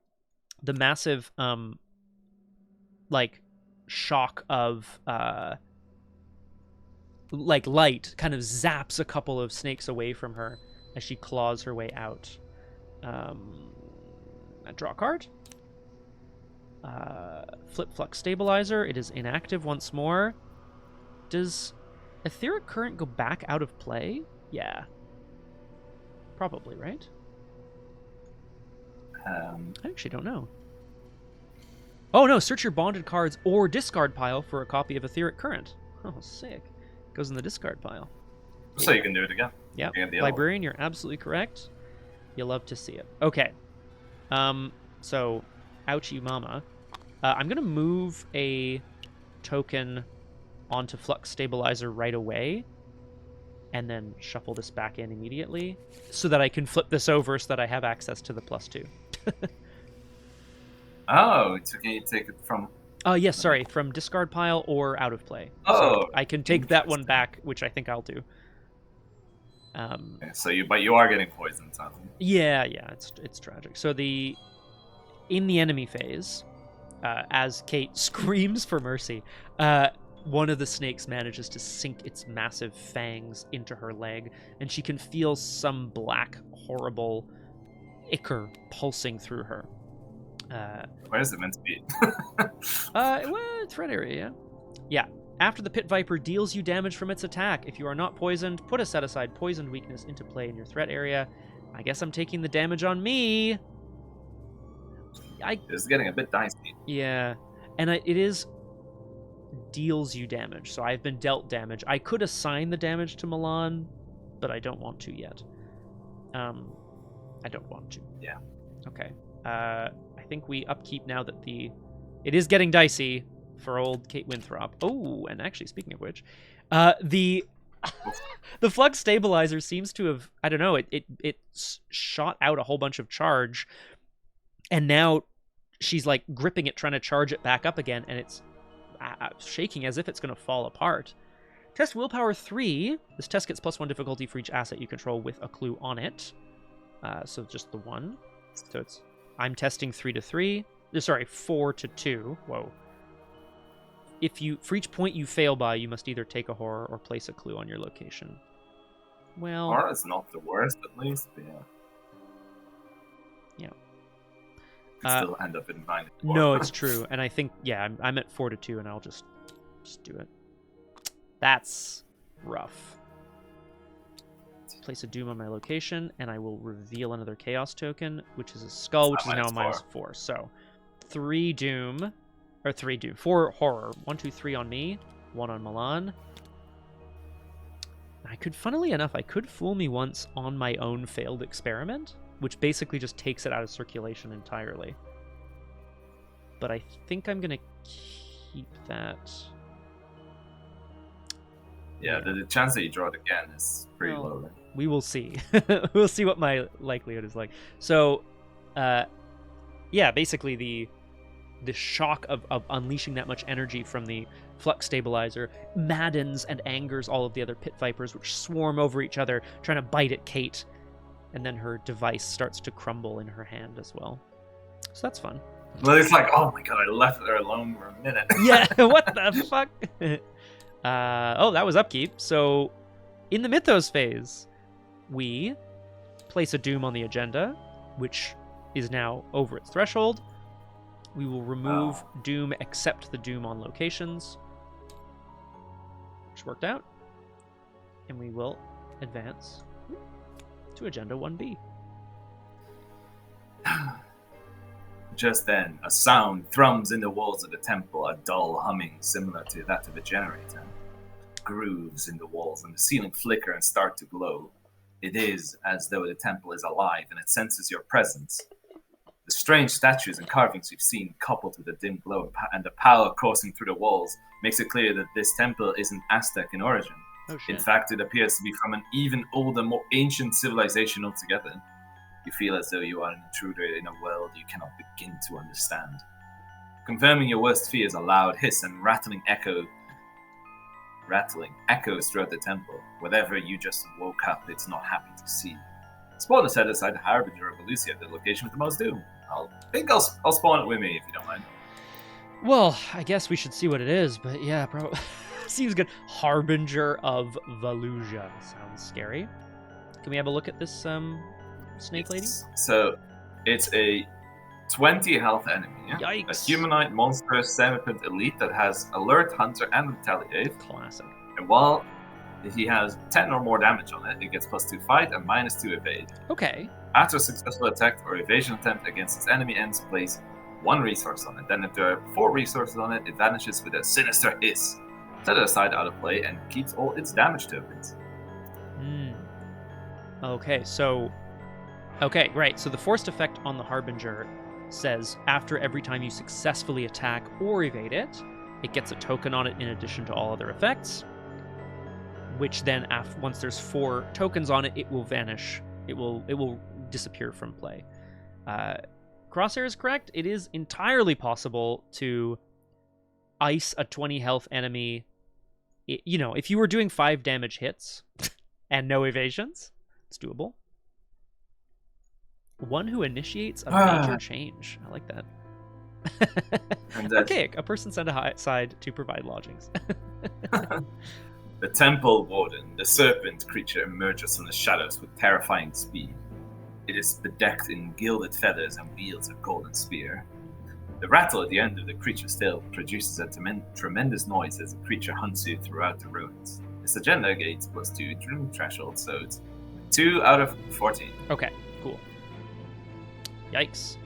Speaker 1: The massive like shock of like light kind of zaps a couple of snakes away from her as she claws her way out. I draw a card. Flip Flux Stabilizer. It is inactive once more. Does Etheric Current go back out of play? Yeah. Probably, right? I actually don't know. Oh no, search your bonded cards or discard pile for a copy of Etheric Current. Oh, sick. Goes in the discard pile.
Speaker 3: So you can do it again.
Speaker 1: Yep. Librarian, you're absolutely correct. You'll love to see it. Okay. So, ouchie mama. I'm going to move a token onto Flux Stabilizer right away, and then shuffle this back in immediately, so that I can flip this over so that I have access to the +2.
Speaker 3: Oh, it's okay. You take it from.
Speaker 1: Yes, sorry, from discard pile or out of play.
Speaker 3: Oh,
Speaker 1: so I can take that one back, which I think I'll do.
Speaker 3: Okay, so you are getting poisoned, something.
Speaker 1: Yeah, it's tragic. So in the enemy phase, as Kate screams for mercy, one of the snakes manages to sink its massive fangs into her leg, and she can feel some black, horrible ichor pulsing through her.
Speaker 3: Where is it meant to be?
Speaker 1: Well, threat area, yeah. After the Pit Viper deals you damage from its attack, if you are not poisoned, put a set-aside poisoned weakness into play in your threat area. I guess I'm taking the damage on me.
Speaker 3: This is getting a bit dicey.
Speaker 1: Yeah, and it is deals you damage, so I've been dealt damage. I could assign the damage to Milan, but I don't want to yet. I don't want to.
Speaker 3: Yeah.
Speaker 1: Okay. I think we upkeep now that it is getting dicey for old Kate Winthrop. Oh, and actually, speaking of which, the Flux Stabilizer seems to have, I don't know, it shot out a whole bunch of charge, and now she's like gripping it, trying to charge it back up again, and it's shaking as if it's going to fall apart. Test Willpower 3. This test gets +1 difficulty for each asset you control with a clue on it. So just the one. So I'm testing 3-3. Sorry, 4-2. Whoa. for each point you fail by, you must either take a horror or place a clue on your location. Well,
Speaker 3: Horror is not the worst, at least, but
Speaker 1: yeah.
Speaker 3: You still end up in -4.
Speaker 1: No, it's true, and I think I'm at 4-2, and I'll just do it. That's rough. Place a doom on my location, and I will reveal another chaos token, which is a skull, which is now -4. So 4 horror. 1, 2, 3 on me, 1 on Milan. Funnily enough, I could fool me once on my own failed experiment, which basically just takes it out of circulation entirely. But I think I'm gonna keep that.
Speaker 3: Yeah, the chance that you draw it again is pretty low. Right?
Speaker 1: We will see. We'll see what my likelihood is like. So, basically the shock of unleashing that much energy from the flux stabilizer maddens and angers all of the other pit vipers, which swarm over each other, trying to bite at Kate. And then her device starts to crumble in her hand as well. So that's fun.
Speaker 3: Well, it's like, oh my god, I left her alone for a minute.
Speaker 1: Yeah, what the fuck? That was upkeep. So, in the Mythos phase, we place a doom on the agenda, which is now over its threshold. We will remove doom except the doom on locations, which worked out. And we will advance to agenda 1B.
Speaker 3: Just then, a sound thrums in the walls of the temple, a dull humming similar to that of a generator. Grooves in the walls and the ceiling flicker and start to glow. It is as though the temple is alive and it senses your presence. The strange statues and carvings we've seen, coupled with the dim glow and the power coursing through the walls, makes it clear that this temple isn't Aztec in origin.
Speaker 1: Oh, shit.
Speaker 3: In fact, it appears to be from an even older, more ancient civilization altogether. You feel as though you are an intruder in a world you cannot begin to understand. Confirming your worst fears, a loud hiss and rattling echoes throughout the temple. Whatever you just woke up, it's not happy to see. Spawn a set aside the Harbinger of Lucia at the location with the most doom. I'll spawn it with me if you don't mind.
Speaker 1: Well, I guess we should see what it is, but yeah, probably seems good. Harbinger of Valusia. Sounds scary. Can we have a look at this snake lady?
Speaker 3: So, it's a 20 health enemy. Yeah?
Speaker 1: Yikes.
Speaker 3: A humanoid monster semipint elite that has Alert, Hunter, and Retaliate.
Speaker 1: Classic.
Speaker 3: And while he has 10 or more damage on it, it gets +2 fight and -2 evade.
Speaker 1: Okay.
Speaker 3: After a successful attack or evasion attempt against its enemy ends, place 1 resource on it. Then if there are 4 resources on it, it vanishes with a sinister hiss. Set it aside out of play and keeps all its damage tokens.
Speaker 1: Okay, right. So the forced effect on the Harbinger says after every time you successfully attack or evade it, it gets a token on it in addition to all other effects, which then once there's 4 tokens on it, it will vanish. It will disappear from play. Crosshair is correct. It is entirely possible to ice a 20 health enemy. If you were doing 5 damage hits and no evasions, it's doable. One who initiates a major change. I like that. Archaic. A person sent aside to provide lodgings.
Speaker 3: The Temple Warden, the serpent creature, emerges from the shadows with terrifying speed. It is bedecked in gilded feathers and wields a golden spear. The rattle at the end of the creature's tail produces a tremendous noise as the creature hunts you throughout the ruins. Its agenda gates +2 dream threshold, so it's 2 out of 14.
Speaker 1: Okay, cool. Yikes.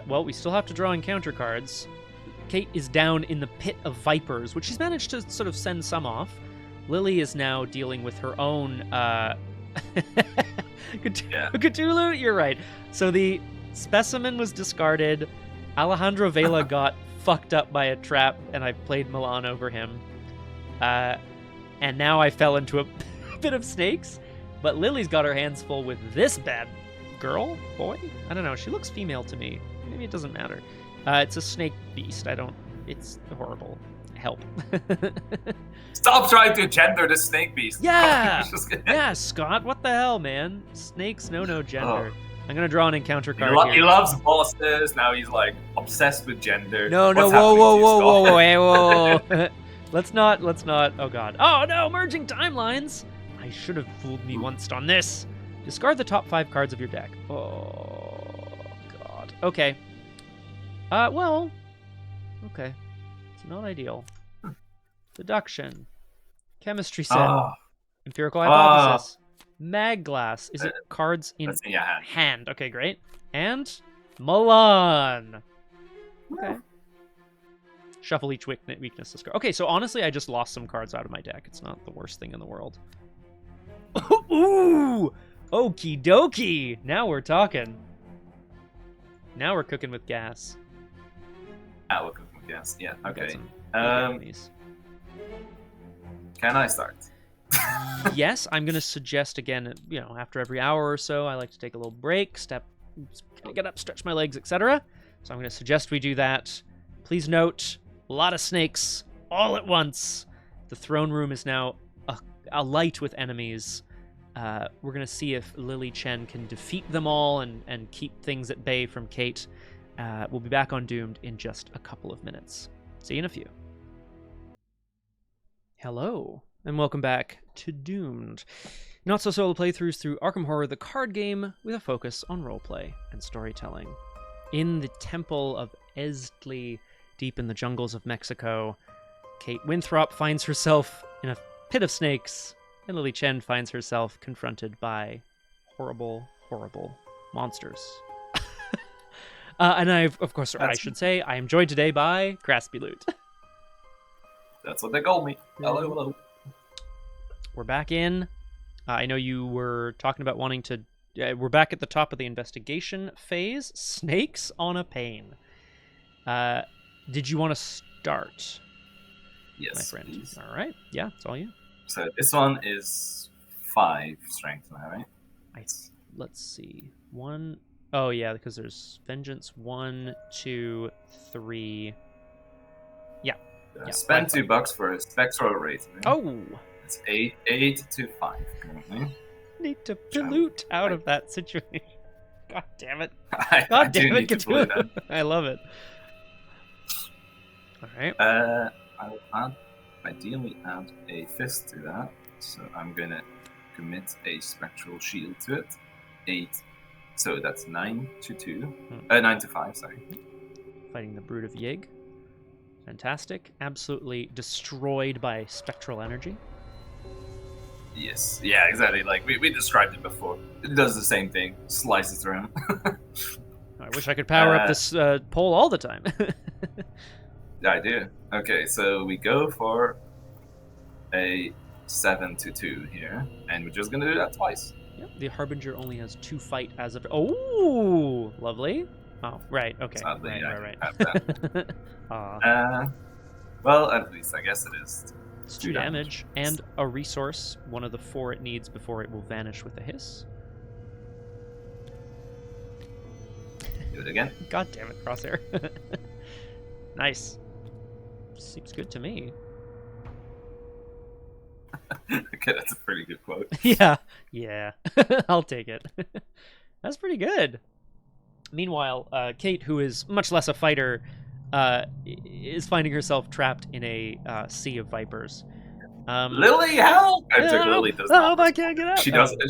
Speaker 1: Well, we still have to draw encounter cards. Kate is down in the pit of vipers, which she's managed to sort of send some off. Lily is now dealing with her own Cthulhu, you're right. So the specimen was discarded. Alejandro Vela got fucked up by a trap, and I played Milan over him. And now I fell into a bit of snakes. But Lily's got her hands full with this bad girl? Boy? I don't know. She looks female to me. Maybe it doesn't matter. It's a snake beast. It's horrible. Help.
Speaker 3: Stop trying to gender the snake beast.
Speaker 1: Yeah! Yeah, Scott. What the hell, man? Snakes, no gender. I'm gonna draw an encounter card
Speaker 3: He
Speaker 1: here.
Speaker 3: loves bosses. Now he's like obsessed with gender.
Speaker 1: No,
Speaker 3: What's
Speaker 1: whoa,
Speaker 3: happening to you, Scott?
Speaker 1: whoa. Let's not. Oh god. Oh no, merging timelines. I should have fooled me once on this. Discard the top 5 cards of your deck. Oh god. Okay. Well. Okay. It's not ideal. Deduction. Chemistry set.
Speaker 3: Oh,
Speaker 1: Empirical hypothesis. Mag glass. Is it cards in
Speaker 3: that's in your hand.
Speaker 1: hand? Okay, great. And Milan. Okay. Shuffle each weakness discard. Okay, so honestly, I just lost some cards out of my deck. It's not the worst thing in the world. Ooh! Okie dokie! Now we're talking. Now we're cooking with gas.
Speaker 3: Ah, we're cooking with gas. Yeah, okay.
Speaker 1: These.
Speaker 3: Can I start?
Speaker 1: Yes, I'm going to suggest again, after every hour or so, I like to take a little break, get up, stretch my legs, etc. So I'm going to suggest we do that. Please note, a lot of snakes all at once. The throne room is now alight with enemies. We're going to see if Lily Chen can defeat them all and keep things at bay from Kate. We'll be back on Doomed in just a couple of minutes. See you in a few. Hello, and welcome back to Doomed. Not so solo playthroughs through Arkham Horror, the card game with a focus on roleplay and storytelling. In the temple of Eztli, deep in the jungles of Mexico, Kate Winthrop finds herself in a pit of snakes, and Lily Chen finds herself confronted by horrible, horrible monsters. And I should say, I am joined today by Graspiloot.
Speaker 3: That's what they call me. Hello.
Speaker 1: We're back in. I know you were talking about wanting to... we're back at the top of the investigation phase. Snakes on a pane. Did you want to start?
Speaker 3: Yes,
Speaker 1: my friend.
Speaker 3: Please.
Speaker 1: All right. Yeah, it's all you.
Speaker 3: So this one is 5 strength now, right?
Speaker 1: Let's see. 1... Oh, yeah, because there's Vengeance 1, 2, 3... Yeah.
Speaker 3: Spend $2 for a spectral rating.
Speaker 1: Oh!
Speaker 3: It's 8 to 5. Currently.
Speaker 1: Need to pollute out of that situation. God damn it.
Speaker 3: I do need to pollute that.
Speaker 1: I love it. All right.
Speaker 3: I'll ideally add a fist to that. So I'm going to commit a spectral shield to it. 8. So that's 9 to 2. 9 to 5, sorry.
Speaker 1: Fighting the Brood of Yig. Fantastic. Absolutely destroyed by spectral energy.
Speaker 3: Yes. Yeah, exactly. Like we described it before. It does the same thing. Slices through him.
Speaker 1: I wish I could power up this pole all the time.
Speaker 3: I do. Okay, so we go for a 7 to 2 here. And we're just going to do that twice.
Speaker 1: Yep. The Harbinger only has 2 fight as of... Oh, lovely. Oh, right. Okay.
Speaker 3: Sadly,
Speaker 1: Right.
Speaker 3: Well, at least I guess it is.
Speaker 1: It's 2 damage and a resource, one of the 4 it needs before it will vanish with a hiss.
Speaker 3: Do it again.
Speaker 1: God damn it, Crosshair. Nice. Seems good to me.
Speaker 3: Okay, that's a pretty good quote.
Speaker 1: Yeah. I'll take it. That's pretty good. Meanwhile, Kate, who is much less a fighter, is finding herself trapped in a sea of vipers.
Speaker 3: Lily, help! Lily does not.
Speaker 1: I can't get out.
Speaker 3: She doesn't.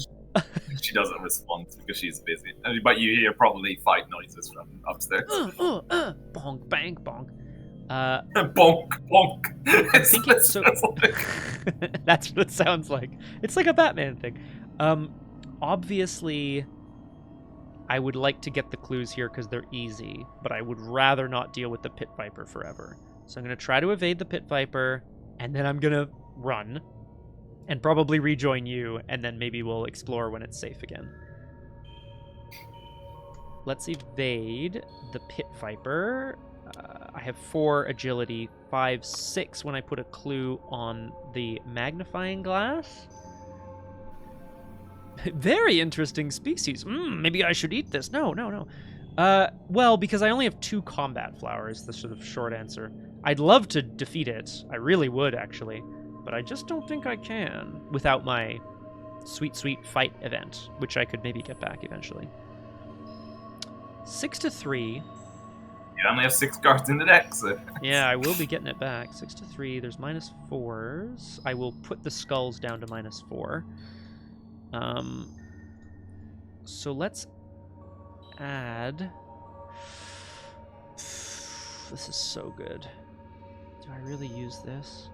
Speaker 3: She doesn't respond because she's busy. But you hear probably fight noises from upstairs.
Speaker 1: Bonk, bang, bonk.
Speaker 3: Bonk, bonk.
Speaker 1: I think it's so. That's what it sounds like. It's like a Batman thing. Obviously, I would like to get the clues here because they're easy, but I would rather not deal with the Pit Viper forever. So I'm going to try to evade the Pit Viper, and then I'm going to run, and probably rejoin you, and then maybe we'll explore when it's safe again. Let's evade the Pit Viper. I have 4 agility, 5, 6 when I put a clue on the magnifying glass. Very interesting species. Maybe I should eat this. No. Well, because I only have 2 combat flowers, the sort of short answer. I'd love to defeat it. I really would, actually. But I just don't think I can without my sweet, sweet fight event, which I could maybe get back eventually. 6-3.
Speaker 3: You only have 6 cards in the deck, so...
Speaker 1: Yeah, I will be getting it back. 6-3. There's -4s. I will put the skulls down to -4. So let's add... This is so good. Do I really use this?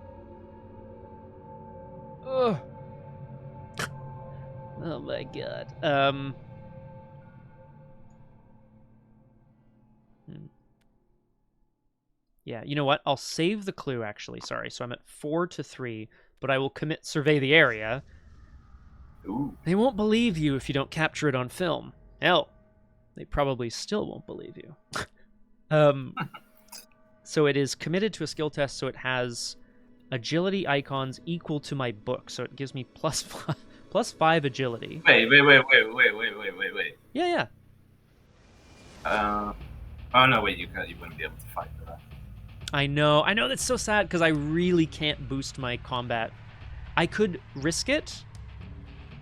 Speaker 1: Ugh. Oh my god. Yeah, you know what? I'll save the clue, actually. Sorry, so I'm at 4-3, but I will commit survey the area.
Speaker 3: Ooh.
Speaker 1: They won't believe you if you don't capture it on film. Hell, they probably still won't believe you. So it is committed to a skill test, so it has agility icons equal to my book, so it gives me +5 agility.
Speaker 3: Wait.
Speaker 1: Yeah.
Speaker 3: Oh no, wait, you wouldn't be able to fight for that.
Speaker 1: I know that's so sad, because I really can't boost my combat. I could risk it,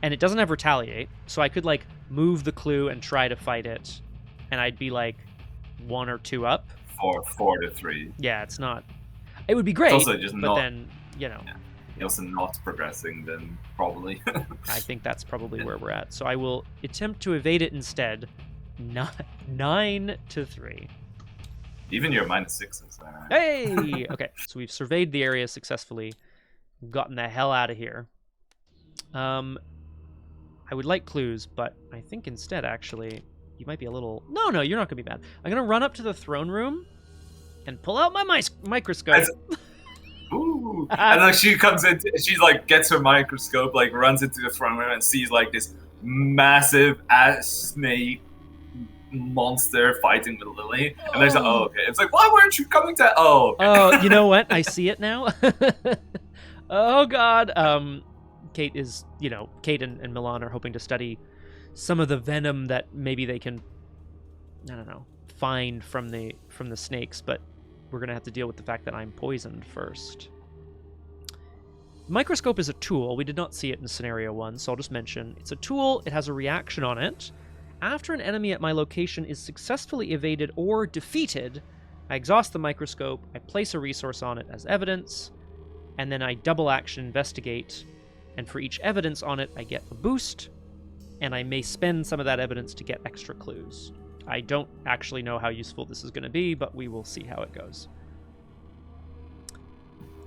Speaker 1: and it doesn't have retaliate, so I could, like, move the clue and try to fight it, and I'd be, like, 1 or 2 up.
Speaker 3: 4-3.
Speaker 1: Yeah, it's not... It would be great,
Speaker 3: it's also just
Speaker 1: but
Speaker 3: not,
Speaker 1: then, you know...
Speaker 3: Yeah. You're also not progressing, then, probably.
Speaker 1: I think that's probably where we're at. So I will attempt to evade it instead. 9-3.
Speaker 3: Even your -6s.
Speaker 1: Hey! Okay, so we've surveyed the area successfully. We've gotten the hell out of here. I would like clues, but I think instead, actually, you might be a little... No, you're not going to be bad. I'm going to run up to the throne room and pull out my microscope.
Speaker 3: Ooh! And like she comes in, she like gets her microscope, like runs into the throne room and sees like this massive ass snake monster fighting with Lily. And there's like, oh, okay. It's like, why weren't you coming to? Oh, okay.
Speaker 1: Oh, you know what? I see it now. Oh God. Kate is, Kate and Milan are hoping to study some of the venom that maybe they can, I don't know, find from the snakes, but we're gonna have to deal with the fact that I'm poisoned first. Microscope is a tool. We did not see it in scenario 1, so I'll just mention it's a tool. It has a reaction on it. After an enemy at my location is successfully evaded or defeated, I exhaust the microscope, I place a resource on it as evidence, and then I double action investigate, and for each evidence on it, I get a boost, and I may spend some of that evidence to get extra clues. I don't actually know how useful this is going to be, but we will see how it goes.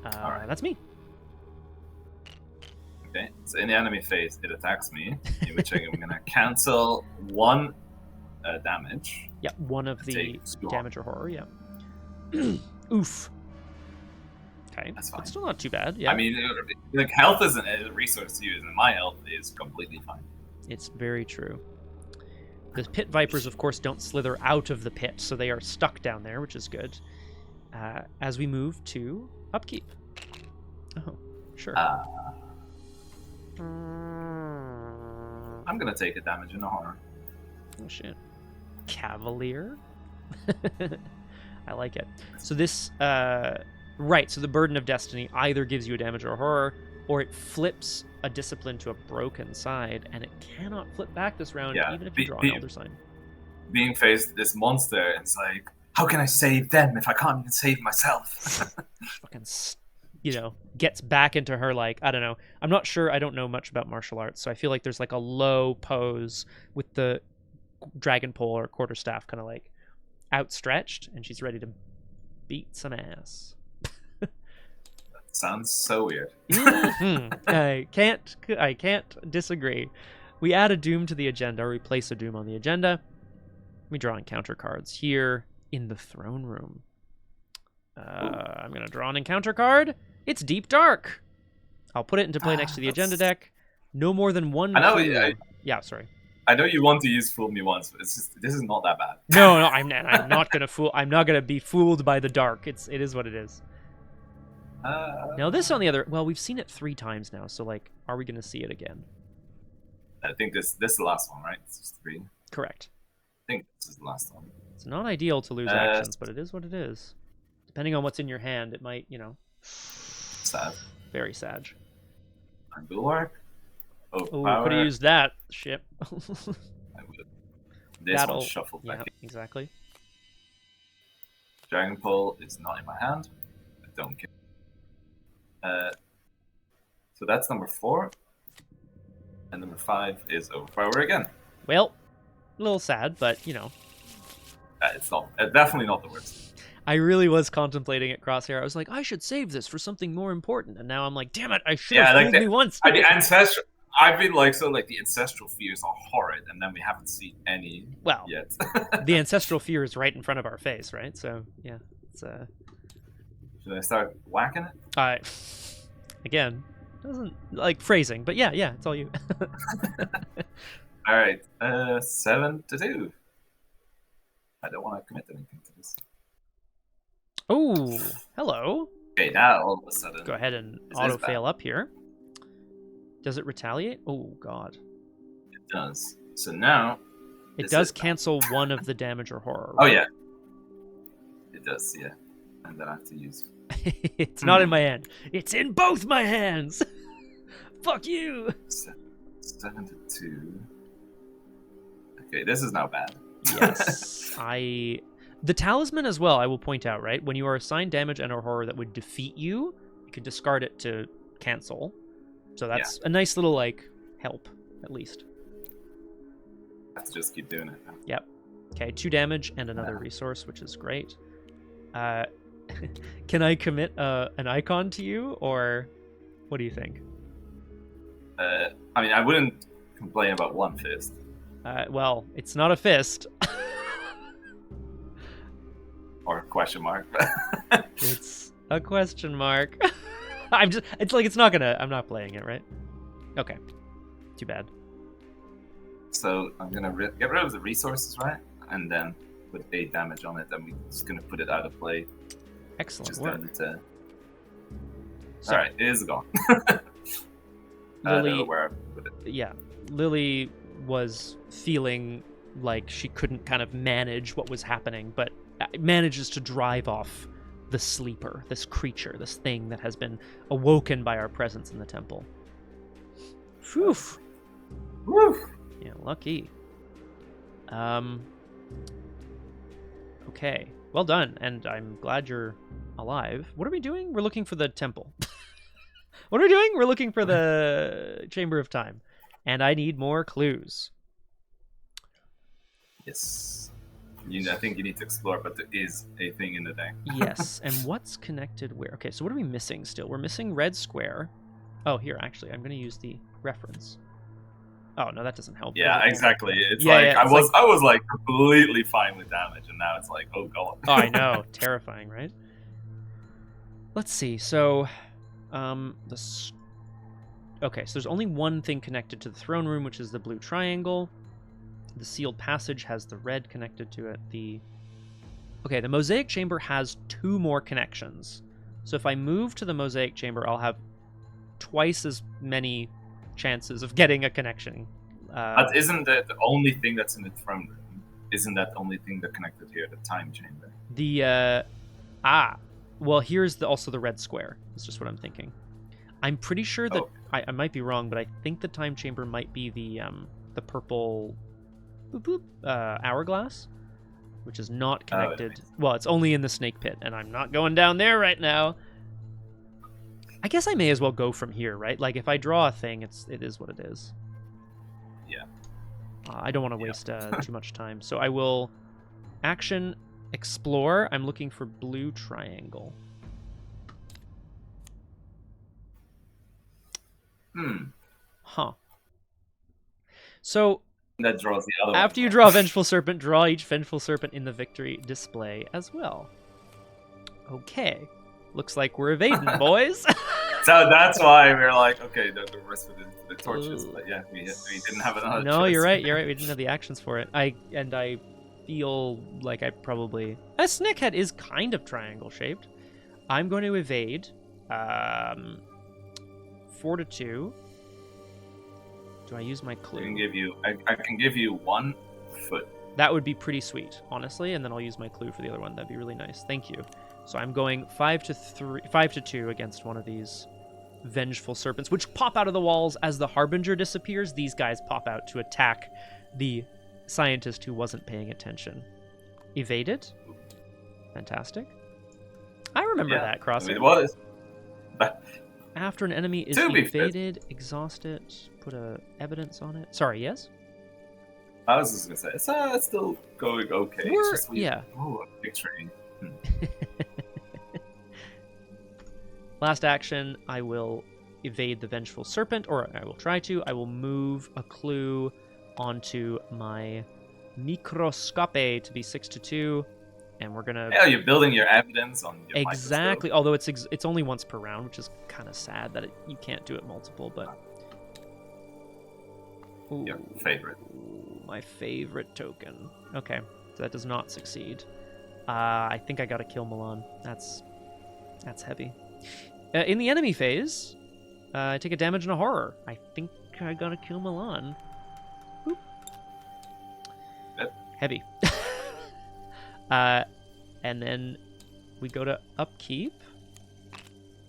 Speaker 3: Alright.
Speaker 1: That's me.
Speaker 3: Okay, so in the enemy phase, it attacks me, in which I'm going to cancel 1 damage.
Speaker 1: Yeah, one of the damage or horror, yeah. Oof. Okay,
Speaker 3: that's fine.
Speaker 1: It's still not too bad, yeah.
Speaker 3: I mean, like, health isn't a resource to use, and my health is completely fine.
Speaker 1: It's very true. The pit vipers, of course, don't slither out of the pit, so they are stuck down there, which is good. As we move to upkeep. Oh, sure.
Speaker 3: I'm gonna take a damage in a horror.
Speaker 1: Oh shit. Cavalier? I like it. So this, right, so the Burden of Destiny either gives you a damage or a horror, or it flips a discipline to a broken side, and it cannot flip back this round, even if you draw an Elder Sign.
Speaker 3: Being faced with this monster, it's like, how can I save them if I can't even save myself?
Speaker 1: Fucking, gets back into her, like, I don't know. I'm not sure. I don't know much about martial arts, so I feel like there's like a low pose with the dragon pole or quarterstaff kind of like outstretched, and she's ready to beat some ass.
Speaker 3: Sounds so weird.
Speaker 1: I can't disagree. We add a doom to the agenda, or we place a doom on the agenda. We draw encounter cards here in the throne room. I'm going to draw an encounter card. It's Deep Dark. I'll put it into play next to the agenda deck. No more than one.
Speaker 3: I know.
Speaker 1: Yeah, sorry.
Speaker 3: I know you want to use Fool Me Once, but it's just, this is not that bad.
Speaker 1: No, I'm not going to fool. I'm not going to be fooled by the dark. It is what it is. Now this on the other, well, we've seen it 3 times now, so like, are we going to see it again?
Speaker 3: I think this is the last one, right? It's just 3.
Speaker 1: Correct.
Speaker 3: I think this is the last one.
Speaker 1: It's not ideal to lose actions, but it is what it is. Depending on what's in your hand, it might,
Speaker 3: Sad.
Speaker 1: Very sad.
Speaker 3: Bulwark.
Speaker 1: Oh, could have used that shit.
Speaker 3: I would. This one shuffled back in.
Speaker 1: Exactly.
Speaker 3: Dragon Pole is not in my hand. I don't care. So that's number 4. And number 5 is overpower again.
Speaker 1: Well, a little sad, but you know.
Speaker 3: It's not definitely not the worst.
Speaker 1: I really was contemplating it, Crosshair. I was like, I should save this for something more important, and now I'm like, damn it, I should have fooled me once.
Speaker 3: The ancestral. I've been like, so like the ancestral fears are horrid, and then we haven't seen any yet.
Speaker 1: The ancestral fear is right in front of our face, right? So yeah, it's
Speaker 3: Should I start whacking it?
Speaker 1: Again, doesn't like phrasing, but yeah, it's all you.
Speaker 3: All right, 7-2. I don't want to commit anything to this.
Speaker 1: Oh, hello.
Speaker 3: Okay, now all of a sudden.
Speaker 1: Go ahead and auto fail up here. Does it retaliate? Oh god.
Speaker 3: It does. So now.
Speaker 1: It does cancel one of the damage or horror.
Speaker 3: Right? Oh yeah. It does, yeah. And then I have to use.
Speaker 1: It's not in my hand. It's in both my hands. Fuck you.
Speaker 3: 7-2. Okay, this is now bad.
Speaker 1: Yes. The talisman as well, I will point out, right? When you are assigned damage and or horror that would defeat you, you can discard it to cancel. So that's a nice little, like, help, at least.
Speaker 3: I have to just keep doing it now.
Speaker 1: Yep. Okay, 2 damage and another resource, which is great. Can I commit an icon to you, or what do you think?
Speaker 3: I mean, I wouldn't complain about one fist.
Speaker 1: Well, it's not a fist.
Speaker 3: Or question mark.
Speaker 1: It's a question mark. I'm not playing it, right? Okay. Too bad.
Speaker 3: So I'm gonna get rid of the resources, right? And then put 8 damage on it, and we're just gonna put it out of play.
Speaker 1: Excellent work.
Speaker 3: Alright, it is gone.
Speaker 1: Lily,
Speaker 3: I don't know where I put it.
Speaker 1: Yeah. Lily was feeling like she couldn't kind of manage what was happening, but manages to drive off the sleeper, this creature, this thing that has been awoken by our presence in the temple. Phew.
Speaker 3: Woo.
Speaker 1: Yeah, lucky. Okay. Well done, and I'm glad you're alive. What are we doing? We're looking for the temple. What are we doing? We're looking for the Chamber of Time. And I need more clues.
Speaker 3: Yes. I think you need to explore, but there is a thing in the deck.
Speaker 1: Yes, and what's connected where? Okay, so what are we missing still? We're missing red square. Oh, here, actually, I'm going to use the reference. Oh, no, that doesn't help.
Speaker 3: Yeah, exactly. It's I was like completely fine with damage, and now it's like, oh god.
Speaker 1: Oh, I know. Terrifying, right? Let's see. So, okay, so there's only one thing connected to the throne room, which is the blue triangle. The sealed passage has the red connected to it. The mosaic chamber has 2 more connections. So if I move to the mosaic chamber, I'll have twice as many chances of getting a connection.
Speaker 3: But isn't that the only thing that's in the throne room? Isn't that the only thing that connected here, the time chamber?
Speaker 1: Well, here's also the red square. It's just what I'm thinking. I'm pretty sure that I might be wrong, but I think the time chamber might be the purple hourglass, which is not connected. Well, it's only in the snake pit, and I'm not going down there right now. I guess I may as well go from here, right? Like, if I draw a thing, it is what it is.
Speaker 3: Yeah.
Speaker 1: I don't want to waste too much time, so I will action explore. I'm looking for blue triangle. Huh. So
Speaker 3: that draws the other
Speaker 1: after
Speaker 3: one.
Speaker 1: You draw a Vengeful Serpent, draw each Vengeful Serpent in the victory display as well. Okay. Looks like we're evading, boys.
Speaker 3: So that's why we're like, okay, the rest of the torches. But yeah, we didn't have another choice.
Speaker 1: No, you're right. We didn't have the actions for it. I feel like I probably... A snakehead is kind of triangle-shaped. I'm going to evade. 4-2. Do I use my clue?
Speaker 3: I can give you 1 foot.
Speaker 1: That would be pretty sweet, honestly, and then I'll use my clue for the other one. That'd be really nice. Thank you. So I'm going 5-2 against one of these Vengeful Serpents, which pop out of the walls as the Harbinger disappears. These guys pop out to attack the scientist who wasn't paying attention. Evaded. Fantastic. I remember that, Crosshair.
Speaker 3: It was.
Speaker 1: After an enemy is evaded, exhaust it, put evidence on it. Sorry, yes?
Speaker 3: I was just going to say, it's still going okay. It's just
Speaker 1: yeah.
Speaker 3: Oh, a big train.
Speaker 1: Last action, I will evade the Vengeful Serpent, or I will try to. I will move a clue onto my Microscope to be 6/2, and we're gonna.
Speaker 3: Yeah, you're building your evidence on your
Speaker 1: exactly. Although it's only once per round, which is kind of sad that you can't do it multiple. But
Speaker 3: your favorite.
Speaker 1: My favorite token. Okay, so that does not succeed. I think I gotta kill Milan. That's heavy. In the enemy phase, I take a damage and a horror. I think I gotta kill Milan. Boop.
Speaker 3: Yep.
Speaker 1: Heavy. And then we go to upkeep,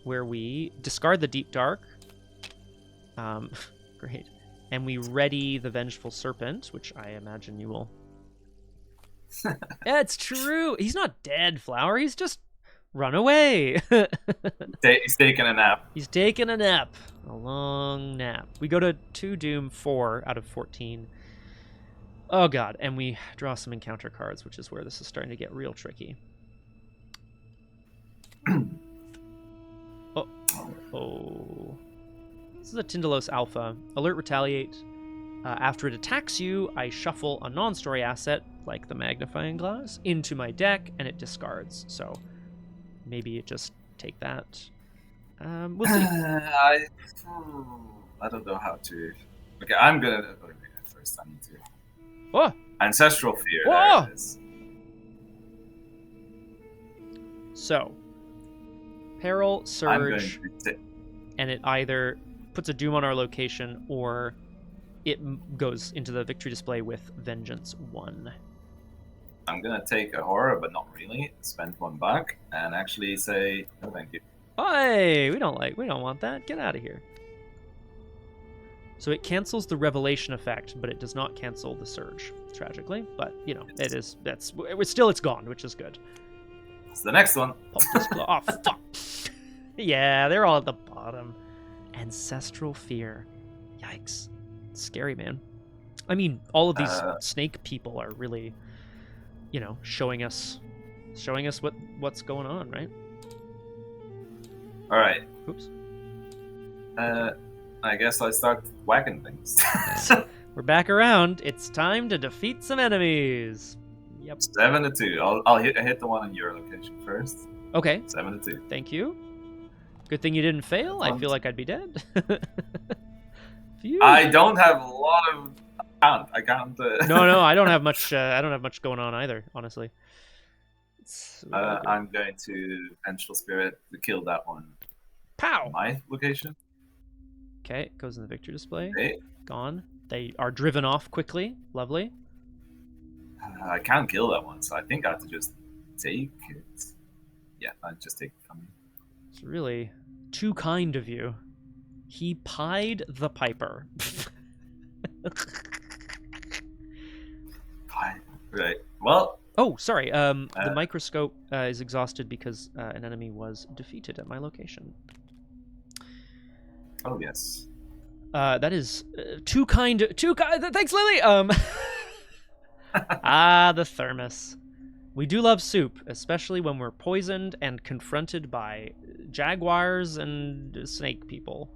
Speaker 1: where we discard the Deep Dark. Great. And we ready the Vengeful Serpent, which I imagine you will. Yeah, it's true. He's not dead, Flower. He's just run away.
Speaker 3: He's taking a nap.
Speaker 1: He's taking a nap. A long nap. We go to 2 Doom, 4 out of 14. Oh, God. And we draw some encounter cards, which is where this is starting to get real tricky. Oh. This is a Tindalos Alpha. Alert, retaliate. After it attacks you, I shuffle a non-story asset, like the magnifying glass, into my deck, and it discards. So maybe it just take that. We'll see.
Speaker 3: I don't know how to. Okay, I'm gonna. First, I need to.
Speaker 1: Oh!
Speaker 3: Ancestral Fear.
Speaker 1: Whoa!
Speaker 3: There it is.
Speaker 1: So, Peril, Surge, and it either puts a Doom on our location or it goes into the victory display with Vengeance 1.
Speaker 3: I'm gonna take a horror, but not really. Spend 1 back and actually say no, thank you.
Speaker 1: Hey, we don't want that. Get out of here. So it cancels the Revelation effect, but it does not cancel the Surge, tragically. But you know, it's gone, which is good.
Speaker 3: It's the next one.
Speaker 1: Oh fuck! Yeah, they're all at the bottom. Ancestral Fear. Yikes. Scary, man. I mean, all of these snake people are really, you know, showing us what's going on, right?
Speaker 3: All right.
Speaker 1: Oops.
Speaker 3: I guess I start whacking things.
Speaker 1: We're back around. It's time to defeat some enemies. Yep.
Speaker 3: 7-2. I'll hit the one in your location first.
Speaker 1: Okay.
Speaker 3: 7-2.
Speaker 1: Thank you. Good thing you didn't fail. I feel like I'd be dead.
Speaker 3: I don't have a lot of. I can't.
Speaker 1: No, I don't have much. I don't have much going on either, honestly.
Speaker 3: I'm going to Vengeful Spirit to kill that one.
Speaker 1: Pow!
Speaker 3: My location.
Speaker 1: Okay, it goes in the victory display.
Speaker 3: Okay.
Speaker 1: Gone. They are driven off quickly. Lovely.
Speaker 3: I can't kill that one, so I think I have to just take it. Yeah, I just take it from you.
Speaker 1: It's really too kind of you. He pied the piper.
Speaker 3: Right. Well.
Speaker 1: Oh, sorry. The microscope is exhausted because an enemy was defeated at my location.
Speaker 3: Oh yes.
Speaker 1: That is too kind. Thanks, Lily. The thermos. We do love soup, especially when we're poisoned and confronted by jaguars and snake people.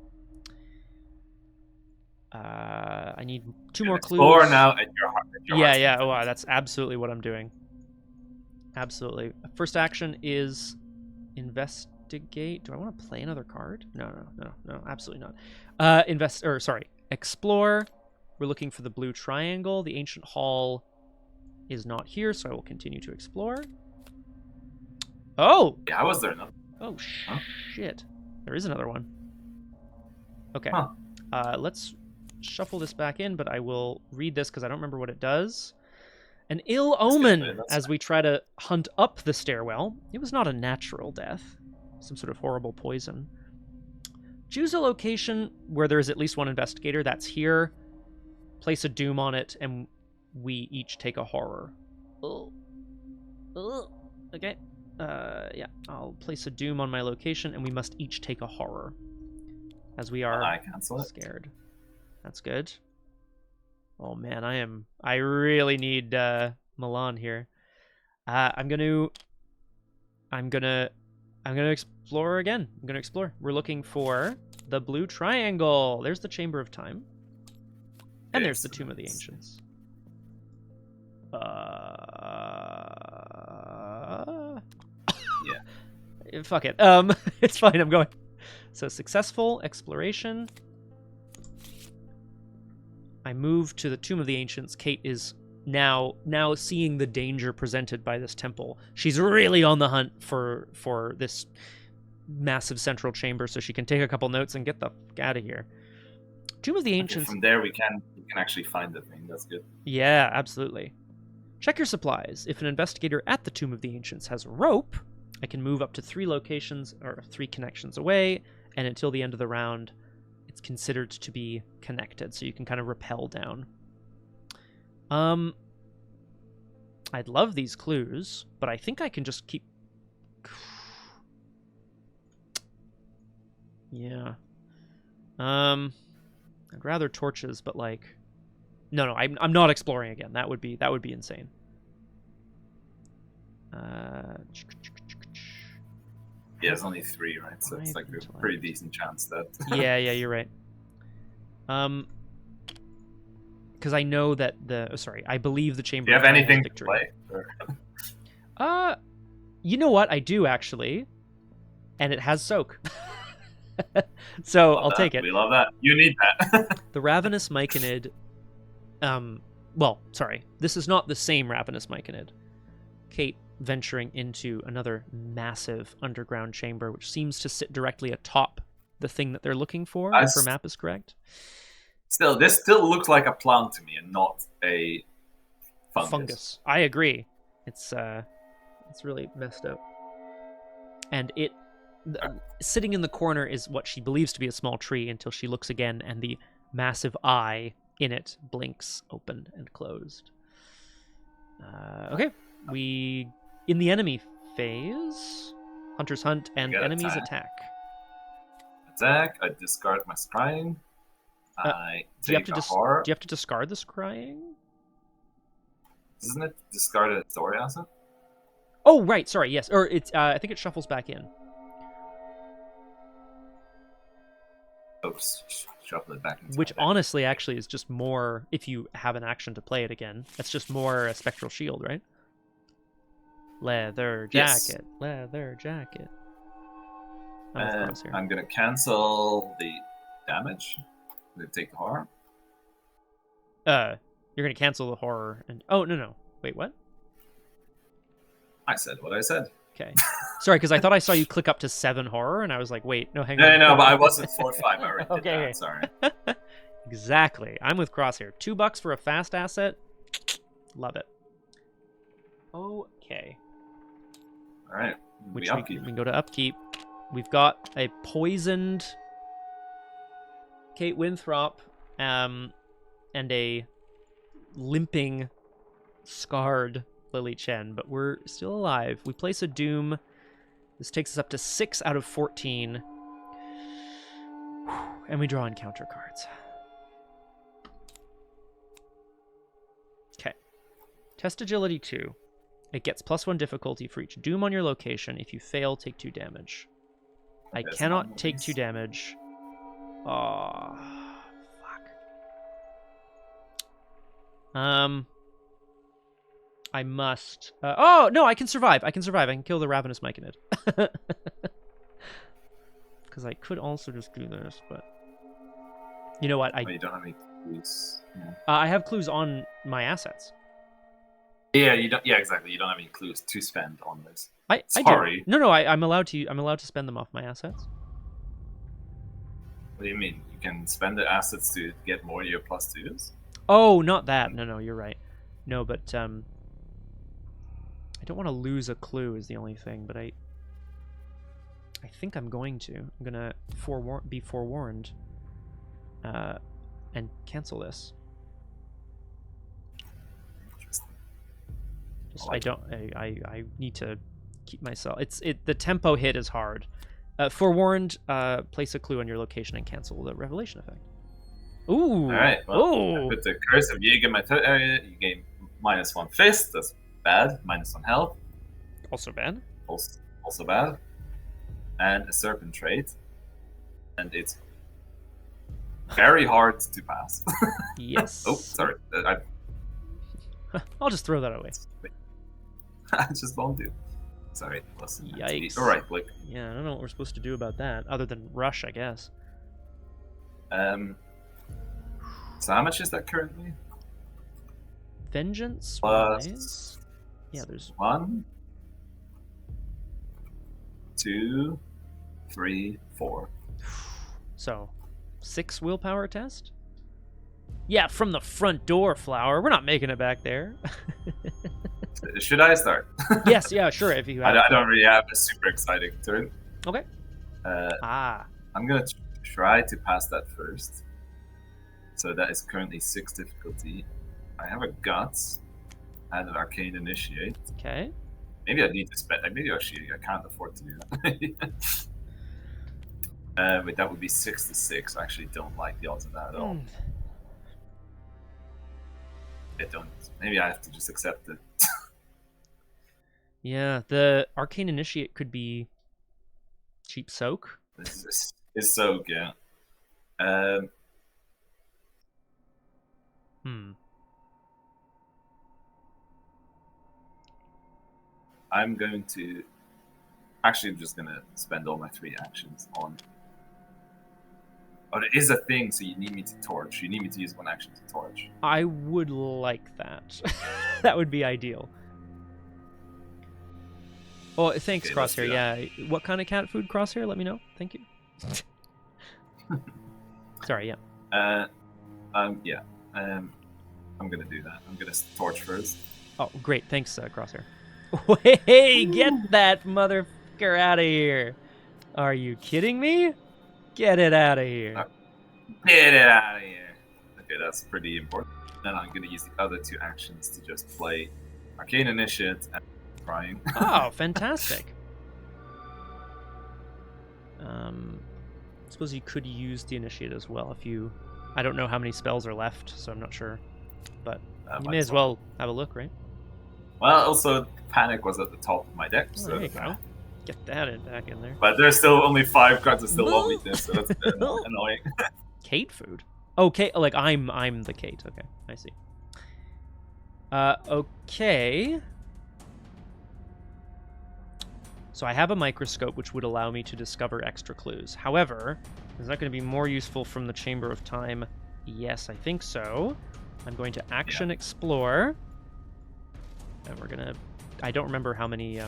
Speaker 1: I need 2 more clues.
Speaker 3: Or now at your heart.
Speaker 1: Yeah. Oh, wow, that's absolutely what I'm doing. Absolutely. First action is investigate. Do I want to play another card? No, absolutely not. Explore. We're looking for the blue triangle. The ancient hall is not here, so I will continue to explore. Oh!
Speaker 3: Yeah, I was there. No.
Speaker 1: Oh, shit. There is another one. Okay. Let's shuffle this back in, but I will read this because I don't remember what it does. An ill omen as we try to hunt up the stairwell. It was not a natural death. Some sort of horrible poison. Choose a location where there is at least one investigator. That's here. Place a doom on it, and we each take a horror. Oh. Oh. Okay. Yeah, I'll place a doom on my location, and we must each take a horror, as we are
Speaker 3: I cancel it.
Speaker 1: scared. That's good. Oh man, I really need Milan here. I'm gonna explore again. I'm gonna explore. We're looking for the blue triangle. There's the Chamber of Time, and there's the Tomb of the Ancients.
Speaker 3: Yeah.
Speaker 1: Fuck it. It's fine. I'm going. So successful exploration. I move to the Tomb of the Ancients. Kate is now seeing the danger presented by this temple. She's really on the hunt for this massive central chamber, so she can take a couple notes and get the fuck out of here. Tomb of the Ancients.
Speaker 3: From there, we can actually find the thing. That's good.
Speaker 1: Yeah, absolutely. Check your supplies. If an investigator at the Tomb of the Ancients has a rope, I can move up to 3 locations or 3 connections away, and until the end of the round, it's considered to be connected, so you can kind of rappel down. I'd love these clues, but I think I can just keep... Yeah. I'd rather torches, but like... No, I'm not exploring again. That would be insane.
Speaker 3: Yeah, it's only 3, right? So it's like a pretty decent chance that...
Speaker 1: yeah, you're right. Because I know that I believe the Chamber...
Speaker 3: Do you have anything to play?
Speaker 1: You know what? I do, actually. And it has Soak. So I'll take it.
Speaker 3: We love that. You need that.
Speaker 1: The Ravenous Myconid... well, sorry. This is not the same Ravenous Myconid. Kate venturing into another massive underground chamber, which seems to sit directly atop the thing that they're looking for, if her map is correct.
Speaker 3: Still, this still looks like a plant to me and not a fungus.
Speaker 1: I agree. It's really messed up. And sitting in the corner is what she believes to be a small tree until she looks again and the massive eye in it blinks open and closed. Okay, we in the enemy phase. Hunters hunt and enemies attack.
Speaker 3: Attack. I discard my scrying. I take a horror.
Speaker 1: Do you have to discard the scrying?
Speaker 3: Doesn't it discard a story asset?
Speaker 1: Oh right, sorry, yes. Or it's I think it shuffles back in.
Speaker 3: Oops, shuffle it back into
Speaker 1: which honestly actually is just more if you have an action to play it again. That's just more a spectral shield, right? Leather jacket, yes. Leather jacket.
Speaker 3: I'm gonna cancel the damage. I'm gonna take the horror.
Speaker 1: You're gonna cancel the horror and no. Wait, what?
Speaker 3: I said what I said.
Speaker 1: Okay. Sorry, because I thought I saw you click up to 7 horror, and I was like, wait, no, hang on.
Speaker 3: No, but I wasn't 4-5. I already did that. Sorry.
Speaker 1: Exactly. I'm with Crosshair. $2 for a fast asset. Love it. Okay.
Speaker 3: All right.
Speaker 1: We can go to upkeep. We've got a poisoned Kate Winthrop, and a limping, scarred Lily Chen, but we're still alive. We place a doom. This takes us up to 6 out of 14. And we draw encounter cards. Okay. Test agility 2. It gets +1 difficulty for each doom on your location. If you fail, take 2 damage. I cannot take 2 damage. Oh, fuck. I must... no, I can survive. I can kill the Ravenous Myconid. Because I could also just do this, but... You know what?
Speaker 3: You don't have any clues. Yeah.
Speaker 1: I have clues on my assets.
Speaker 3: Yeah, you don't. Yeah, exactly. You don't have any clues to spend on this.
Speaker 1: Sorry. No. I'm allowed to spend them off my assets.
Speaker 3: What do you mean? You can spend the assets to get more of your +2s?
Speaker 1: Oh, not that. No, you're right. No, but I don't want to lose a clue is the only thing, but I think I'm going to. I'm going to be forewarned and cancel this. I need to keep myself. The tempo hit is hard. Forewarned, place a clue on your location and cancel the revelation effect. Ooh.
Speaker 3: All right. Well, with the curse of Jaeger, my third area, you gain -1 fist. That's bad. -1 health.
Speaker 1: Also bad.
Speaker 3: Also bad. And a serpent trait, and it's very hard to pass.
Speaker 1: Yes.
Speaker 3: Oh, sorry.
Speaker 1: I'll just throw that away.
Speaker 3: I just won't do. Sorry.
Speaker 1: Yikes.
Speaker 3: All right, Blake.
Speaker 1: Yeah, I don't know what we're supposed to do about that, other than rush, I guess.
Speaker 3: So how much is that currently?
Speaker 1: Vengeance
Speaker 3: Plus
Speaker 1: wise. Yeah, there's
Speaker 3: 1, 2, 3, 4.
Speaker 1: So 6 willpower test? Yeah, from the front door, Flower. We're not making it back there.
Speaker 3: Should I start?
Speaker 1: Yes, yeah, sure. If you have
Speaker 3: I don't really have a super exciting turn.
Speaker 1: Okay.
Speaker 3: I'm gonna try to pass that first. So that is currently 6 difficulty. I have a Guts and an Arcane Initiate.
Speaker 1: Okay.
Speaker 3: Maybe I need to spend. Maybe actually I can't afford to do that. But that would be 6 to 6. I actually don't like the odds of that at all. I don't. Maybe I have to just accept it.
Speaker 1: Yeah, the Arcane Initiate could be cheap soak.
Speaker 3: This is soak, yeah. I'm going to. Actually, I'm just gonna spend all my 3 actions on. Oh, there is a thing, so you need me to torch. You need me to use 1 action to torch.
Speaker 1: I would like that. That would be ideal. Oh, thanks, okay, Crosshair. Yeah, what kind of cat food, Crosshair? Let me know. Thank you. Sorry, yeah.
Speaker 3: I'm gonna do that. I'm gonna torch first.
Speaker 1: Oh, great. Thanks, Crosshair. Hey, get that motherfucker out of here. Are you kidding me? Get it out of here.
Speaker 3: Get it out of here. Okay, that's pretty important. Then I'm going to use the other 2 actions to just play Arcane Initiate and Crying.
Speaker 1: Oh, fantastic. I suppose you could use the Initiate as well if you... I don't know how many spells are left, so I'm not sure. But you may as well have a look, right?
Speaker 3: Well, also, Panic was at the top of my deck, so...
Speaker 1: There you go. Get that back in there.
Speaker 3: But there's still only 5 cards that still won't beat this, so that's a bit annoying.
Speaker 1: Kate food? Okay, like I'm the Kate. Okay, I see. Okay. So I have a microscope which would allow me to discover extra clues. However, is that going to be more useful from the Chamber of Time? Yes, I think so. I'm going to action explore. And we're gonna... I don't remember how many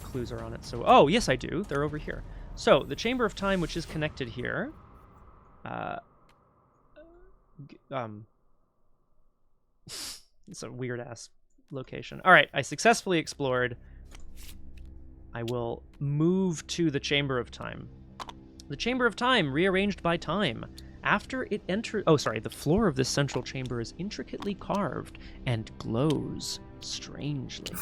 Speaker 1: clues are on it. So, oh, yes, I do. They're over here. So, the Chamber of Time, which is connected here. It's a weird-ass location. All right, I successfully explored. I will move to the Chamber of Time. The Chamber of Time, rearranged by time. After it enters... Oh, sorry. The floor of this central chamber is intricately carved and glows strangely.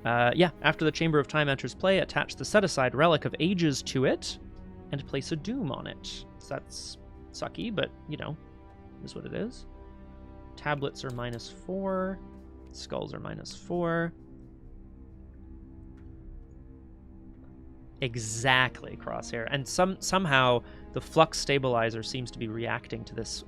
Speaker 1: Yeah, after the Chamber of Time enters play, attach the set-aside Relic of Ages to it and place a Doom on it. So that's sucky, but, you know, is what it is. Tablets are -4. Skulls are -4. Exactly, Crosshair. And somehow the flux stabilizer seems to be reacting to this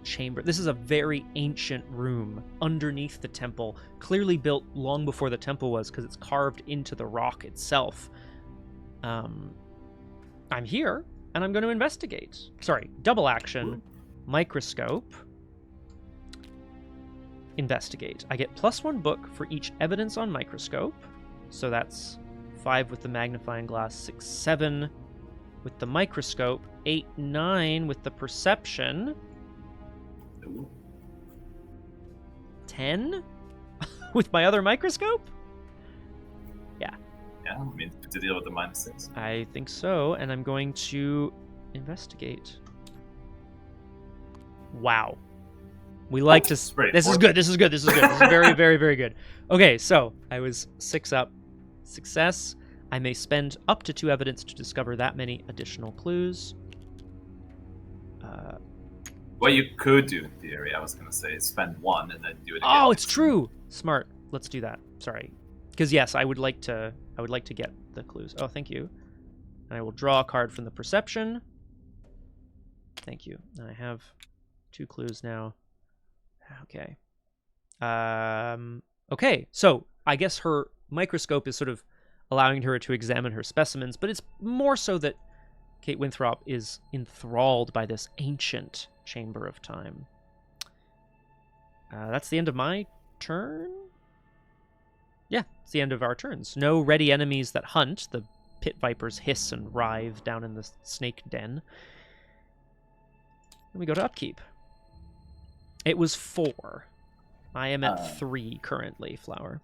Speaker 1: chamber. This is a very ancient room underneath the temple, clearly built long before the temple was because it's carved into the rock itself. I'm here, and I'm going to investigate. Sorry, double action, microscope, investigate. I get +1 book for each evidence on microscope, so that's 5 with the magnifying glass, 6, 7 with the microscope, 8, 9 with the perception, 10 with my other microscope? Yeah.
Speaker 3: Yeah, I mean, to deal with the -6.
Speaker 1: I think so, and I'm going to investigate. Wow. We like to...
Speaker 3: Great.
Speaker 1: This is good. This is good. This is good. This is very, very, very good. Okay, so I was 6 up. Success. I may spend up to 2 evidence to discover that many additional clues.
Speaker 3: What you could do in theory, I was going to say, is spend 1 and then do it again.
Speaker 1: Oh, it's true. Smart. Let's do that. Sorry. Because yes, I would like to get the clues. Oh, thank you. And I will draw a card from the perception. Thank you. And I have 2 clues now. Okay. Okay, so I guess her microscope is sort of allowing her to examine her specimens, but it's more so that Kate Winthrop is enthralled by this ancient chamber of time. That's the end of my turn? Yeah, it's the end of our turns. No ready enemies that hunt. The pit vipers hiss and writhe down in the snake den. Then we go to upkeep. It was 4. I am at 3 currently, Flower.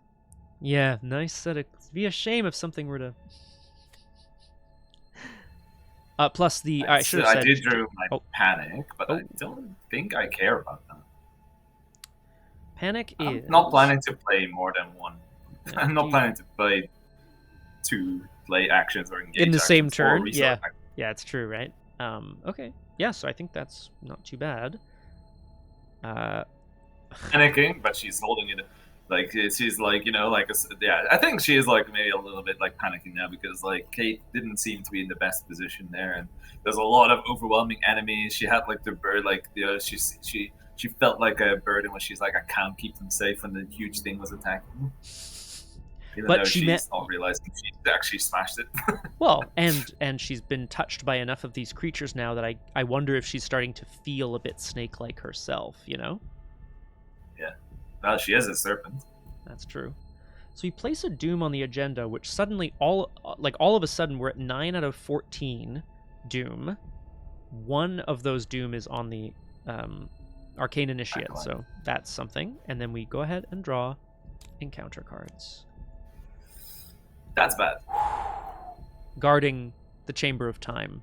Speaker 1: Yeah, nice set of... It'd be a shame if something were to... plus the... I should have said...
Speaker 3: I did draw my panic, but I don't think I care about that.
Speaker 1: Panic is...
Speaker 3: I'm not planning to play more than 1. Yeah, I'm not planning to play 2 play actions or engage
Speaker 1: in the same
Speaker 3: actions
Speaker 1: turn. Yeah, yeah, it's true, right? Okay, yeah, so I think that's not too bad.
Speaker 3: Panicking, but she's holding it like she's like, you know, like yeah. I think she is like maybe a little bit like panicking now because like Kate didn't seem to be in the best position there, and there's a lot of overwhelming enemies. She had like the bird, like she felt like a burden when she's like, I can't keep them safe when the huge thing was attacking. Even
Speaker 1: but
Speaker 3: though
Speaker 1: she's
Speaker 3: not realizing she actually smashed it.
Speaker 1: Well, and she's been touched by enough of these creatures now that I wonder if she's starting to feel a bit snake-like herself, you know?
Speaker 3: Yeah. Well, she is a serpent.
Speaker 1: That's true. So we place a doom on the agenda, which suddenly, all of a sudden, we're at 9 out of 14 doom. 1 of those doom is on the Arcane Initiate, so that's something. And then we go ahead and draw encounter cards.
Speaker 3: That's bad.
Speaker 1: Guarding the Chamber of Time.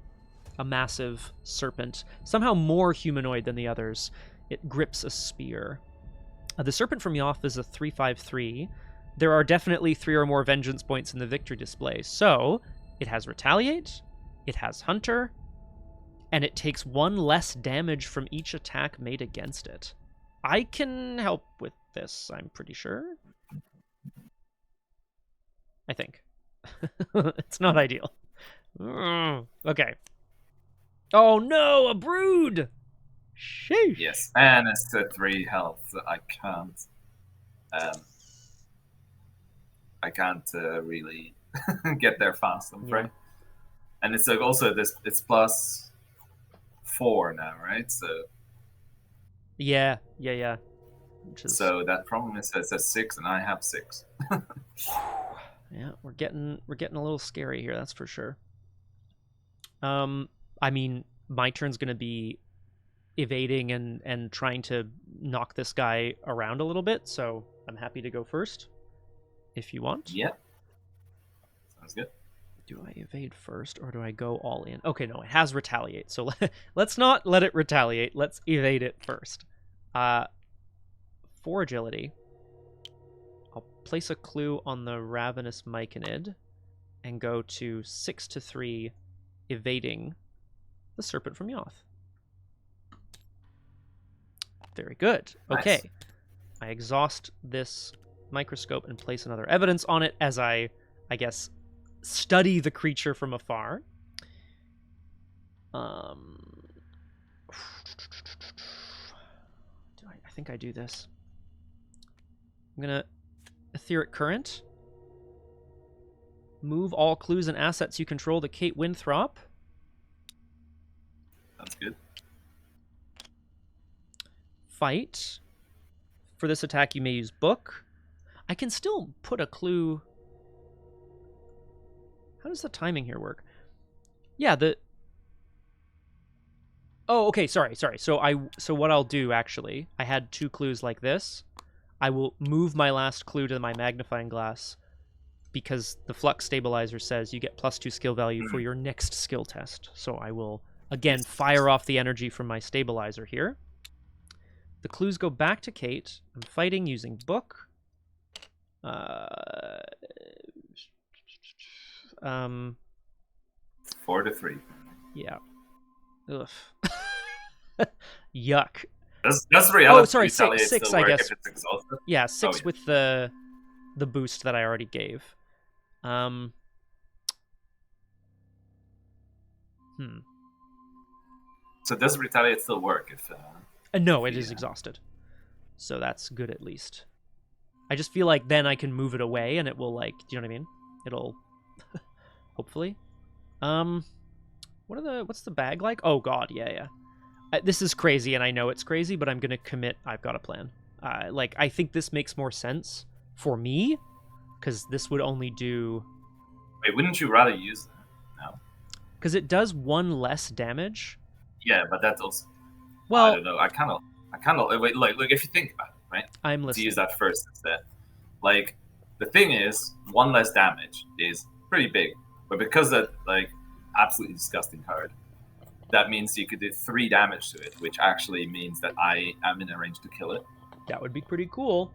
Speaker 1: A massive serpent, somehow more humanoid than the others. It grips a spear. The Serpent from Yoth is a 3/5/3. There are definitely 3 or more vengeance points in the victory display. So, it has Retaliate, it has Hunter, and it takes 1 less damage from each attack made against it. I can help with this, I'm pretty sure. I think. It's not ideal. Okay. Oh no, a brood! Sheesh.
Speaker 3: Yes, and it's a 3 health. I can't really get there fast, I'm afraid. Yeah. And it's like also it's plus 4 now, right? So
Speaker 1: yeah.
Speaker 3: So that problem is it's a 6 and I have 6.
Speaker 1: Yeah, we're getting a little scary here, that's for sure. I mean, my turn's gonna be evading and trying to knock this guy around a little bit, so I'm happy to go first if you want.
Speaker 3: Yeah. Sounds good.
Speaker 1: Do I evade first or do I go all in? Okay, no, it has retaliate, so let's not let it retaliate. Let's evade it first. 4 agility. I'll place a clue on the Ravenous Myconid and go to 6/3, evading the Serpent from Yoth. Very good. Okay. Nice. I exhaust this microscope and place another evidence on it as I guess, study the creature from afar. I think I do this. I'm gonna Etheric Current. Move all clues and assets you control to Kate Winthrop.
Speaker 3: Sounds good.
Speaker 1: Fight. For this attack, you may use Book. I can still put a clue. How does the timing here work? Yeah, Oh, okay, sorry. So what I'll do, actually, I had 2 clues like this. I will move my last clue to my magnifying glass because the Flux Stabilizer says you get +2 skill value for your next skill test. So I will, again, fire off the energy from my Stabilizer here. The clues go back to Kate. I'm fighting using book. Um,
Speaker 3: 4 to 3.
Speaker 1: Yeah. Ugh. Yuck.
Speaker 3: Does reality
Speaker 1: Oh, sorry,
Speaker 3: retaliate
Speaker 1: six,
Speaker 3: still
Speaker 1: I
Speaker 3: work
Speaker 1: guess.
Speaker 3: if it's exhausted?
Speaker 1: Yeah, 6
Speaker 3: Oh, yeah.
Speaker 1: with the boost that I already gave.
Speaker 3: So does retaliate still work if?
Speaker 1: No, it is exhausted. So that's good at least. I just feel like then I can move it away and it will like, do you know what I mean? It'll hopefully. What's the bag like? Oh god, yeah. This is crazy and I know it's crazy, but I'm going to commit. I've got a plan. Like I think this makes more sense for me cuz this would only do
Speaker 3: Wait, wouldn't you rather use that? No.
Speaker 1: Cuz it does 1 less damage.
Speaker 3: Yeah, but that's also
Speaker 1: Well,
Speaker 3: I don't know. I kind of wait. Like, look, if you think about it, right?
Speaker 1: I'm listening.
Speaker 3: To use that first instead. Like, the thing is, 1 less damage is pretty big, but because that like absolutely disgusting card, that means you could do 3 damage to it, which actually means that I am in a range to kill it.
Speaker 1: That would be pretty cool.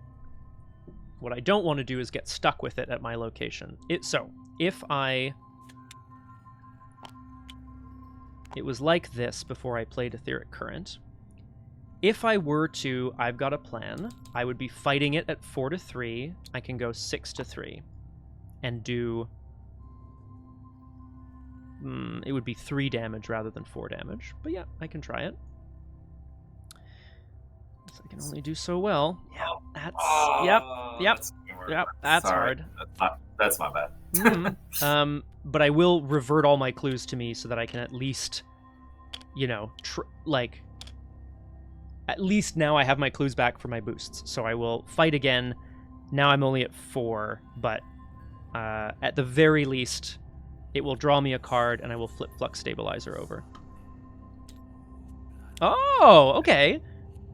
Speaker 1: What I don't want to do is get stuck with it at my location. So if it was like this before I played Etheric Current. If I were to, I've got a plan, I would be fighting it at 4 to 3. I can go 6 to 3 and do... it would be 3 damage rather than 4 damage. But yeah, I can try it. I can only do so well. Yeah, that's hard.
Speaker 3: That's my bad.
Speaker 1: But I will revert all my clues to me so that I can at least, at least now I have my clues back for my boosts. So I will fight again. Now I'm only at 4, but at the very least, it will draw me a card and I will flip Flux Stabilizer over. Oh, okay.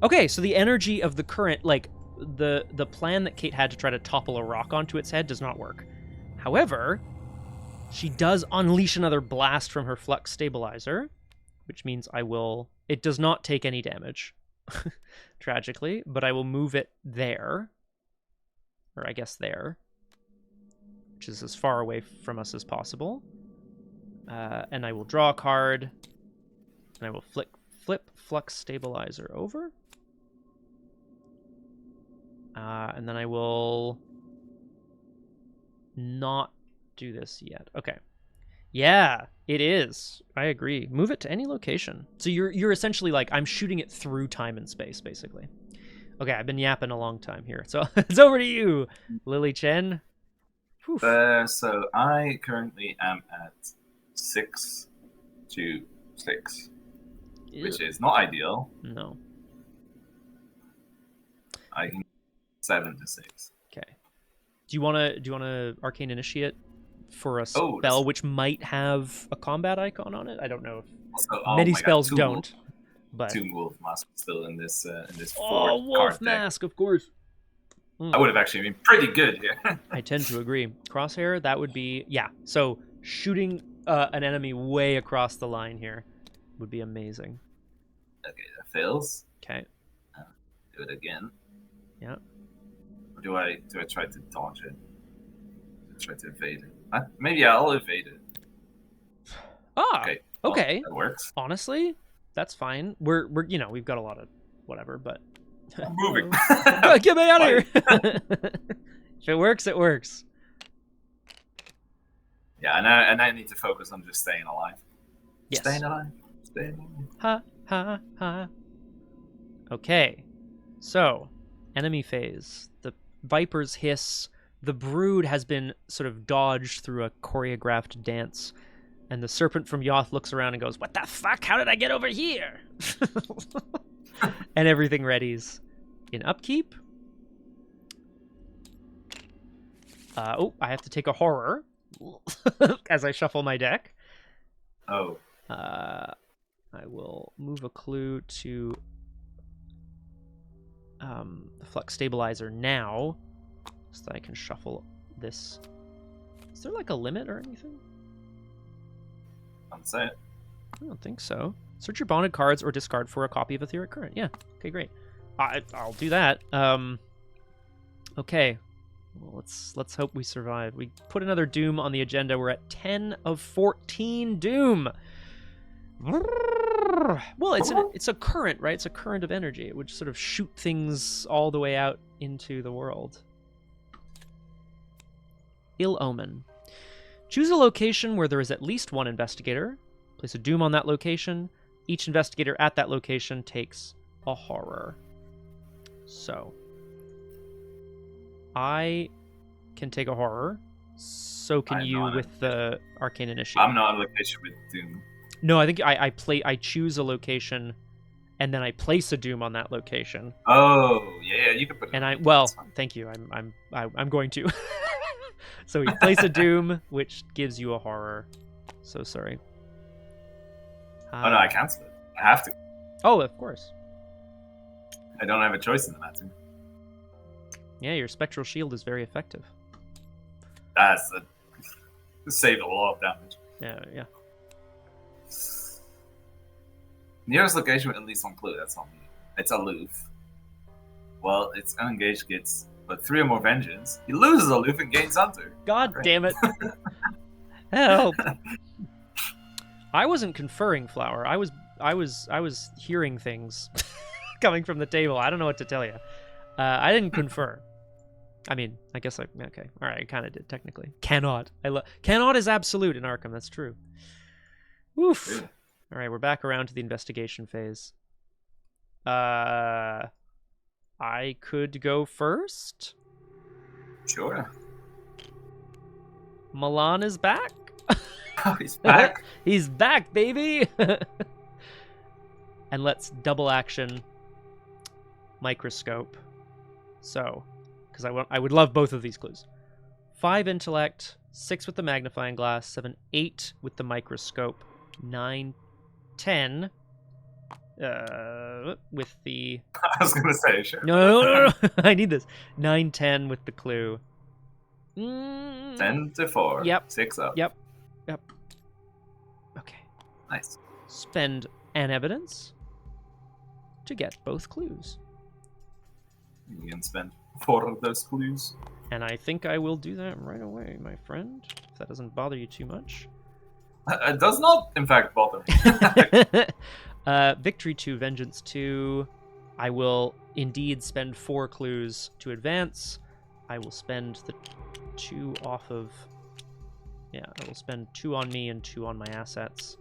Speaker 1: Okay, so the energy of the current, like, the plan that Kate had to try to topple a rock onto its head does not work. However, she does unleash another blast from her Flux Stabilizer, which means it does not take any damage, tragically, but I will move it there, or I guess there, which is as far away from us as possible, and I will draw a card, and I will flip Flux Stabilizer over. And then I will not do this yet. Okay. Yeah, it is. I agree. Move it to any location. So you're essentially like, I'm shooting it through time and space, basically. Okay, I've been yapping a long time here. So it's over to you, Lily Chen.
Speaker 3: So I currently am at 6 to 6.
Speaker 1: Ew.
Speaker 3: Which is not ideal.
Speaker 1: No.
Speaker 3: I can 7 to 6.
Speaker 1: Okay. Do you want to Arcane Initiate for a spell which might have a combat icon on it? I don't know if many spells don't. But
Speaker 3: 2 Wolf Mask still in this
Speaker 1: 4 Wolf Mask, of course.
Speaker 3: I would have actually been pretty good here.
Speaker 1: I tend to agree. Crosshair, that would be so shooting an enemy way across the line here would be amazing.
Speaker 3: Okay, that fails.
Speaker 1: Okay.
Speaker 3: Do it again.
Speaker 1: Yeah.
Speaker 3: Or do I try to dodge it? Try to evade it? Maybe I'll evade it.
Speaker 1: Okay. Okay.
Speaker 3: That works.
Speaker 1: Honestly, that's fine. We're we've got a lot of whatever, but
Speaker 3: I'm moving.
Speaker 1: Get me out of here. If it works, it works.
Speaker 3: Yeah, and I need to focus on just staying alive.
Speaker 1: Yes.
Speaker 3: Staying alive.
Speaker 1: Ha ha ha. Okay. So, enemy phase. The Viper's hiss. The Brood has been sort of dodged through a choreographed dance. And the Serpent from Yoth looks around and goes, "What the fuck? How did I get over here?" And everything readies in upkeep. I have to take a horror as I shuffle my deck.
Speaker 3: Oh.
Speaker 1: I will move a clue to the Flux Stabilizer now, so that I can shuffle this. Is there like a limit or anything?
Speaker 3: Say it.
Speaker 1: I don't think so. Search your bonded cards or discard for a copy of Etheric Current. Yeah. Okay, great. I'll do that. Okay. Well, let's hope we survive. We put another doom on the agenda. We're at 10 of 14 doom. Well, it's a current, right? It's a current of energy. It would sort of shoot things all the way out into the world. Ill Omen. Choose a location where there is at least one investigator. Place a doom on that location. Each investigator at that location takes a horror. So, I can take a horror. So can you with the Arcane Initiative.
Speaker 3: I'm not on location with Doom.
Speaker 1: No, I think I choose a location, and then I place a doom on that location.
Speaker 3: Oh, yeah, you can put it.
Speaker 1: And thank you. I'm going to. So we place a doom, which gives you a horror. So sorry.
Speaker 3: Oh no, I cancel it. I have to.
Speaker 1: Oh, of course.
Speaker 3: I don't have a choice in the matter.
Speaker 1: Yeah, your spectral shield is very effective.
Speaker 3: That's saved a lot of damage.
Speaker 1: Yeah.
Speaker 3: Nearest location with at least one clue. That's on me. It's aloof. Well, it's unengaged gets but 3 or more vengeance. He loses aloof and gains hunter.
Speaker 1: God damn it! Help! I wasn't conferring flower. I was hearing things coming from the table. I don't know what to tell you. I didn't confer. I mean, I guess okay. All right, I kind of did technically. Cannot. Cannot is absolute in Arkham. That's true. Oof.
Speaker 3: Yeah.
Speaker 1: All right, we're back around to the investigation phase. I could go first.
Speaker 3: Sure.
Speaker 1: Milan is back.
Speaker 3: Oh, he's back.
Speaker 1: He's back, baby. And let's double action microscope. So, because I would love both of these clues. 5 intellect, 6 with the magnifying glass, 7, 8 with the microscope, 9, 10 with the...
Speaker 3: I was going to say, sure.
Speaker 1: No. I need this. 9, 10 with the clue.
Speaker 3: 10 to 4.
Speaker 1: Yep.
Speaker 3: 6 up.
Speaker 1: Yep. Okay.
Speaker 3: Nice.
Speaker 1: Spend an evidence to get both clues.
Speaker 3: You can spend 4 of those clues.
Speaker 1: And I think I will do that right away, my friend, if that doesn't bother you too much.
Speaker 3: It does not, in fact, bother me.
Speaker 1: Victory 2, Vengeance 2. I will indeed spend 4 clues to advance. I will spend the 2 off of... Yeah, I will spend 2 on me and 2 on my assets.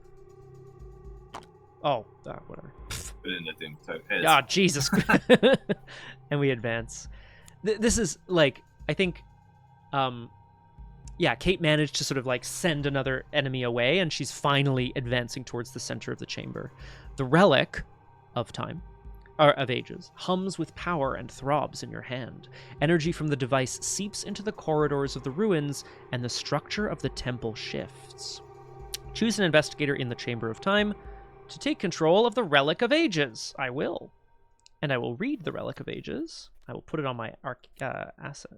Speaker 1: Oh, whatever.
Speaker 3: Put it in the thing. So
Speaker 1: Ah, Jesus. And we advance. This is, like, I think... Yeah, Kate managed to sort of like send another enemy away, and she's finally advancing towards the center of the chamber. The relic of time, or of ages, hums with power and throbs in your hand. Energy from the device seeps into the corridors of the ruins, and the structure of the temple shifts. Choose an investigator in the Chamber of Time to take control of the Relic of Ages. I will. And I will read the Relic of Ages. I will put it on my asset,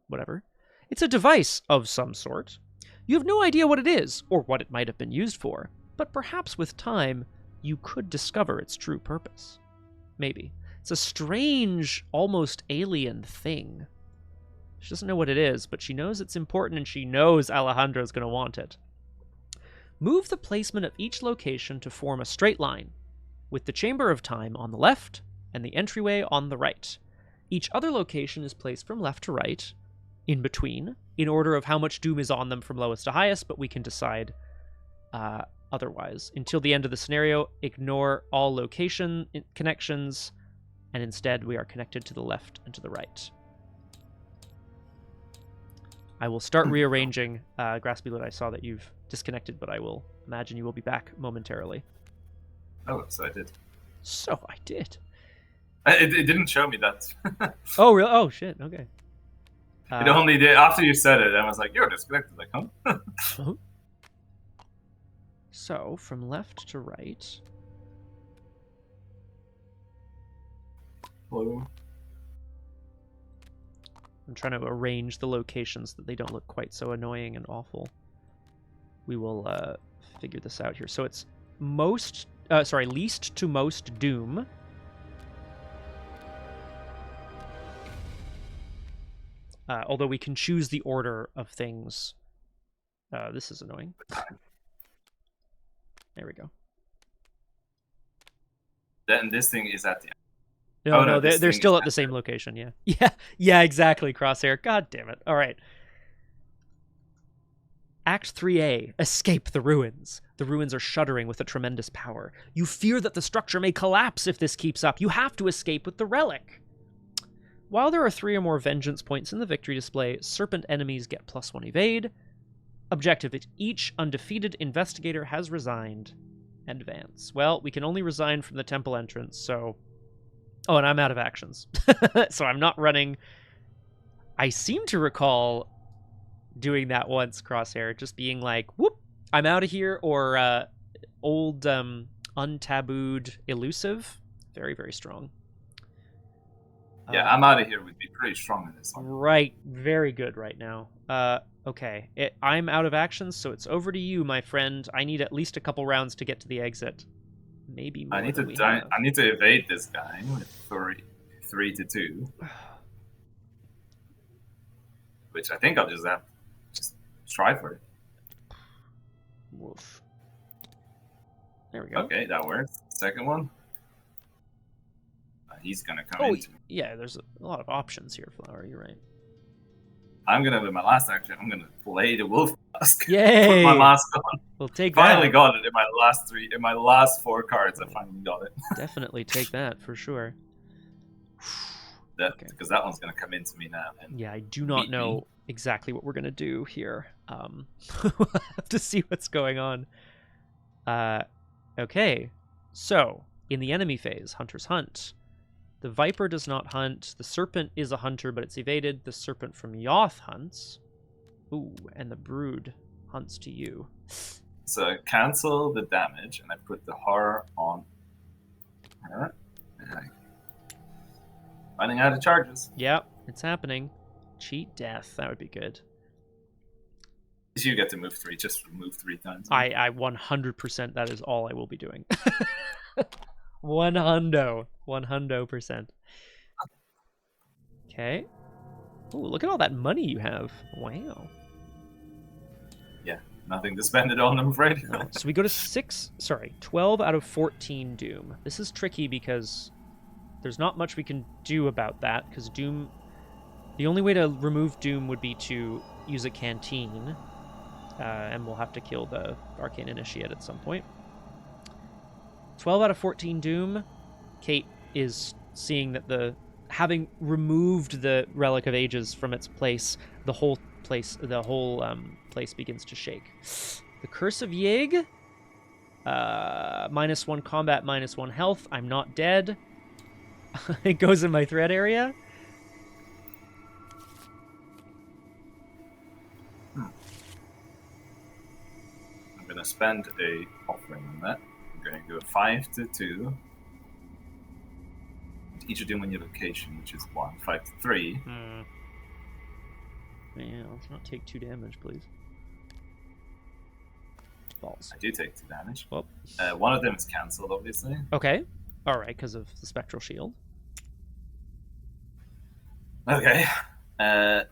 Speaker 1: whatever. It's a device of some sort. You have no idea what it is, or what it might have been used for, but perhaps with time, you could discover its true purpose. Maybe. It's a strange, almost alien thing. She doesn't know what it is, but she knows it's important, and she knows Alejandro's going to want it. Move the placement of each location to form a straight line, with the Chamber of Time on the left and the entryway on the right. Each other location is placed from left to right, in between, in order of how much doom is on them from lowest to highest, but we can decide otherwise. Until the end of the scenario, ignore all location connections, and instead we are connected to the left and to the right. I will start rearranging. Graspiloot, I saw that you've disconnected, but I will imagine you will be back momentarily.
Speaker 3: Oh, so I did.
Speaker 1: So I did.
Speaker 3: It didn't show me that.
Speaker 1: Oh, really? Oh, shit. Okay.
Speaker 3: It only did after you said it. I was like, "You're disconnected." Like, huh?
Speaker 1: So from left to right.
Speaker 3: Hello.
Speaker 1: I'm trying to arrange the locations that they don't look quite so annoying and awful. We will figure this out here. So it's least to most doom. Although we can choose the order of things. This is annoying. There we go.
Speaker 3: Then this thing is at the end.
Speaker 1: No, they're still at the same location, yeah. Yeah, exactly, Crosshair. God damn it. All right. Act 3A, escape the ruins. The ruins are shuddering with a tremendous power. You fear that the structure may collapse if this keeps up. You have to escape with the relic. While there are 3 or more vengeance points in the victory display, serpent enemies get +1 evade. Objective, each undefeated investigator has resigned. Advance. Well, we can only resign from the temple entrance, so... Oh, and I'm out of actions. So I'm not running. I seem to recall doing that once, Crosshair, just being like, whoop, I'm out of here, or old untabooed elusive. Very, very strong.
Speaker 3: Yeah, I'm out of here would be pretty strong in this one.
Speaker 1: Right, very good right now. Okay, I'm out of actions, so it's over to you, my friend. I need at least a couple rounds to get to the exit. Maybe more.
Speaker 3: I need to evade this guy with 3 to 2. Which I think I'll just have to try for it.
Speaker 1: Woof. There we go.
Speaker 3: Okay, that works. Second one. He's gonna come into me.
Speaker 1: Yeah, there's a lot of options here, Flower. You're right.
Speaker 3: I'm gonna, with my last action, I'm gonna play the wolf mask.
Speaker 1: Yay!
Speaker 3: Put my mask on.
Speaker 1: We'll take
Speaker 3: finally
Speaker 1: that.
Speaker 3: got it in my last 4 cards. I finally got it.
Speaker 1: Definitely take that for sure.
Speaker 3: Because that one's gonna come into me now.
Speaker 1: Yeah, I do not know exactly what we're gonna do here. We'll have to see what's going on. Okay, so in the enemy phase, Hunter's Hunt. The Viper does not hunt. The Serpent is a hunter, but it's evaded. The Serpent from Yoth hunts. Ooh, and the Brood hunts to you.
Speaker 3: So I cancel the damage, and I put the horror on her. Running out of charges.
Speaker 1: Yep, it's happening. Cheat death. That would be good.
Speaker 3: You get to move 3. Just move 3 times.
Speaker 1: I 100%. That is all I will be doing. 100%. Okay. Ooh, look at all that money you have. Wow.
Speaker 3: Yeah, nothing to spend it on, I'm afraid.
Speaker 1: So we go to 12 out of 14 Doom. This is tricky because there's not much we can do about that, because Doom... The only way to remove Doom would be to use a canteen, and we'll have to kill the Arcane Initiate at some point. 12 out of 14 Doom. Kate is seeing that having removed the Relic of Ages from its place, the whole place begins to shake. The Curse of Yig. -1 combat, -1 health. I'm not dead. It goes in my threat area.
Speaker 3: I'm gonna spend a offering on that. I'm going to go 5 to 2. Each of them on your location, which is 1. 5 to 3.
Speaker 1: Yeah, let's not take 2 damage, please. Balls.
Speaker 3: I do take 2 damage.
Speaker 1: Well,
Speaker 3: one of them is cancelled, obviously.
Speaker 1: Okay. Alright, because of the Spectral Shield.
Speaker 3: Okay. That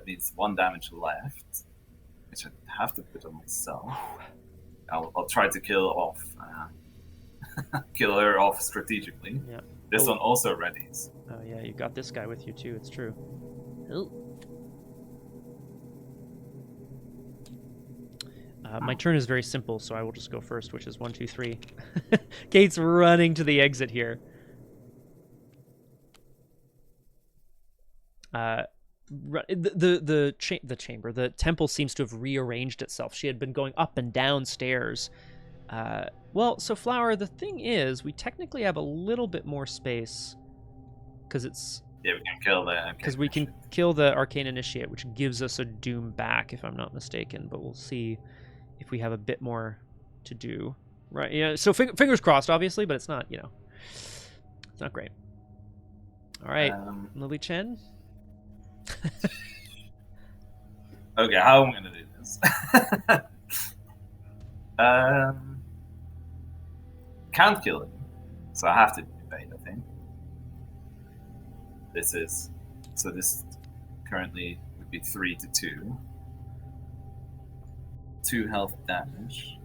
Speaker 3: means 1 damage left, which I have to put on myself. I'll try to kill her off strategically. Yeah. This one also readies.
Speaker 1: Oh yeah, you got this guy with you too. It's true. Ooh. My turn is very simple, so I will just go first, which is 1, 2, 3. Kate's running to the exit here. The temple seems to have rearranged itself. She had been going up and down stairs. Well, so Flower, the thing is, we technically have a little bit more space because it's...
Speaker 3: Yeah, we can kill that.
Speaker 1: Because we can kill the Arcane Initiate, which gives us a Doom back, if I'm not mistaken. But we'll see if we have a bit more to do. Right, yeah, so fingers crossed, obviously, but it's not, it's not great. All right, Lily Chen.
Speaker 3: Okay, how am I gonna do this? Can't kill him, so I have to evade, I think. This currently would be 3 to 2. 2 health damage.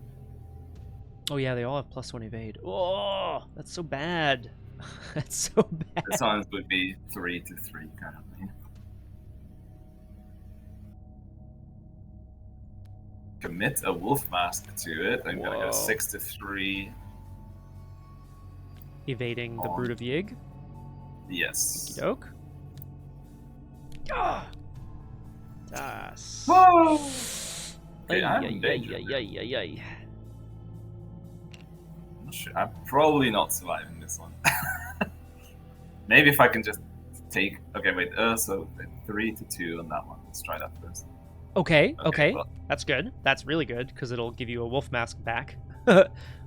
Speaker 1: Oh yeah, they all have +1 evade. Oh, that's so bad. That's so bad.
Speaker 3: This one would be 3 to 3 currently. Commit a wolf mask to it. I'm gonna go 6 to 3.
Speaker 1: Evading the Brood of Yig.
Speaker 3: Yes.
Speaker 1: Okey doke. Ah! Das.
Speaker 3: Whoa! Okay,
Speaker 1: Ay.
Speaker 3: I'm probably not surviving this one. Maybe if I can just take. Okay, wait. So 3 to 2 on that one. Let's try that first.
Speaker 1: Okay.
Speaker 3: Well,
Speaker 1: That's good. That's really good because it'll give you a wolf mask back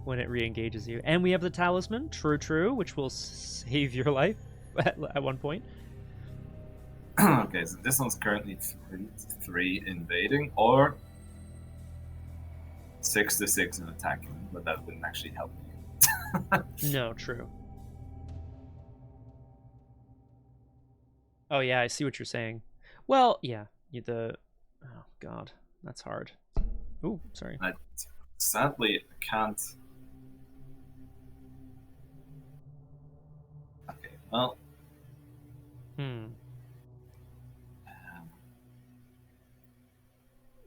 Speaker 1: when it re-engages you. And we have the talisman, true, which will save your life at one point.
Speaker 3: Okay, so this one's currently 3 to 3 invading, or 6 to 6 in attacking, but that wouldn't actually help me.
Speaker 1: No, true. Oh yeah, I see what you're saying. Well, yeah, oh god, that's hard. Ooh, sorry.
Speaker 3: Sadly, I can't. Okay, well.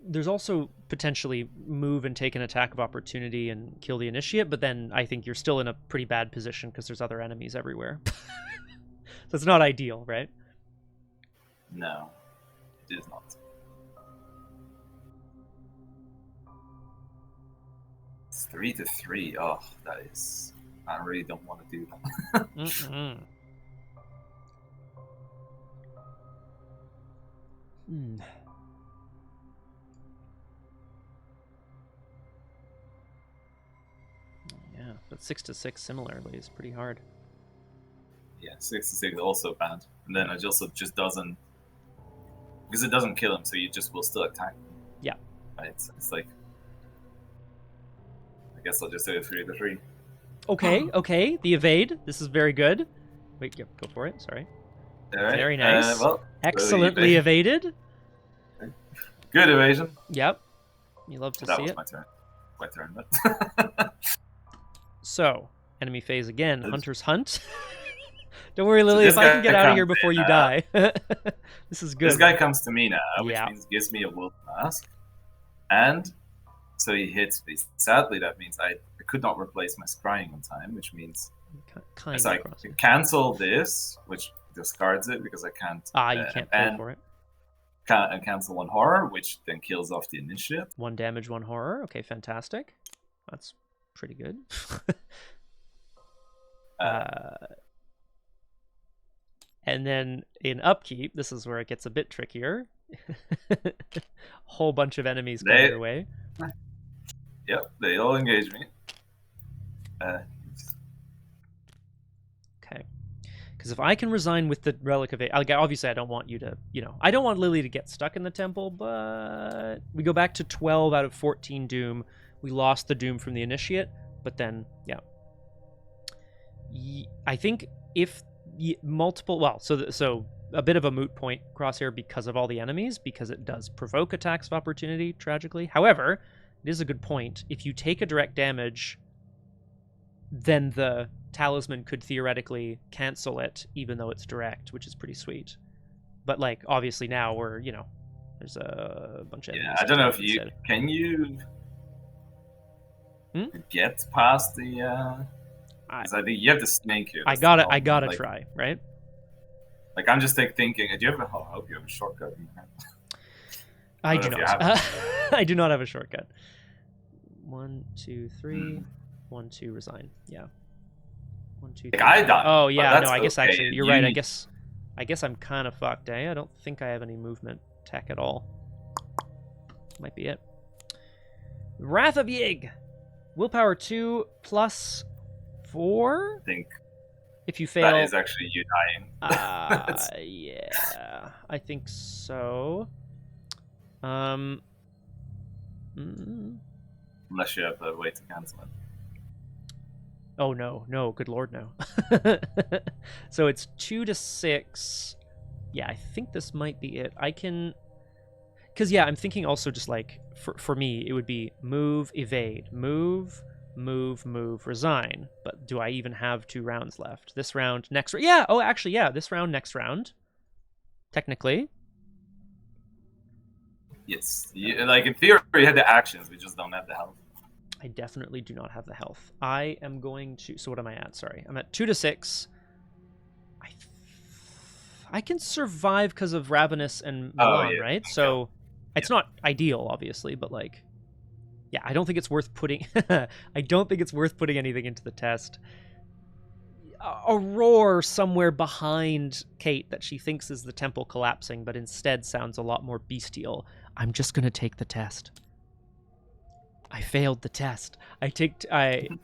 Speaker 1: There's also potentially move and take an attack of opportunity and kill the initiate, but then I think you're still in a pretty bad position because there's other enemies everywhere. So it's not ideal, right?
Speaker 3: No, it is not. It's 3 to 3. Oh, that is. I really don't want to do that.
Speaker 1: Yeah, but 6 to 6 similarly is pretty hard.
Speaker 3: Yeah, 6 to 6 is also bad, and then it also just doesn't, because it doesn't kill him, so you just will still attack him.
Speaker 1: Yeah.
Speaker 3: Right? It's like, I guess I'll just say 3 to 3.
Speaker 1: Okay. The evade. This is very good. Wait, yep, go for it. Sorry.
Speaker 3: All right.
Speaker 1: Very nice.
Speaker 3: Well,
Speaker 1: excellently evaded.
Speaker 3: Good evasion.
Speaker 1: Yep. You love to see it.
Speaker 3: That was my turn, but.
Speaker 1: So, enemy phase again. Hunter's Hunt. Don't worry, Lily. If I can get out of here before you die, this is good.
Speaker 3: This guy comes to me now, which means gives me a wolf mask, and so he hits me. Sadly, that means I could not replace my scrying on time, which means I cancel this, which discards it because I can't.
Speaker 1: You can't pay for it.
Speaker 3: And cancel 1 horror, which then kills off the initiate.
Speaker 1: 1 damage, 1 horror. Okay, fantastic. That's pretty good. And then in upkeep, this is where it gets a bit trickier. A whole bunch of enemies come your way.
Speaker 3: Yep, they all engage me.
Speaker 1: Okay. Because if I can resign with the Relic of obviously I don't want you to, I don't want Lily to get stuck in the temple, but we go back to 12 out of 14 Doom. We lost the Doom from the Initiate, but then, yeah. I think if multiple, so a bit of a moot point, Crosshair, because of all the enemies, because it does provoke attacks of opportunity, tragically. However, it is a good point. If you take a direct damage, then the talisman could theoretically cancel it, even though it's direct, which is pretty sweet. But, like, obviously now we're, there's a bunch of enemies.
Speaker 3: Yeah, I don't know if you... Can you get past the... I think you have to snake here.
Speaker 1: I gotta try, right?
Speaker 3: Like, I'm just thinking, do you have I hope you have a shortcut in your hand.
Speaker 1: I do not. I do not have a shortcut. 1, 2, 3. 1, 2, resign. Yeah. 1, 2, 3.
Speaker 3: Like, I died.
Speaker 1: Oh yeah, no. I guess actually you're right. I guess I'm kind of fucked. I don't think I have any movement tech at all. Might be it. Wrath of Yig. Willpower 2 plus 4.
Speaker 3: I think.
Speaker 1: If you fail,
Speaker 3: that is actually you dying.
Speaker 1: Yeah, I think so.
Speaker 3: Unless you have a way to cancel it.
Speaker 1: Oh no, good lord, no. So it's 2 to 6 Yeah, I think this might be it. I can... Because, yeah, I'm thinking also just, like, for me, it would be move, evade, move, resign. But do I even have 2 rounds left? This round, next... Yeah, oh, actually, yeah, this round, next round. Technically.
Speaker 3: Yes. Like, in theory, we had the actions. We just don't have the health.
Speaker 1: I definitely do not have the health. I am going to... So what am I at? Sorry. I'm at 2 to 6. I can survive because of Ravenous and Milan, right? Okay. So it's not ideal, obviously, but like, yeah, I don't think it's worth putting. I don't think it's worth putting anything into the test. A roar somewhere behind Kate that she thinks is the temple collapsing, but instead sounds a lot more bestial. I'm just gonna take the test. I failed the test.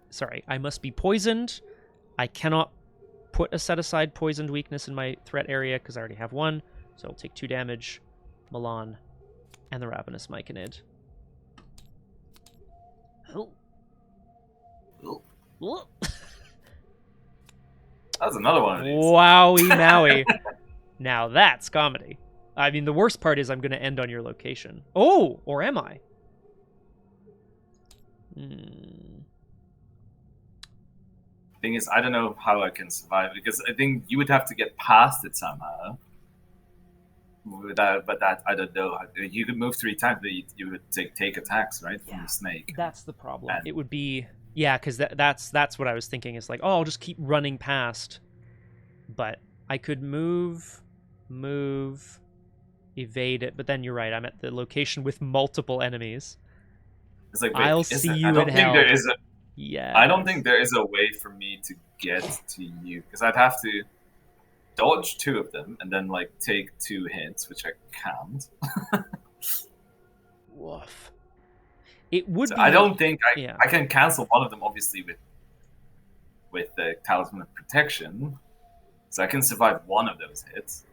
Speaker 1: Sorry, I must be poisoned. I cannot put a set-aside poisoned weakness in my threat area because I already have 1, so I'll take 2 damage. Milan and the Ravenous Myconid. Oh. Oh.
Speaker 3: That's another one of these.
Speaker 1: Wowie Maui. Now that's comedy. I mean, the worst part is I'm going to end on your location. Oh, or am I?
Speaker 3: Thing is, I don't know how I can survive because I think you would have to get past it somehow. But that I don't know. You could move 3 times, but you would take attacks, right, from the snake.
Speaker 1: That's the problem. And it would be because that's what I was thinking. Is like, I'll just keep running past. But I could move, evade it. But then you're right. I'm at the location with multiple enemies.
Speaker 3: It's like,
Speaker 1: I'll see you in hell. Yeah.
Speaker 3: I don't think there is a way for me to get to you because I'd have to dodge 2 of them and then like take 2 hits, which I can't.
Speaker 1: Woof. It would.
Speaker 3: I don't think I can cancel one of them, obviously, with the Talisman of Protection, so I can survive one of those hits.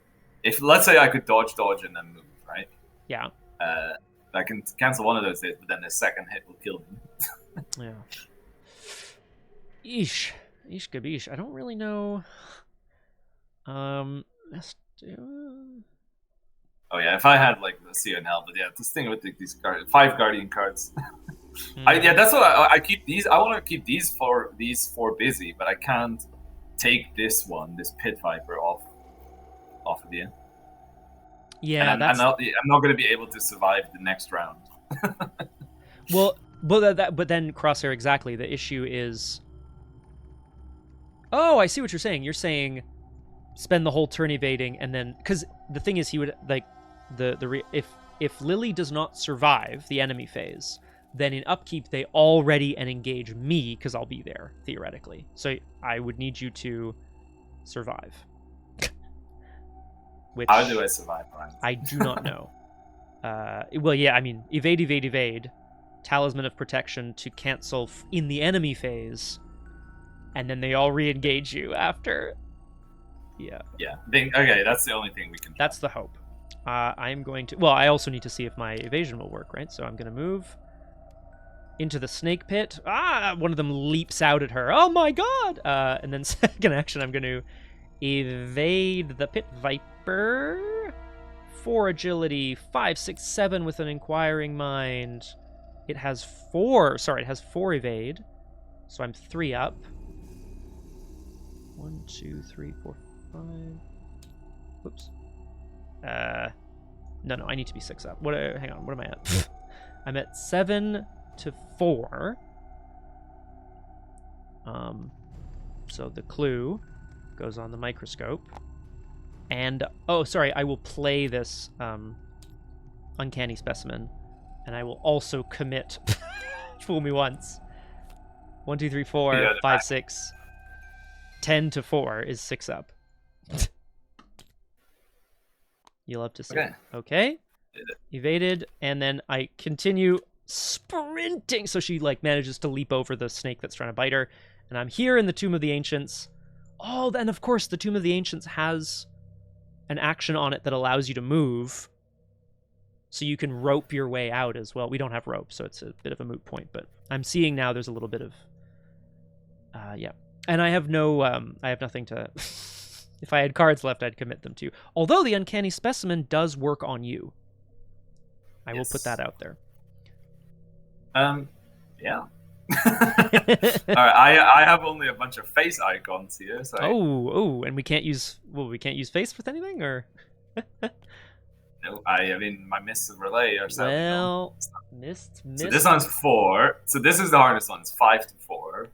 Speaker 3: If let's say I could dodge, and then move, right?
Speaker 1: Yeah.
Speaker 3: I can cancel one of those hits, but then the second hit will kill me.
Speaker 1: Yeah. Eesh gabish. I don't really know. Let's do...
Speaker 3: Oh yeah, if I had like the CNL, but yeah, this thing with these 5 Guardian cards. That's what I keep these. I want to keep these 4 busy, but I can't take this Pit Viper off of the end.
Speaker 1: Yeah,
Speaker 3: and I'm not going to be able to survive the next round.
Speaker 1: Well, but then Crosshair, exactly. The issue is... Oh, I see what you're saying. You're saying spend the whole turn evading, and then... Because the thing is, he would, like... If Lily does not survive the enemy phase, then in upkeep, they already engage me, because I'll be there, theoretically. So I would need you to survive. Which
Speaker 3: how do I survive, Brian?
Speaker 1: I do not know. Well, yeah, I mean, evade, Talisman of Protection to cancel in the enemy phase, and then they all re-engage you after. Yeah.
Speaker 3: Yeah. Okay, that's the only thing we can.
Speaker 1: That's the hope. I'm going to... Well, I also need to see if my evasion will work, right? So I'm going to move into the snake pit. One of them leaps out at her. Oh my god! And then second action, I'm going to evade the Pit Viper. 4 agility, 5, 6, 7 with an inquiring mind. It has 4... Sorry, it has 4 evade. So I'm 3 up. 1, 2, 3, 4, 5... Whoops. No, I need to be 6 up. Hang on, what am I at? I'm at 7 to 4. So the clue goes on the microscope. And, oh, sorry, I will play this Uncanny Specimen, and I will also commit Fool Me Once. 1, 2, 3, 4, 5, 6. 10 to 4 is 6 up. You'll have to see. Okay. Evaded, and then I continue sprinting. So she like manages to leap over the snake that's trying to bite her. And I'm here in the Tomb of the Ancients. Oh, then of course the Tomb of the Ancients has an action on it that allows you to move. So you can rope your way out as well. We don't have rope, so it's a bit of a moot point. But I'm seeing now there's a little bit of... yeah. And I have no... I have nothing to... If I had cards left, I'd commit them to you. Although the Uncanny Specimen does work on you. I will put that out there.
Speaker 3: Yeah. Alright, I have only a bunch of face icons here. So
Speaker 1: and we can't use face with anything, or?
Speaker 3: No, I mean my mists of relay are 7.
Speaker 1: Well, mist.
Speaker 3: So this one's 4. So this is the hardest one. It's 5 to 4.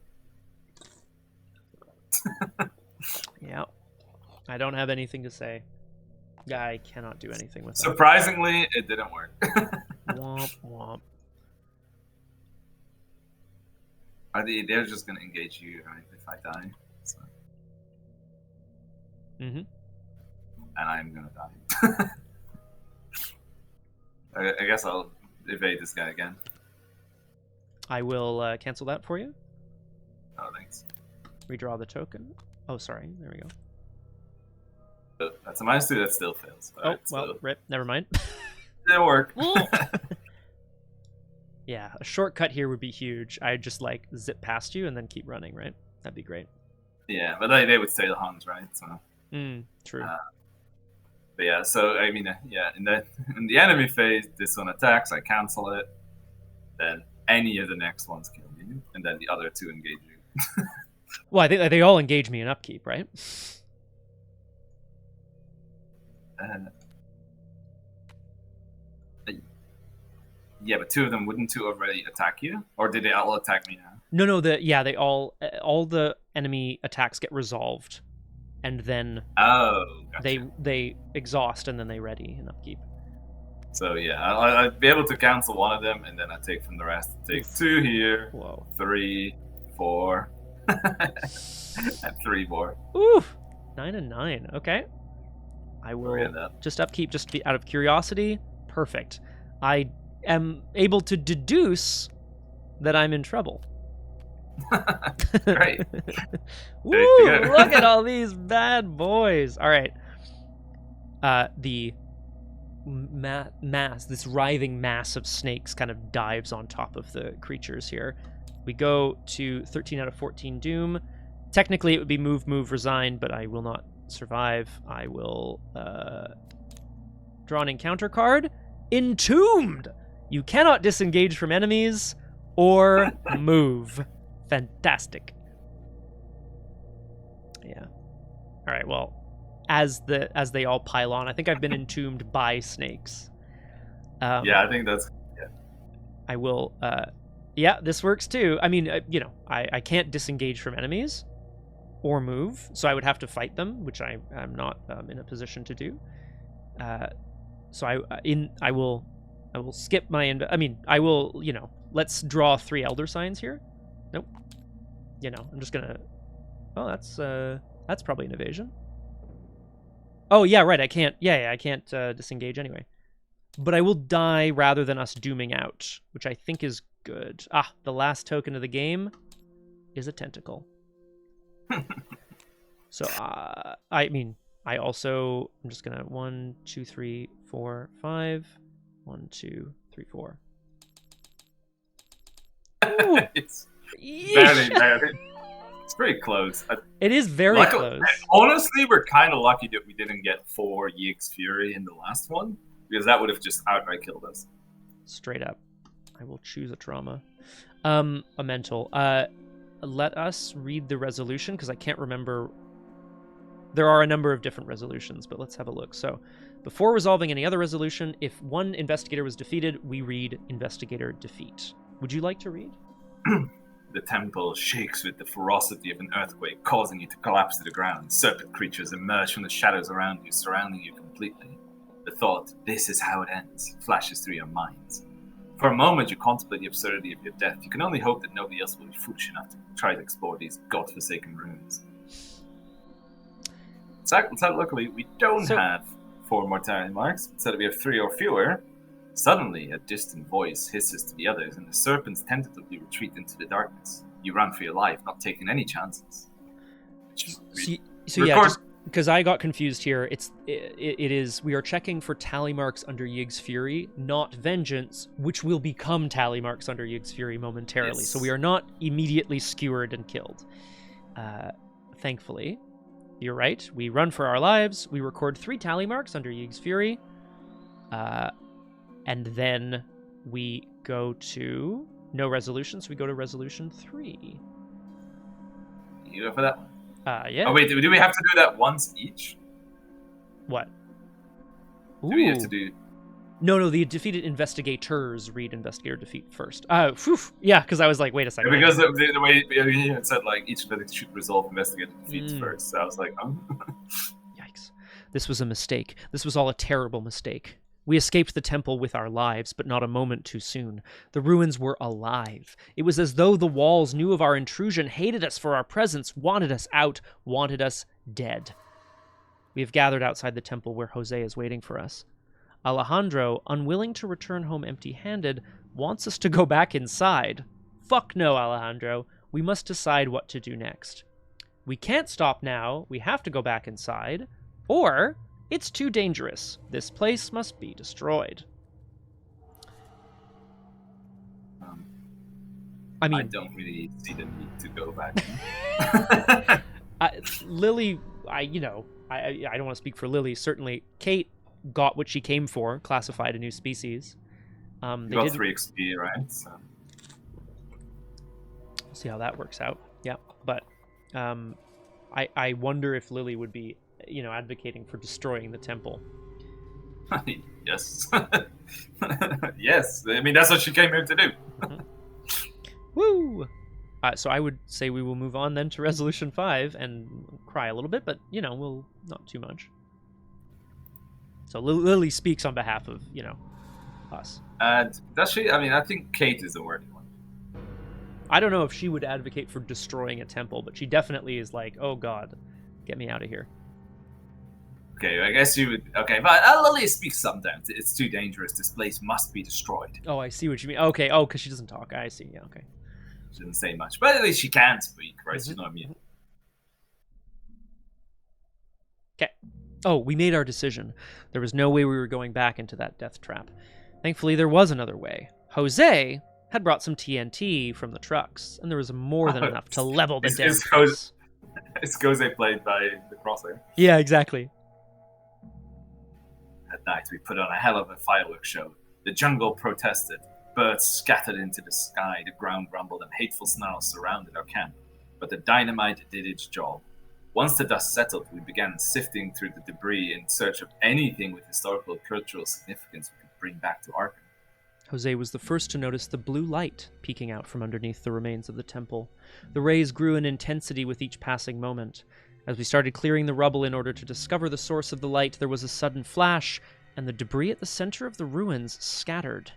Speaker 1: Yeah. I don't have anything to say. I cannot do anything with that.
Speaker 3: Surprisingly, it didn't work.
Speaker 1: Womp womp.
Speaker 3: They're just gonna engage you if I die. So.
Speaker 1: And
Speaker 3: I'm gonna die. I guess I'll evade this guy again.
Speaker 1: I will cancel that for you.
Speaker 3: Oh, thanks.
Speaker 1: Redraw the token. Oh, sorry. There we go.
Speaker 3: That's a -2. That still fails.
Speaker 1: Oh, well, rip. Never mind.
Speaker 3: Didn't work.
Speaker 1: Yeah, a shortcut here would be huge. I'd just like zip past you and then keep running, right? That'd be great.
Speaker 3: Yeah, but they would stay the hunt, right? So.
Speaker 1: True.
Speaker 3: But yeah, so I mean, yeah, in the enemy phase, this one attacks, I cancel it. Then any of the next ones kill me, and then the other 2 engage you.
Speaker 1: Well, I think they all engage me in upkeep, right?
Speaker 3: Yeah, but 2 of them wouldn't 2 already attack you, or did they all attack me now?
Speaker 1: No. They all the enemy attacks get resolved, and then
Speaker 3: gotcha.
Speaker 1: they exhaust and then they ready in upkeep.
Speaker 3: So yeah, I'd be able to cancel one of them, and then I take from the rest. Take 2 here.
Speaker 1: Whoa.
Speaker 3: 3, 4, and 3 more.
Speaker 1: Ooh, 9 and 9. Okay. I will just upkeep, just be out of curiosity. Perfect. I am able to deduce that I'm in trouble.
Speaker 3: Great.
Speaker 1: Woo! Look at all these bad boys. All right. The mass, this writhing mass of snakes, kind of dives on top of the creatures here. We go to 13 out of 14 Doom. Technically, it would be move, resign, but I will not survive. I will draw an encounter card. Entombed! You cannot disengage from enemies or move. Fantastic. Yeah. All right, well, as they all pile on, I think I've been entombed by snakes.
Speaker 3: Yeah, I think that's... Yeah.
Speaker 1: I will... yeah, this works too. I mean, I can't disengage from enemies or move, so I would have to fight them, which I'm not in a position to do. So I will skip my... I will, let's draw 3 Elder Signs here. Nope. I'm just gonna... Oh, that's probably an evasion. Oh, yeah, right, I can't... Yeah, I can't disengage anyway. But I will die rather than us dooming out, which I think is good. Ah, the last token of the game is a tentacle. So, I also... I'm just gonna... 1, 2, 3, 4, 5... 1, 2, 3, 4. Ooh.
Speaker 3: It's very... It's pretty close.
Speaker 1: It is very close.
Speaker 3: Honestly, we're kind of lucky that we didn't get 4 Yeek's Fury in the last one, because that would have just outright killed us.
Speaker 1: Straight up. I will choose a trauma. A mental. Let us read the resolution, because I can't remember. There are a number of different resolutions, but let's have a look. So, before resolving any other resolution, if one investigator was defeated, we read investigator defeat. Would you like to read?
Speaker 3: The temple shakes with the ferocity of an earthquake, causing you to collapse to the ground. Serpent creatures emerge from the shadows around you, surrounding you completely. The thought, "This is how it ends," flashes through your minds. For a moment, you contemplate the absurdity of your death. You can only hope that nobody else will be foolish enough to try to explore these godforsaken ruins. So luckily, we don't have 4 mortality marks. Instead, we have 3 or fewer. Suddenly, a distant voice hisses to the others, and the serpents tentatively retreat into the darkness. You run for your life, not taking any chances.
Speaker 1: So yeah, just because I got confused here, it is we are checking for tally marks under Yig's Fury, not Vengeance, which will become tally marks under Yig's Fury momentarily. Yes. So we are not immediately skewered and killed, thankfully. You're right. We run for our lives. We record 3 tally marks under Yeeg's Fury. And then we go to no resolution, so we go to resolution 3.
Speaker 3: You go for that?
Speaker 1: Yeah.
Speaker 3: Oh, wait, do we have to do that once each?
Speaker 1: What?
Speaker 3: Do we have to do...
Speaker 1: No, the defeated investigators read investigator defeat first. Yeah, because I was like, wait a second.
Speaker 3: Yeah, because the way it said, like, each of it should resolve investigator defeats first. So I was like, oh.
Speaker 1: Yikes. This was a mistake. This was all a terrible mistake. We escaped the temple with our lives, but not a moment too soon. The ruins were alive. It was as though the walls knew of our intrusion, hated us for our presence, wanted us out, wanted us dead. We have gathered outside the temple where Jose is waiting for us. Alejandro, unwilling to return home empty-handed, wants us to go back inside. Fuck no, Alejandro. We must decide what to do next. We can't stop now. We have to go back inside. Or... it's too dangerous. This place must be destroyed. I mean,
Speaker 3: I don't really see the need to go back.
Speaker 1: Lily, I don't want to speak for Lily. Certainly, Kate got what she came for, classified a new species.
Speaker 3: They got 3 XP, right? So.
Speaker 1: We'll see how that works out. Yeah, but I wonder if Lily would be advocating for destroying the temple.
Speaker 3: Yes. Yes. I mean, that's what she came here to do.
Speaker 1: Mm-hmm. Woo! So I would say we will move on then to Resolution 5 and cry a little bit, but, we'll not too much. So Lily speaks on behalf of, us.
Speaker 3: Does she? I mean, I think Kate is the worthy one.
Speaker 1: I don't know if she would advocate for destroying a temple, but she definitely is like, oh god, get me out of here.
Speaker 3: Okay, I guess you would... Okay, but Lily speaks sometimes. It's too dangerous. This place must be destroyed.
Speaker 1: Oh, I see what you mean. Okay, because she doesn't talk. I see, yeah, okay.
Speaker 3: She didn't say much. But at least she can speak, right? Mm-hmm. She's not mute.
Speaker 1: Okay. Oh, we made our decision. There was no way we were going back into that death trap. Thankfully, there was another way. Jose had brought some TNT from the trucks, and there was more than enough to level the damn place.
Speaker 3: It's Jose played by the Crosshair.
Speaker 1: Yeah, exactly.
Speaker 3: At night, we put on a hell of a fireworks show. The jungle protested. Birds scattered into the sky. The ground rumbled, and hateful snarls surrounded our camp. But the dynamite did its job. Once the dust settled, we began sifting through the debris in search of anything with historical or cultural significance we could bring back to Arkham.
Speaker 1: Jose was the first to notice the blue light peeking out from underneath the remains of the temple. The rays grew in intensity with each passing moment. As we started clearing the rubble in order to discover the source of the light, there was a sudden flash, and the debris at the center of the ruins scattered.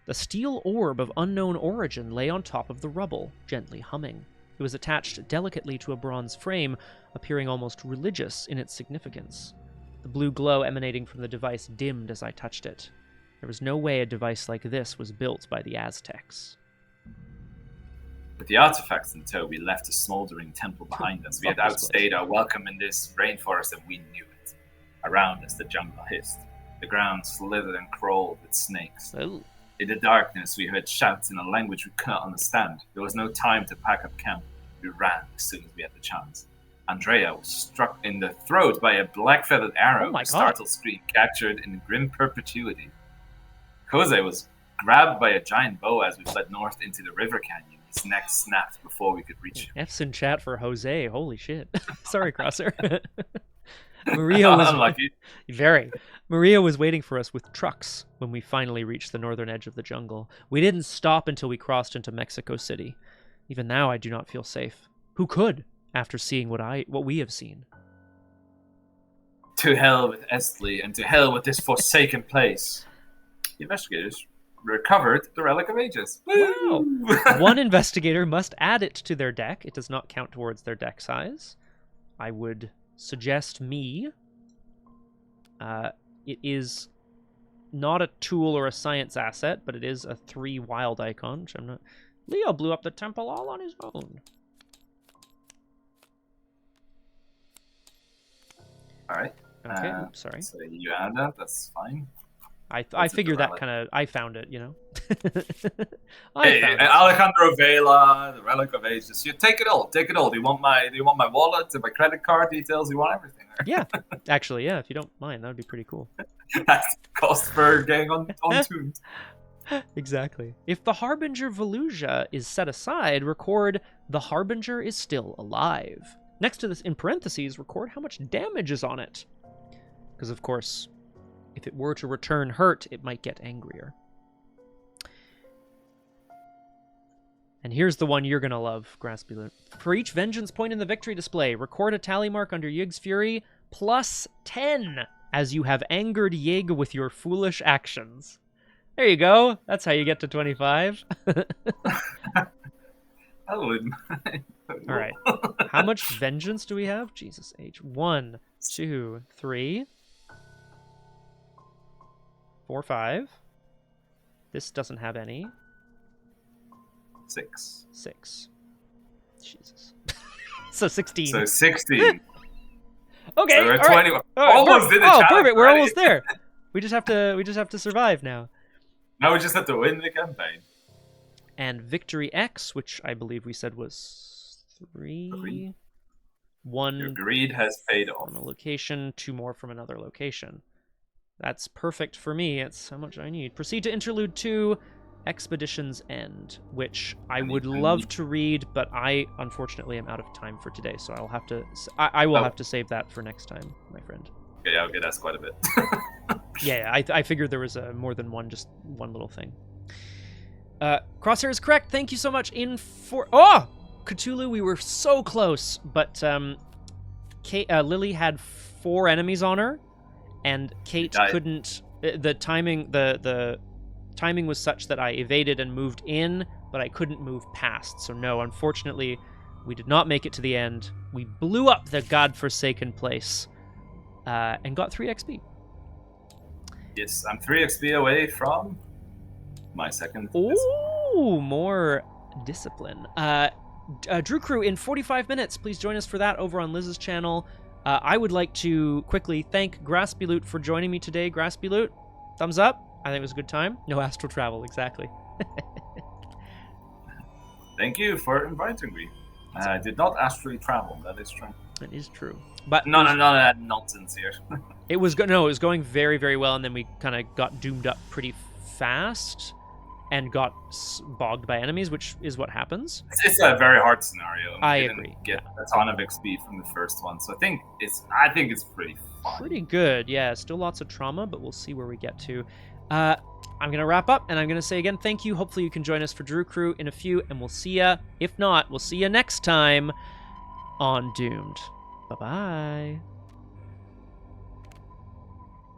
Speaker 1: The steel orb of unknown origin lay on top of the rubble, gently humming. It was attached delicately to a bronze frame, appearing almost religious in its significance. The blue glow emanating from the device dimmed as I touched it. There was no way a device like this was built by the Aztecs.
Speaker 3: With the artifacts in tow, we left a smoldering temple behind us. We had outstayed our welcome in this rainforest, and we knew it. Around us, the jungle hissed. The ground slithered and crawled with snakes.
Speaker 1: Oh.
Speaker 3: In the darkness, we heard shouts in a language we couldn't understand. There was no time to pack up camp. We ran as soon as we had the chance. Andrea was struck in the throat by a black-feathered arrow.
Speaker 1: Oh my
Speaker 3: God. Startled scream captured in grim perpetuity. Jose was grabbed by a giant boa as we fled north into the river canyon. His neck snapped before we could reach him.
Speaker 1: F's in chat for Jose. Holy shit. Sorry, Crosshair. Maria was
Speaker 3: unlucky.
Speaker 1: Very. Maria was waiting for us with trucks when we finally reached the northern edge of the jungle. We didn't stop until we crossed into Mexico City. Even now, I do not feel safe. Who could, after seeing what we have seen?
Speaker 3: To hell with Eztli, and to hell with this forsaken place. The investigators recovered the Relic of Ages.
Speaker 1: Wow. One investigator must add it to their deck. It does not count towards their deck size. I would suggest me. It is not a tool or a science asset, but it is a 3 wild icon, which I'm not... Leo blew up the temple all on his own.
Speaker 3: Alright.
Speaker 1: Okay, sorry.
Speaker 3: So you add that, that's fine.
Speaker 1: I figured that kind of, I found it, you know.
Speaker 3: Hey,
Speaker 1: found it.
Speaker 3: Alejandro Vela, the Relic of Ages. You take it all. Take it all. Do you want my wallet, my credit card details? You want everything there.
Speaker 1: Yeah, actually, yeah. If you don't mind, that would be pretty cool.
Speaker 3: That's the cost for getting on tuned.
Speaker 1: Exactly. If the Harbinger Volusia is set aside, record the Harbinger is still alive. Next to this, in parentheses, record how much damage is on it. Because, of course, if it were to return hurt, it might get angrier. And here's the one you're going to love, Graspiloot. For each vengeance point in the victory display, record a tally mark under Yig's Fury plus 10 as you have angered Yig with your foolish actions. There you go. That's how you get to 25.
Speaker 3: I wouldn't.
Speaker 1: All right. How much vengeance do we have? Jesus H. 1, 2, 3, 4, 5. This doesn't have any.
Speaker 3: 6.
Speaker 1: Jesus. So 16.
Speaker 3: So 16.
Speaker 1: Okay.
Speaker 3: So we're 20.
Speaker 1: Right.
Speaker 3: Almost did it.
Speaker 1: Oh, perfect. We're almost there. We just have to survive now.
Speaker 3: Now we just have to win the campaign.
Speaker 1: And Victory X, which I believe we said was 3. 1.
Speaker 3: Your greed has paid off.
Speaker 1: From a location, 2 more from another location. That's perfect for me. It's how much I need. Proceed to Interlude 2, Expedition's End, which I would love to read, but I unfortunately am out of time for today, so I'll have to. I will have to save that for next time, my friend.
Speaker 3: Okay, that's quite a bit.
Speaker 1: Yeah, I figured there was more than one, just one little thing. Crosshair is correct. Thank you so much. Oh, Cthulhu, we were so close, but Lily had 4 enemies on her, and Kate couldn't. The timing was such that I evaded and moved in, but I couldn't move past. So no, unfortunately, we did not make it to the end. We blew up the godforsaken place and got 3 XP.
Speaker 3: Yes, I'm 3 XP away from my second.
Speaker 1: Ooh, more discipline. Drew Crew, in 45 minutes, please join us for that over on Liz's channel. I would like to quickly thank Graspiloot for joining me today. Graspiloot, thumbs up. I think it was a good time. No astral travel, exactly.
Speaker 3: Thank you for inviting me. I did not astrally travel. That is true.
Speaker 1: It is true. But
Speaker 3: no, that nonsense here.
Speaker 1: It was going very, very well, and then we kind of got doomed up pretty fast and got bogged by enemies, which is what happens.
Speaker 3: It's a very hard scenario.
Speaker 1: I agree.
Speaker 3: Get a ton of XP from the first one, so I think it's pretty fun.
Speaker 1: Pretty good, yeah. Still lots of trauma, but we'll see where we get to. I'm going to wrap up, and I'm going to say again, thank you. Hopefully you can join us for Drew Crew in a few, and we'll see ya. If not, we'll see ya next time on Doomed. Bye-bye.